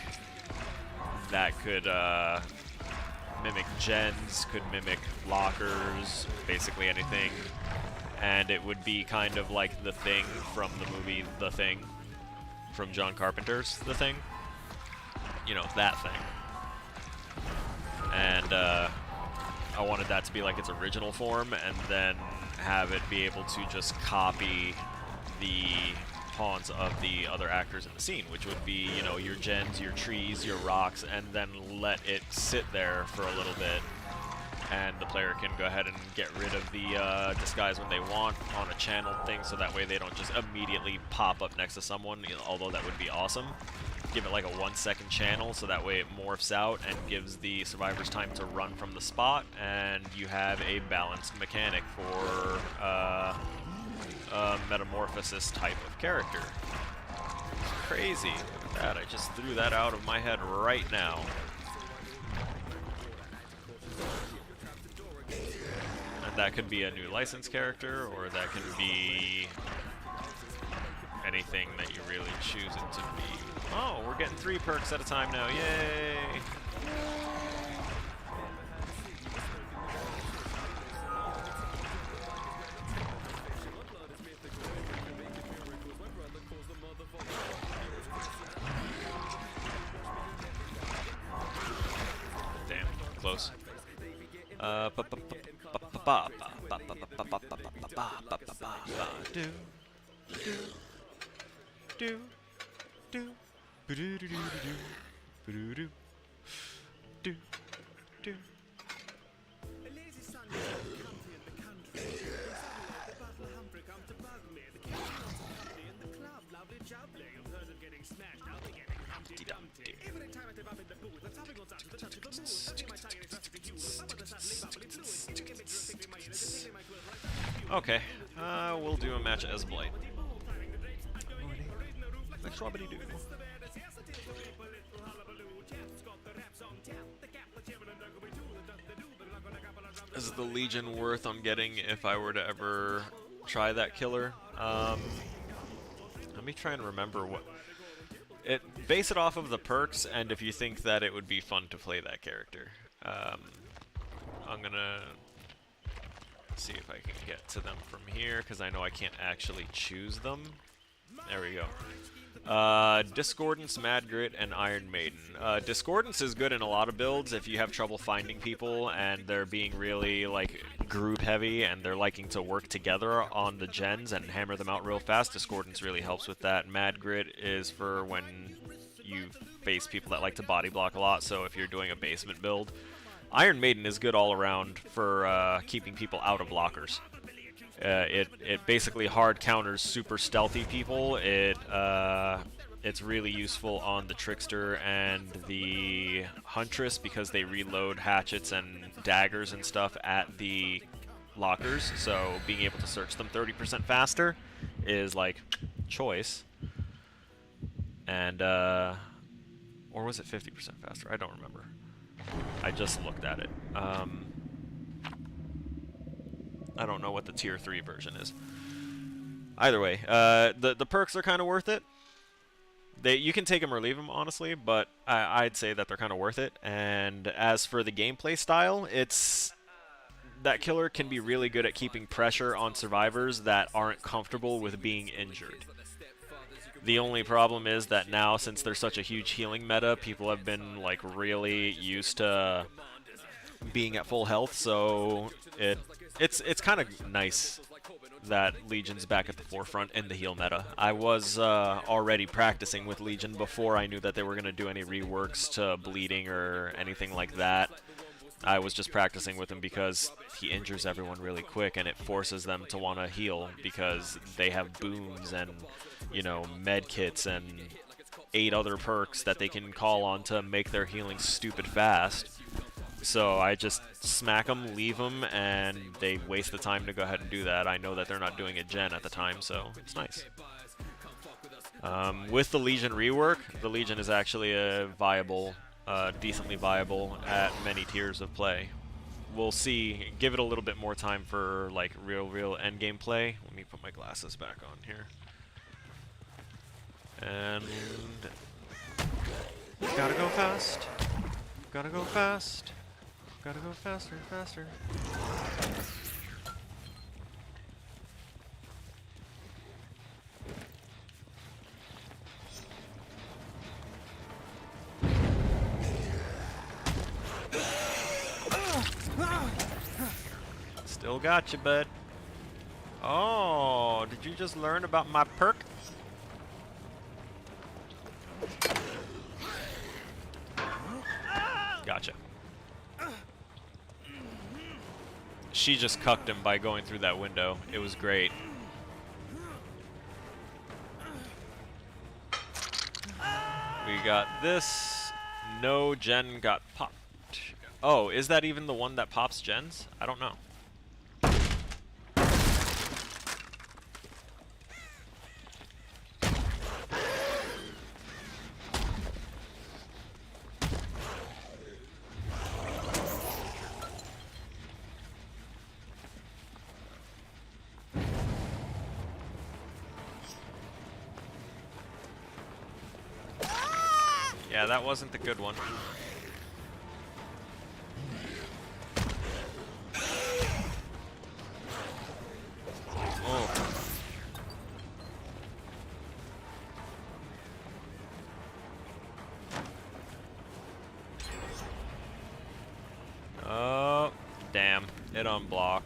that could mimic gens, could mimic lockers, basically anything. And it would be kind of like The Thing from the movie The Thing, from John Carpenter's The Thing. You know, that thing. And I wanted that to be like its original form, and then have it be able to just copy the pawns of the other actors in the scene, which would be, you know, your gens, your trees, your rocks, and then let it sit there for a little bit. And the player can go ahead and get rid of the disguise when they want on a channel thing, so that way they don't just immediately pop up next to someone, you know, although that would be awesome. Give it like a 1-second channel, so that way it morphs out and gives the survivors time to run from the spot, and you have a balanced mechanic for a metamorphosis type of character. Crazy. Look at that. I just threw that out of my head right now. That could be a new licensed character, or that can be anything that you really choose it to be. Oh, we're getting 3 perks at a time now. Yay! Damn, close. Okay, we'll do a match as Blight. Is the Legion worth I'm getting if I were to ever try that killer? Let me try and remember what... Base it off of the perks, and if you think that it would be fun to play that character. I'm gonna see if I can get to them from here, because I know I can't actually choose them. There we go. Discordance, Mad Grit, and Iron Maiden. Discordance is good in a lot of builds if you have trouble finding people and they're being really like group heavy and they're liking to work together on the gens and hammer them out real fast. Discordance really helps with that. Mad Grit is for when you face people that like to body block a lot, so if you're doing a basement build. Iron Maiden is good all around for keeping people out of lockers. It basically hard counters super stealthy people. It's really useful on the Trickster and the Huntress because they reload hatchets and daggers and stuff at the lockers, so being able to search them 30% faster is like choice. And or was it 50% faster? I don't remember. I just looked at it. I don't know what the tier 3 version is. Either way, the perks are kind of worth it. You can take them or leave them, honestly, but I'd say that they're kind of worth it. And as for the gameplay style, that killer can be really good at keeping pressure on survivors that aren't comfortable with being injured. The only problem is that now, since there's such a huge healing meta, people have been like really used to being at full health, so it's kind of nice that Legion's back at the forefront in the heal meta. I was already practicing with Legion before I knew that they were going to do any reworks to bleeding or anything like that. I was just practicing with him because he injures everyone really quick, and it forces them to want to heal because they have boons and, you know, med kits and 8 other perks that they can call on to make their healing stupid fast. So I just smack them, leave them, and they waste the time to go ahead and do that. I know that they're not doing a gen at the time, so it's nice. With the Legion rework, the Legion is actually a decently viable at many tiers of play. We'll see. Give it a little bit more time for like real endgame play. Let me put my glasses back on here. And gotta go fast. Gotta go fast. Gotta go faster, faster. Still got you, bud. Oh, did you just learn about my perk? Gotcha. She just cucked him by going through that window. It was great. We got this. No gen got popped. Oh, is that even the one that pops gens? I don't know. Yeah, that wasn't the good one. Oh, damn. It unblocked.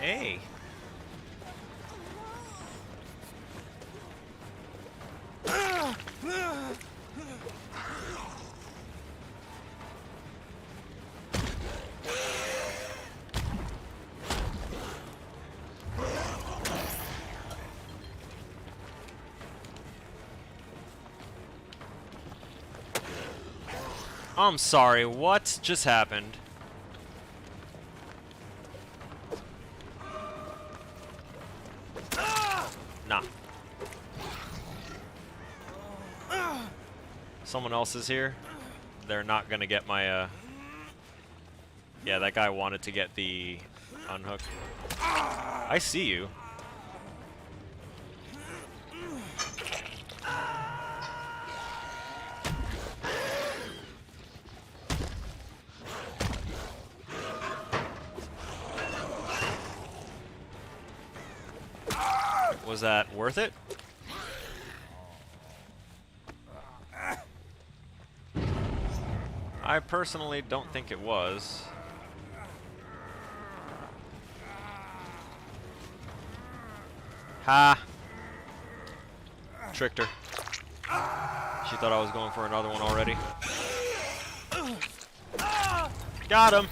Hey. I'm sorry, what just happened? Nah. Someone else is here. They're not gonna get my, Yeah, that guy wanted to get the unhook. I see you. Was that worth it? I personally don't think it was. Ha! Tricked her. She thought I was going for another one already. Got him!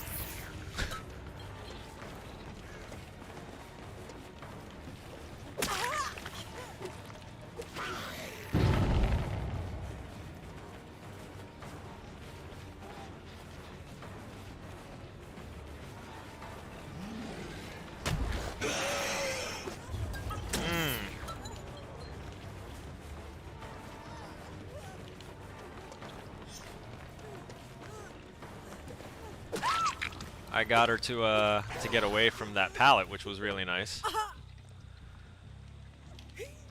I got her to get away from that pallet, which was really nice.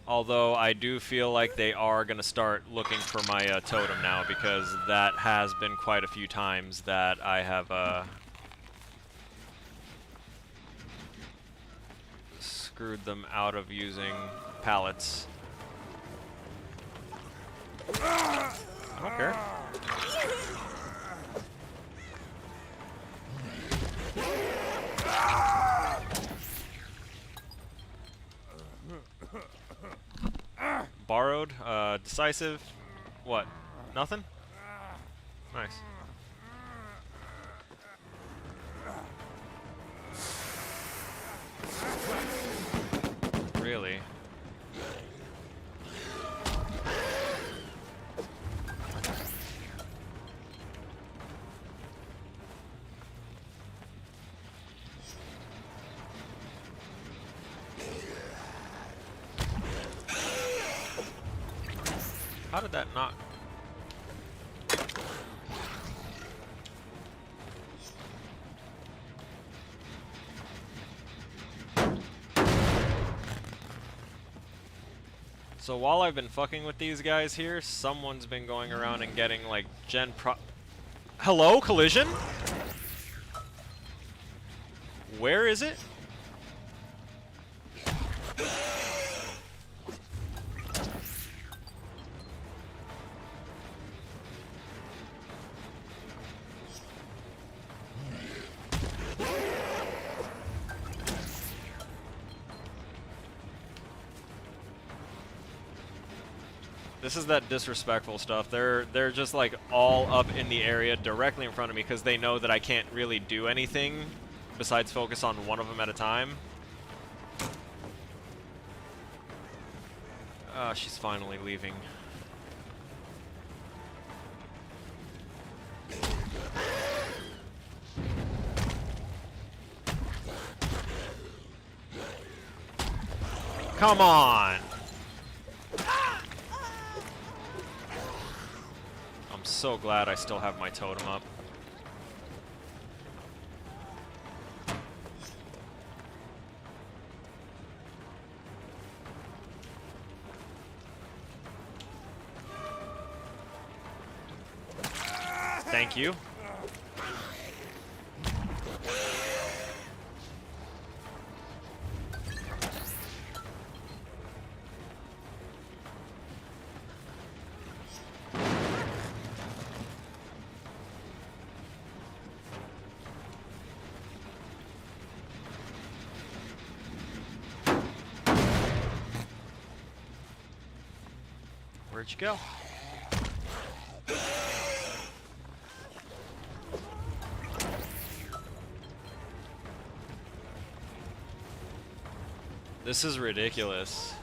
Although I do feel like they are gonna start looking for my totem now, because that has been quite a few times that I have screwed them out of using pallets. I don't care. Borrowed, decisive, what? Nothing? Nice. Really? How did that not? So while I've been fucking with these guys here, someone's been going around and getting like Hello, collision? Where is it? This is that disrespectful stuff. They're just like all up in the area directly in front of me because they know that I can't really do anything besides focus on one of them at a time. She's finally leaving. Come on! I'm so glad I still have my totem up. Thank you. Where'd you go? This is ridiculous.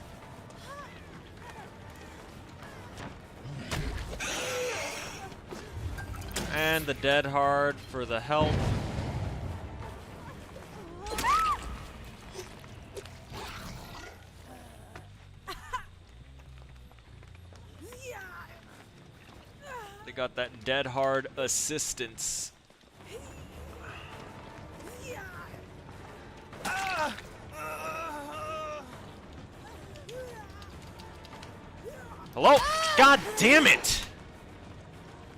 And the dead hard for the health. They got that dead hard assistance. Hello? God damn it!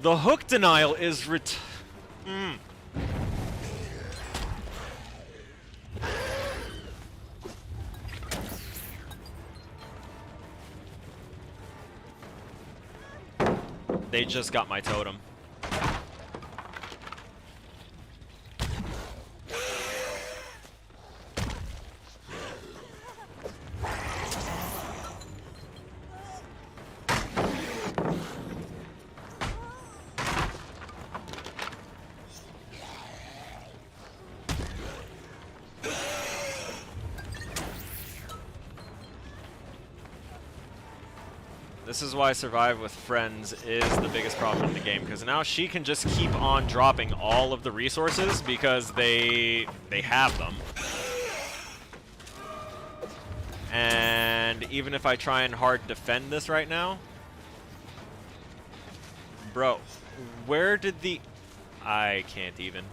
The hook denial is They just got my totem. This is why Survive with Friends is the biggest problem in the game, because now she can just keep on dropping all of the resources because they have them. And even if I try and hard defend this right now, bro, where did the... I can't even.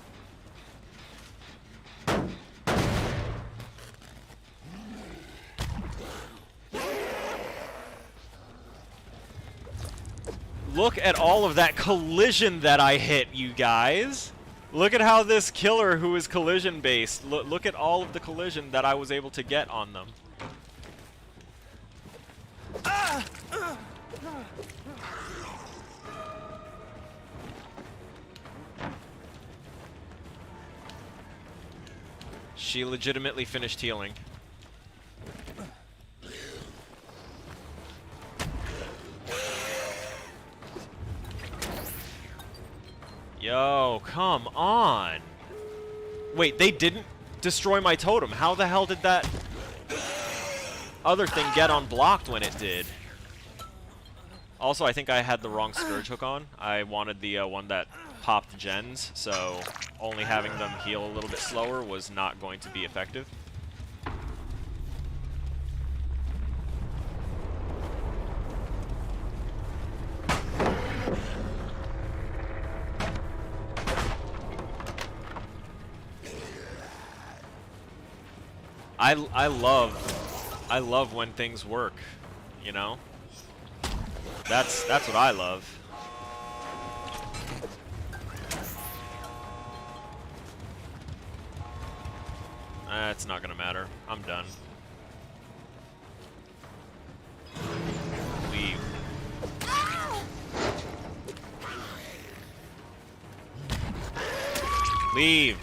Look at all of that collision that I hit, you guys. Look at how this killer who is collision based, look at all of the collision that I was able to get on them. She legitimately finished healing. Yo, come on. Wait, they didn't destroy my totem. How the hell did that other thing get unblocked when it did? Also, I think I had the wrong Scourge hook on. I wanted the one that popped gens, so only having them heal a little bit slower was not going to be effective. I love when things work, you know? That's what I love. It's not gonna matter. I'm done. Leave. Leave.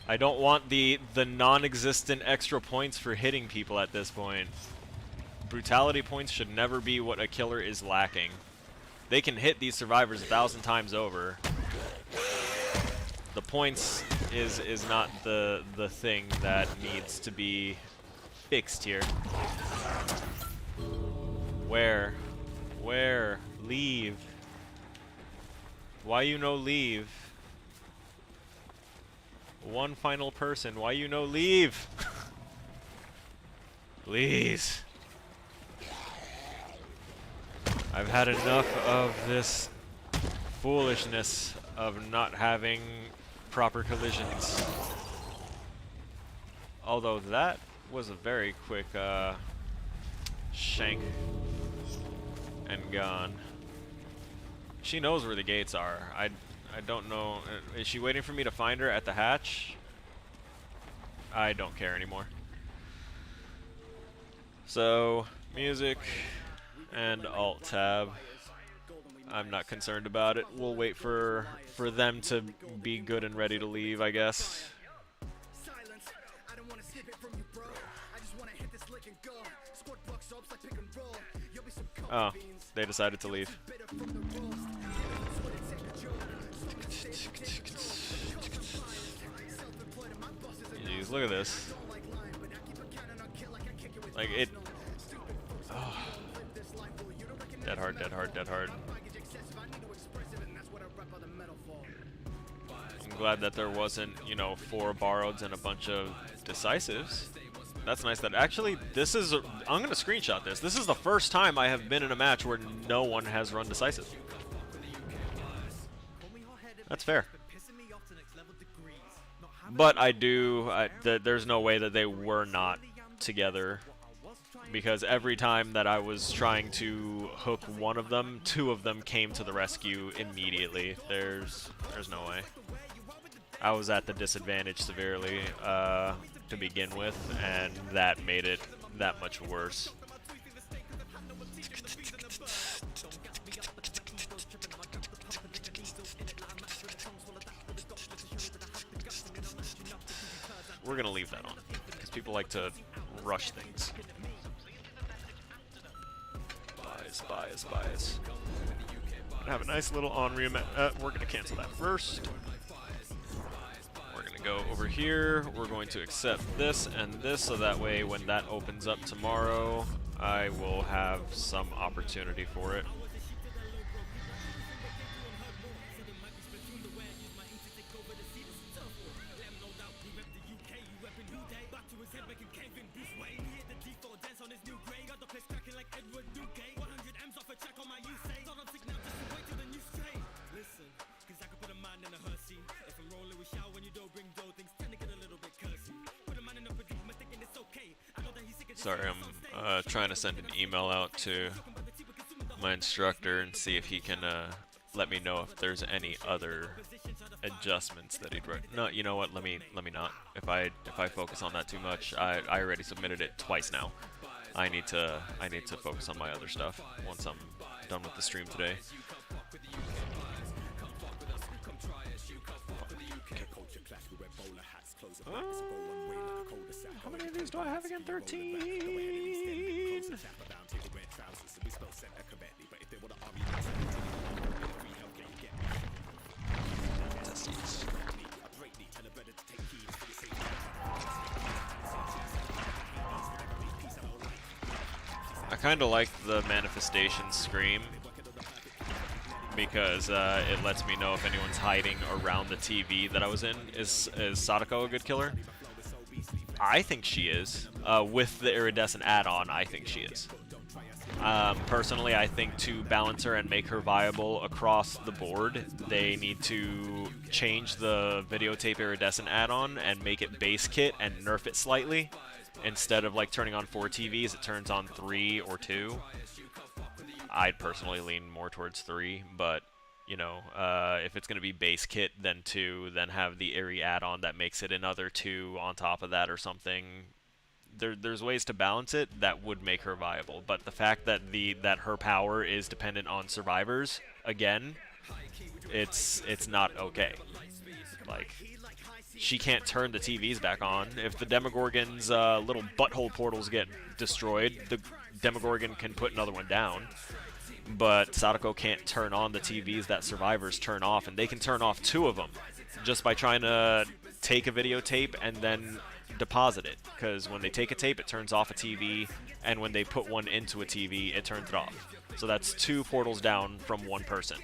I don't want the non-existent extra points for hitting people at this point. Brutality points should never be what a killer is lacking. They can hit these survivors 1,000 times over. The points is not the thing that needs to be fixed here. Where? Leave. Why you no leave? One final person. Why you no leave? Please. I've had enough of this foolishness of not having proper collisions. Although that was a very quick shank and gone. She knows where the gates are. I don't know. Is she waiting for me to find her at the hatch? I don't care anymore. So, music and alt tab. I'm not concerned about it. We'll wait for them to be good and ready to leave, I guess. Oh, they decided to leave. Jeez, look at this. Like it. Oh. Dead hard, dead hard, dead hard. I'm glad that there wasn't, you know, 4 borroweds and a bunch of decisives. That's nice that actually this is I'm gonna screenshot this. This is the first time I have been in a match where no one has run decisive. That's fair. But I do, there's no way that they were not together, because every time that I was trying to hook one of them, 2 of them came to the rescue immediately. There's no way. I was at the disadvantage severely to begin with, and that made it that much worse. We're gonna leave that on, because people like to rush things. Bias. Have a nice little on-re match. We're gonna cancel that first. We're gonna go over here. We're going to accept this and this, so that way when that opens up tomorrow, I will have some opportunity for it. Sorry, I'm trying to send an email out to my instructor and see if he can let me know if there's any other adjustments that he'd no, you know what? Let me not. If I focus on that too much, I already submitted it twice now. I need to focus on my other stuff once I'm done with the stream today. How many of these do I have again? 13. Testes. I kind of like the manifestation scream because it lets me know if anyone's hiding around the TV that I was in. Is Sadiko a good killer? I think she is. With the iridescent add-on, I think she is. Personally, I think to balance her and make her viable across the board, they need to change the videotape iridescent add-on and make it base kit and nerf it slightly. Instead of like turning on 4 TVs, it turns on 3 or 2. I'd personally lean more towards 3, but you know, if it's going to be base kit, then 2, then have the Eerie add-on that makes it another 2 on top of that or something. There's ways to balance it that would make her viable, but the fact that that her power is dependent on survivors, again, it's not okay. Like, she can't turn the TVs back on. If the Demogorgon's little butthole portals get destroyed, the Demogorgon can put another one down. But Sadiko can't turn on the TVs that survivors turn off, and they can turn off 2 of them just by trying to take a videotape and then deposit it. Because when they take a tape, it turns off a TV, and when they put one into a TV, it turns it off. So that's 2 portals down from 1 person.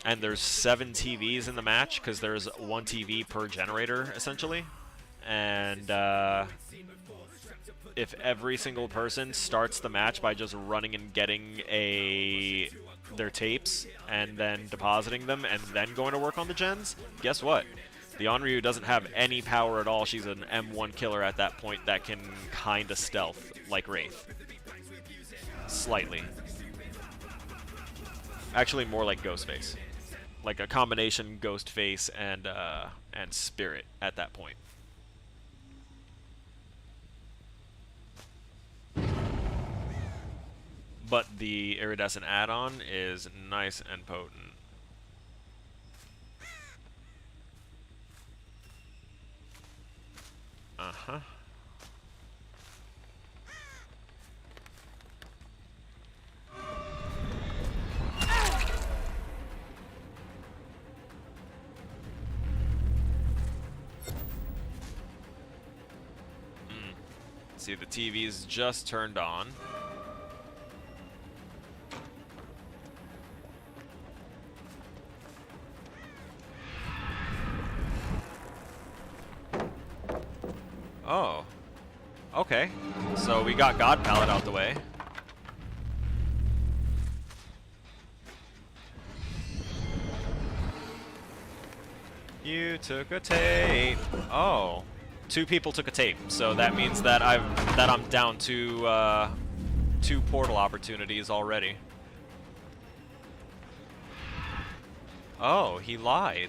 And there's 7 TVs in the match, because there's 1 TV per generator, essentially. And if every single person starts the match by just running and getting their tapes and then depositing them and then going to work on the gens, guess what? The Onryu doesn't have any power at all. She's an M1 killer at that point that can kind of stealth like Wraith. Slightly. Actually, more like Ghostface. Like a combination Ghostface and Spirit at that point. But the iridescent add-on is nice and potent. Uh-huh. See, the TV's just turned on. Oh. Okay. So we got God Palette out the way. You took a tape. Oh. 2 people took a tape. So that means that I'm down to 2 portal opportunities already. Oh, he lithed.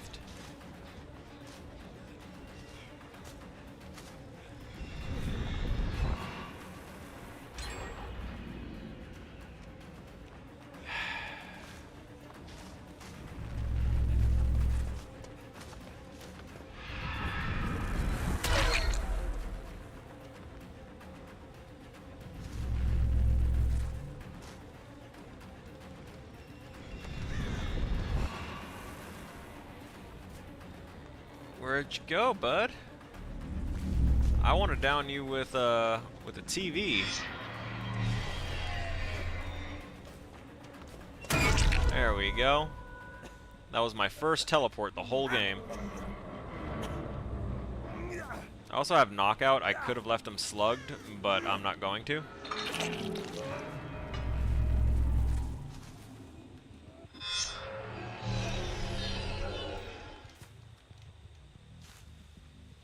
Where'd you go, bud? I want to down you with a TV. There we go. That was my first teleport the whole game. I also have knockout. I could have left him slugged, but I'm not going to.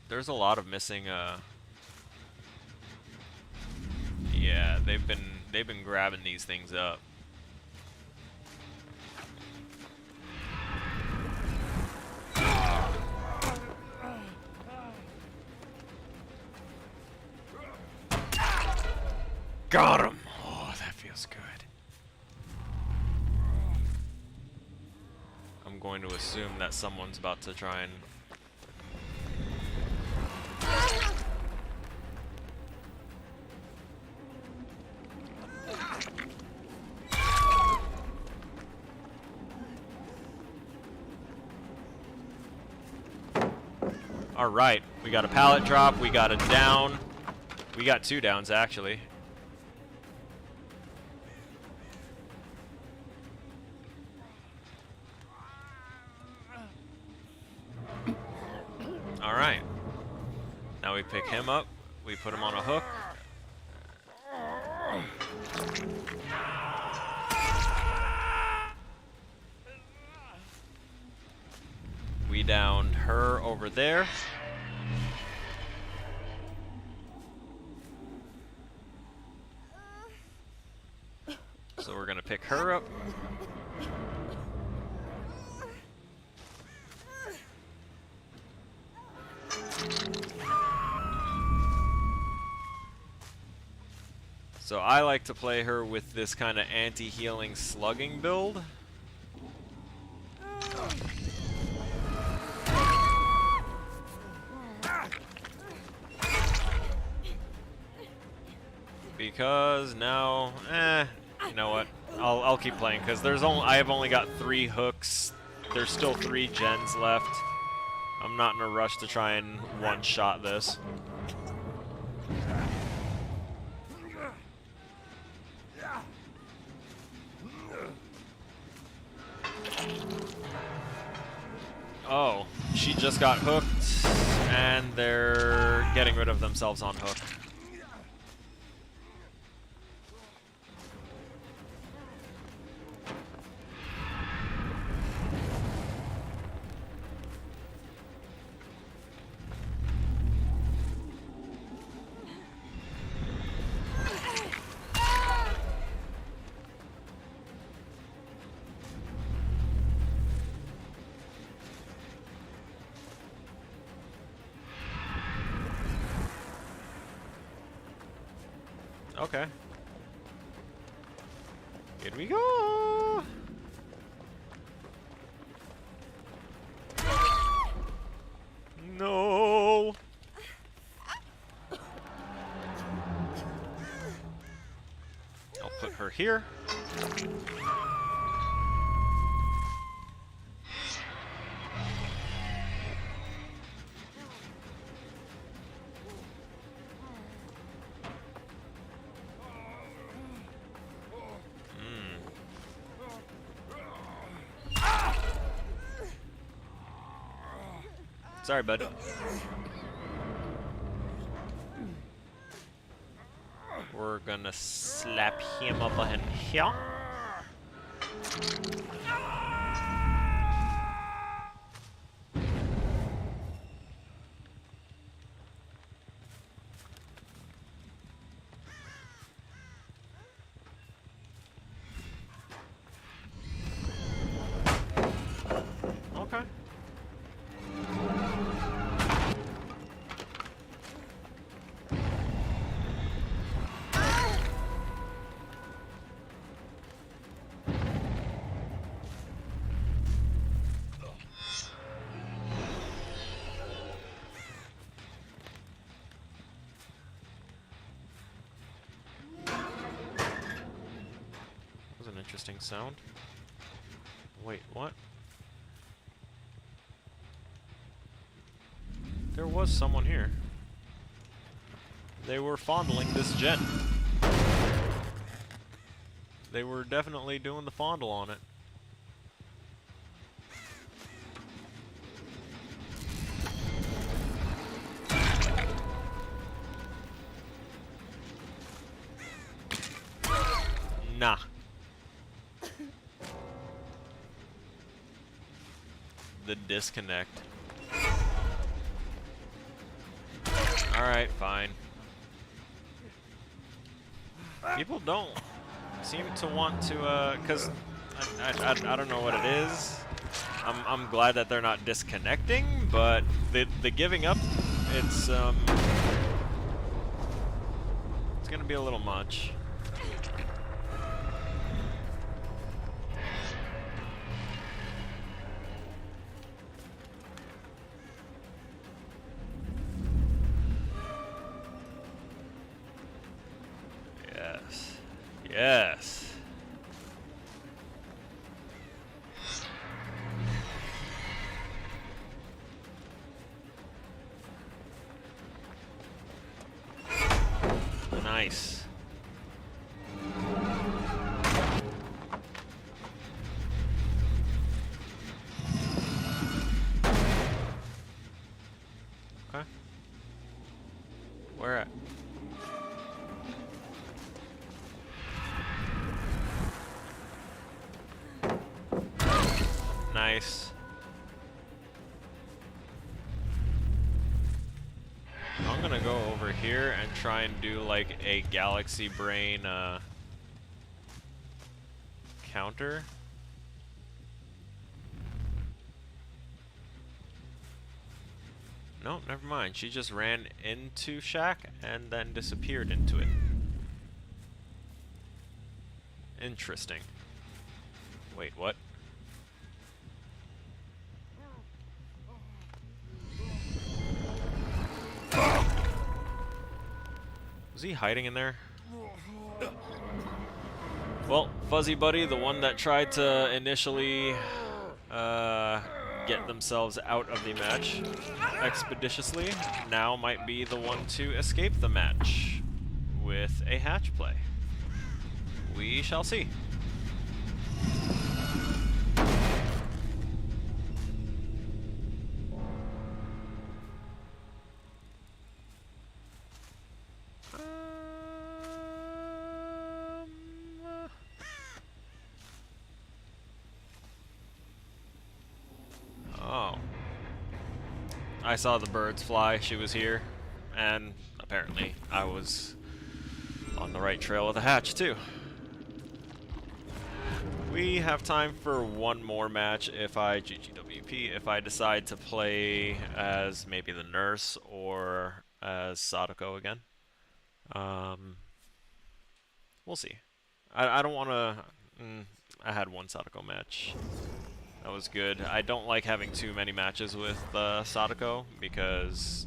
There's a lot of missing. Yeah, they've been grabbing these things up. Got him! Oh, that feels good. I'm going to assume that someone's about to try and... Alright, we got a pallet drop, we got a down. We got 2 downs, actually. Alright. Now we pick him up, we put him on a hook. We downed her over there. So we're gonna pick her up. So I like to play her with this kind of anti-healing slugging build. Because now, you know what? I'll keep playing because I have only got 3 hooks. There's still 3 gens left. I'm not in a rush to try and one-shot this. Oh, she just got hooked, and they're getting rid of themselves on hook. Okay. Here we go. No. I'll put her here. Sorry, bud. We're gonna slap him up in here. Okay. Interesting sound. Wait, what? There was someone here. They were fondling this gen. They were definitely doing the fondle on it. Nah. The disconnect. Alright, fine. People don't seem to want to, cause I don't know what it is. I'm glad that they're not disconnecting, but the giving up, it's gonna be a little much. Yes. Yes. Nice. Okay. Where at? Nice. I'm gonna go over here and try and do like a Galaxy Brain counter. No, never mind. She just ran into Shack and then disappeared into it. Interesting. Wait, what? Was he hiding in there? Well, Fuzzy Buddy, the one that tried to initially get themselves out of the match expeditiously, now might be the one to escape the match with a hatch play. We shall see. Oh. I saw the birds fly. She was here. And apparently I was on the right trail of the hatch too. We have time for one more match if I GGWP, if I decide to play as maybe the nurse or as Sadiko again. We'll see. I don't want to... I had one Sadiko match. That was good. I don't like having too many matches with Sadiko because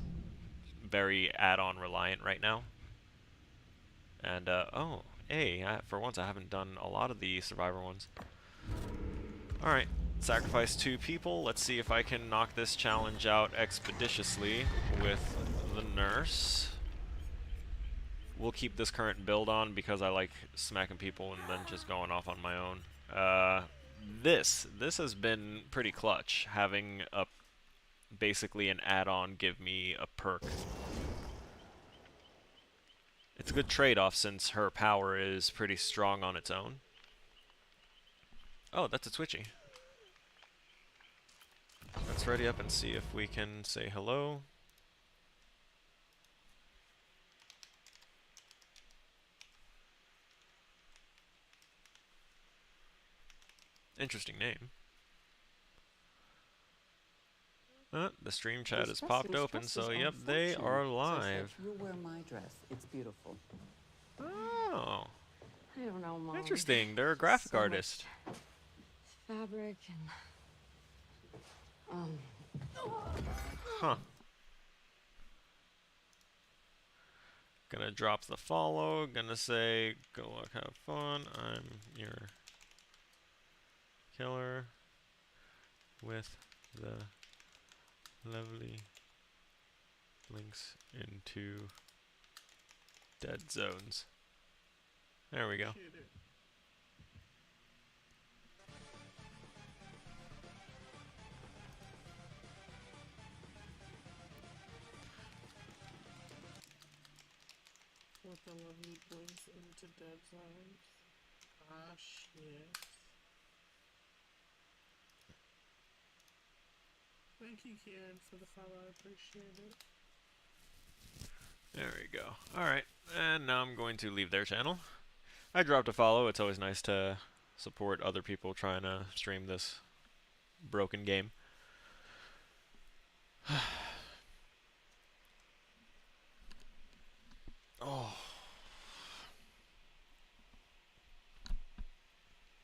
very add-on reliant right now. And, oh, hey, for once I haven't done a lot of the Survivor ones. Alright, sacrifice 2 people. Let's see if I can knock this challenge out expeditiously with the nurse. We'll keep this current build on because I like smacking people and then just going off on my own. This has been pretty clutch, having a basically an add-on give me a perk. It's a good trade-off since her power is pretty strong on its own. Oh, that's a Twitchy. Let's ready up and see if we can say hello. Interesting name. The stream chat is popped open, so yep, they are live. You'll wear my dress. It's beautiful. Oh, I don't know, Mom. interesting. They're a graphic So much artist. Fabric and Huh. Gonna drop the follow. Gonna say, go look, have fun. I'm your killer with the lovely links into Dead zones. There we go. What the lovely blinks into dead zones. Ah, shit. Thank you, Kieran, for the follow. I appreciate it. There we go. Alright, and now I'm going to leave their channel. I dropped a follow. It's always nice to support other people trying to stream this broken game. Oh.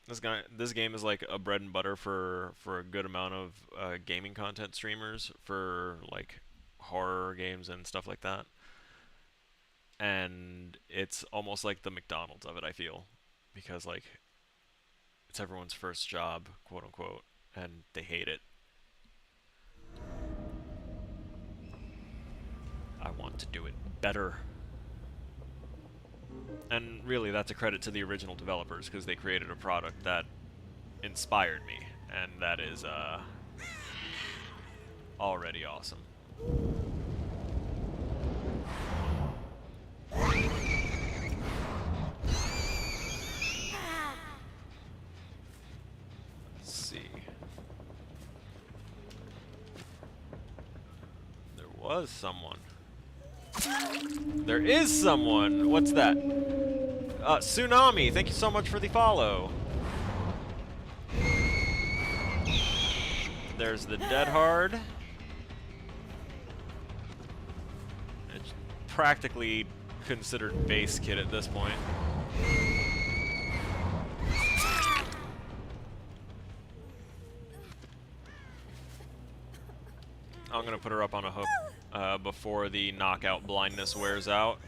This game is like a bread and butter for a good amount of gaming content streamers for like horror games and stuff like that. And it's almost like the McDonald's of it, I feel, because like it's everyone's first job, quote unquote, and they hate it. I want to do it better. And really, that's a credit to the original developers, because they created a product that inspired me, and that is already awesome. Let's see. There was someone. There is someone! What's that? Tsunami, thank you so much for the follow. There's the Dead Hard. It's practically considered base kit at this point. I'm gonna put her up on a hook before the knockout blindness wears out.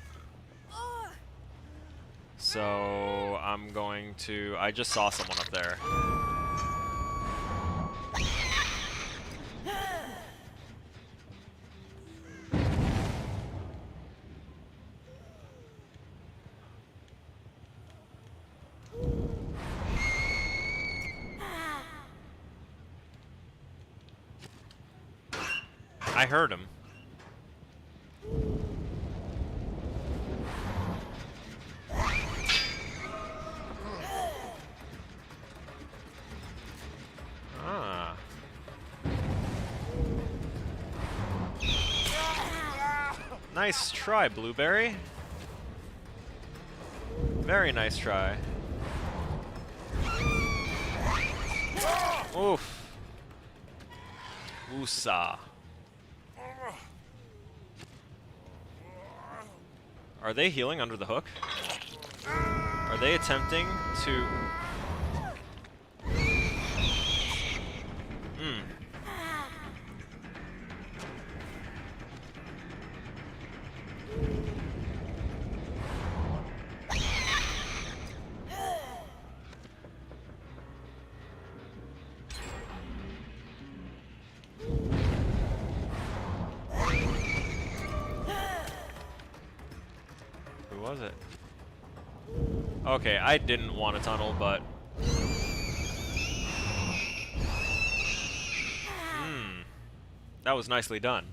So I'm going to... I just saw someone up there. I heard him. Ah. Nice try, Blueberry. Very nice try. Oof. Oosa. Are they healing under the hook? Are they attempting to... Who was it? Okay, I didn't want a tunnel, but... That was nicely done.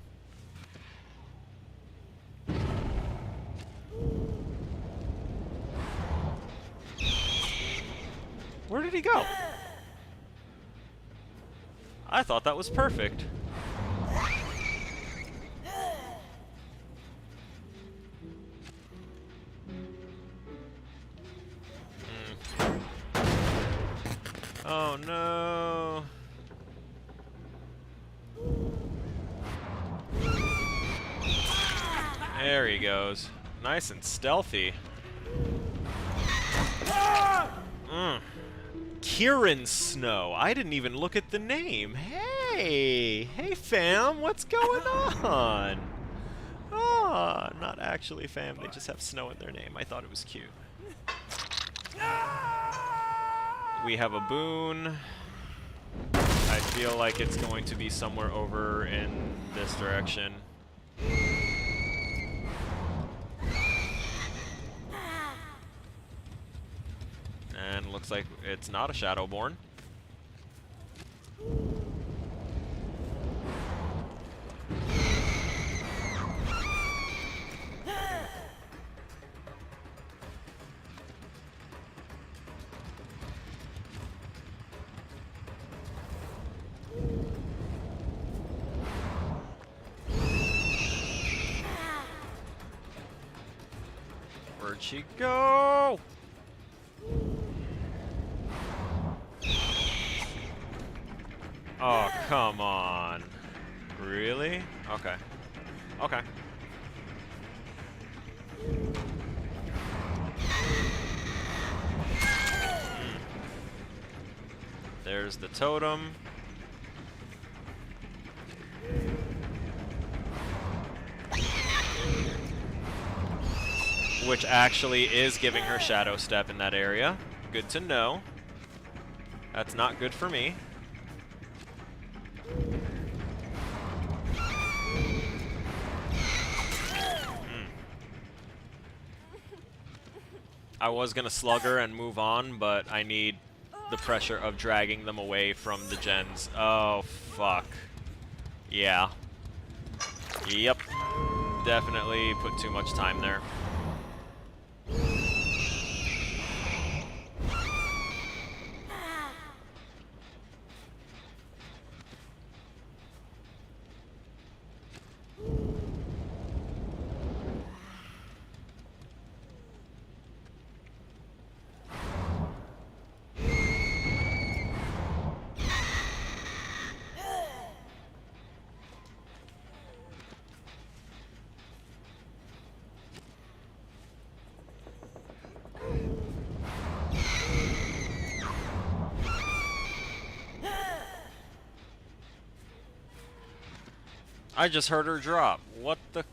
Where did he go? I thought that was perfect. Oh no. There he goes. Nice and stealthy. Kieran Snow. I didn't even look at the name. Hey! Hey fam, what's going on? Oh, not actually fam, they just have snow in their name. I thought it was cute. We have a boon. I feel like it's going to be somewhere over in this direction. Looks like it's not a Shadowborn. Where'd she go? Oh, come on. Really? Okay. Okay. There's the totem. Which actually is giving her Shadow Step in that area. Good to know. That's not good for me. I was gonna slug her and move on, but I need the pressure of dragging them away from the gens. Oh, fuck. Yeah. Yep. Definitely put too much time there. I just heard her drop. What the?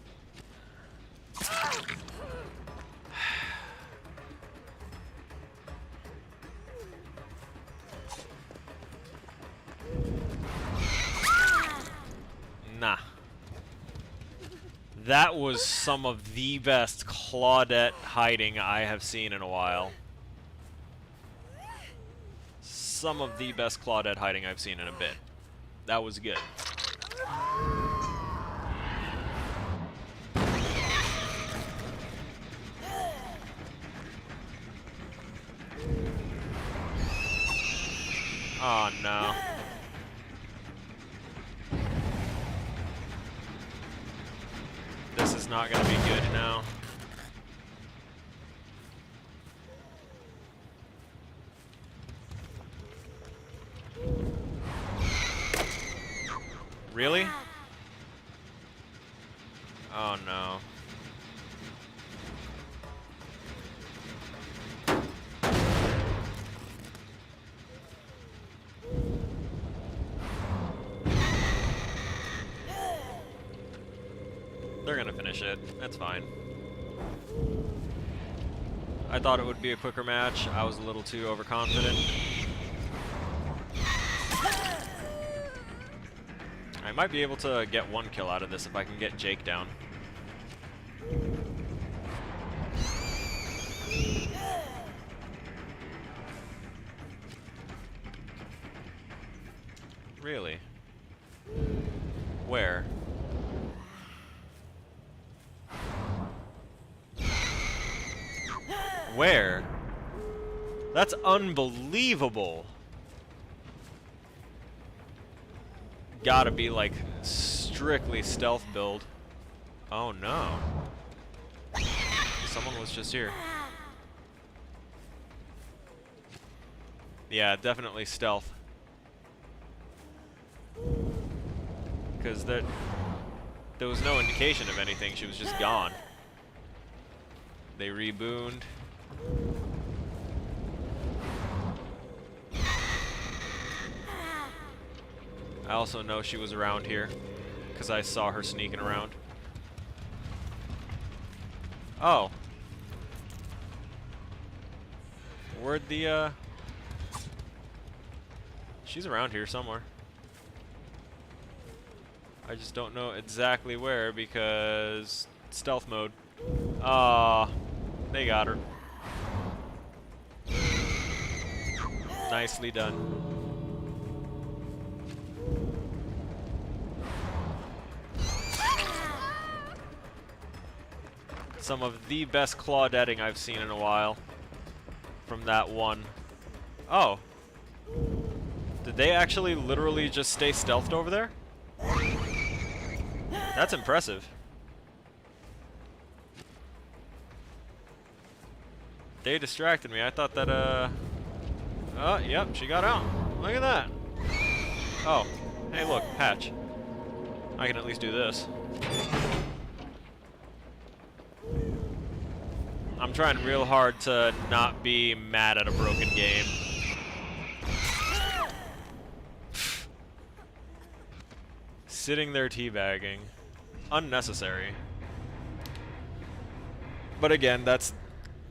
Nah. That was some of the best Claudette hiding I have seen in a while. Some of the best Claudette hiding I've seen in a bit. That was good. Oh no. This is not gonna be good now. Really? Oh no. They're gonna finish it. That's fine. I thought it would be a quicker match. I was a little too overconfident. I might be able to get one kill out of this if I can get Jake down. Really? Where? Where? That's unbelievable. Gotta be like strictly stealth build. Oh no. Someone was just here. Yeah, definitely stealth. Because there was no indication of anything. She was just gone. They rebooned. I also know she was around here because I saw her sneaking around. Oh. Where'd the, she's around here somewhere. I just don't know exactly where because stealth mode. Ah, they got her. Nicely done. Some of the best claudetting I've seen in a while from that one. Oh. Did they actually literally just stay stealthed over there? That's impressive. They distracted me. I thought that, oh, yep, she got out. Look at that. Oh. Hey, look, hatch. I can at least do this. I'm trying real hard to not be mad at a broken game. Sitting there teabagging. Unnecessary. But again, that's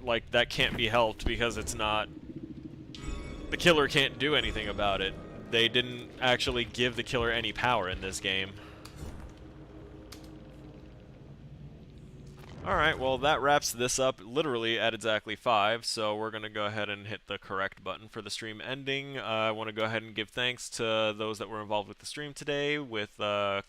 like, that can't be helped because it's not... The killer can't do anything about it. They didn't actually give the killer any power in this game. Alright, well that wraps this up literally at exactly 5, so we're going to go ahead and hit the correct button for the stream ending. I want to go ahead and give thanks to those that were involved with the stream today, with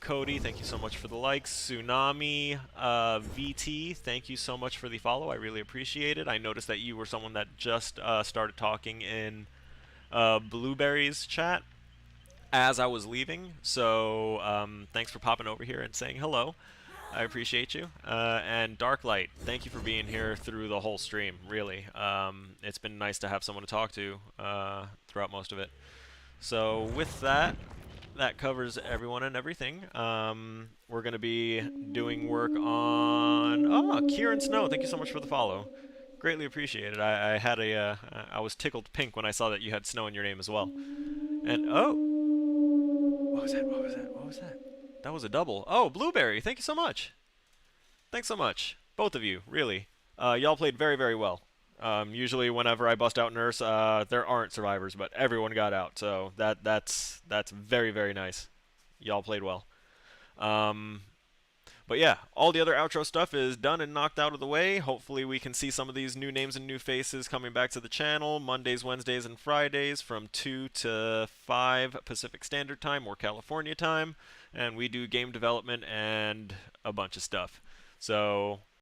Cody, thank you so much for the likes, Tsunami, VT, thank you so much for the follow, I really appreciate it. I noticed that you were someone that just started talking in Blueberry's chat as I was leaving, so thanks for popping over here and saying hello. I appreciate you. And Darklight, thank you for being here through the whole stream, really. It's been nice to have someone to talk to throughout most of it. So with that, that covers everyone and everything. We're going to be doing work on... Oh, Kieran Snow, thank you so much for the follow. Greatly appreciated. I had a... I was tickled pink when I saw that you had Snow in your name as well. And, oh! What was that? What was that? What was that? That was a double. Oh, Blueberry, thank you so much. Thanks so much. Both of you, really. Y'all played very, very well. Usually whenever I bust out Nurse, there aren't survivors, but everyone got out, so that's very, very nice. Y'all played well. But yeah, all the other outro stuff is done and knocked out of the way. Hopefully we can see some of these new names and new faces coming back to the channel Mondays, Wednesdays, and Fridays from 2 to 5 Pacific Standard Time or California time. And we do game development and a bunch of stuff. So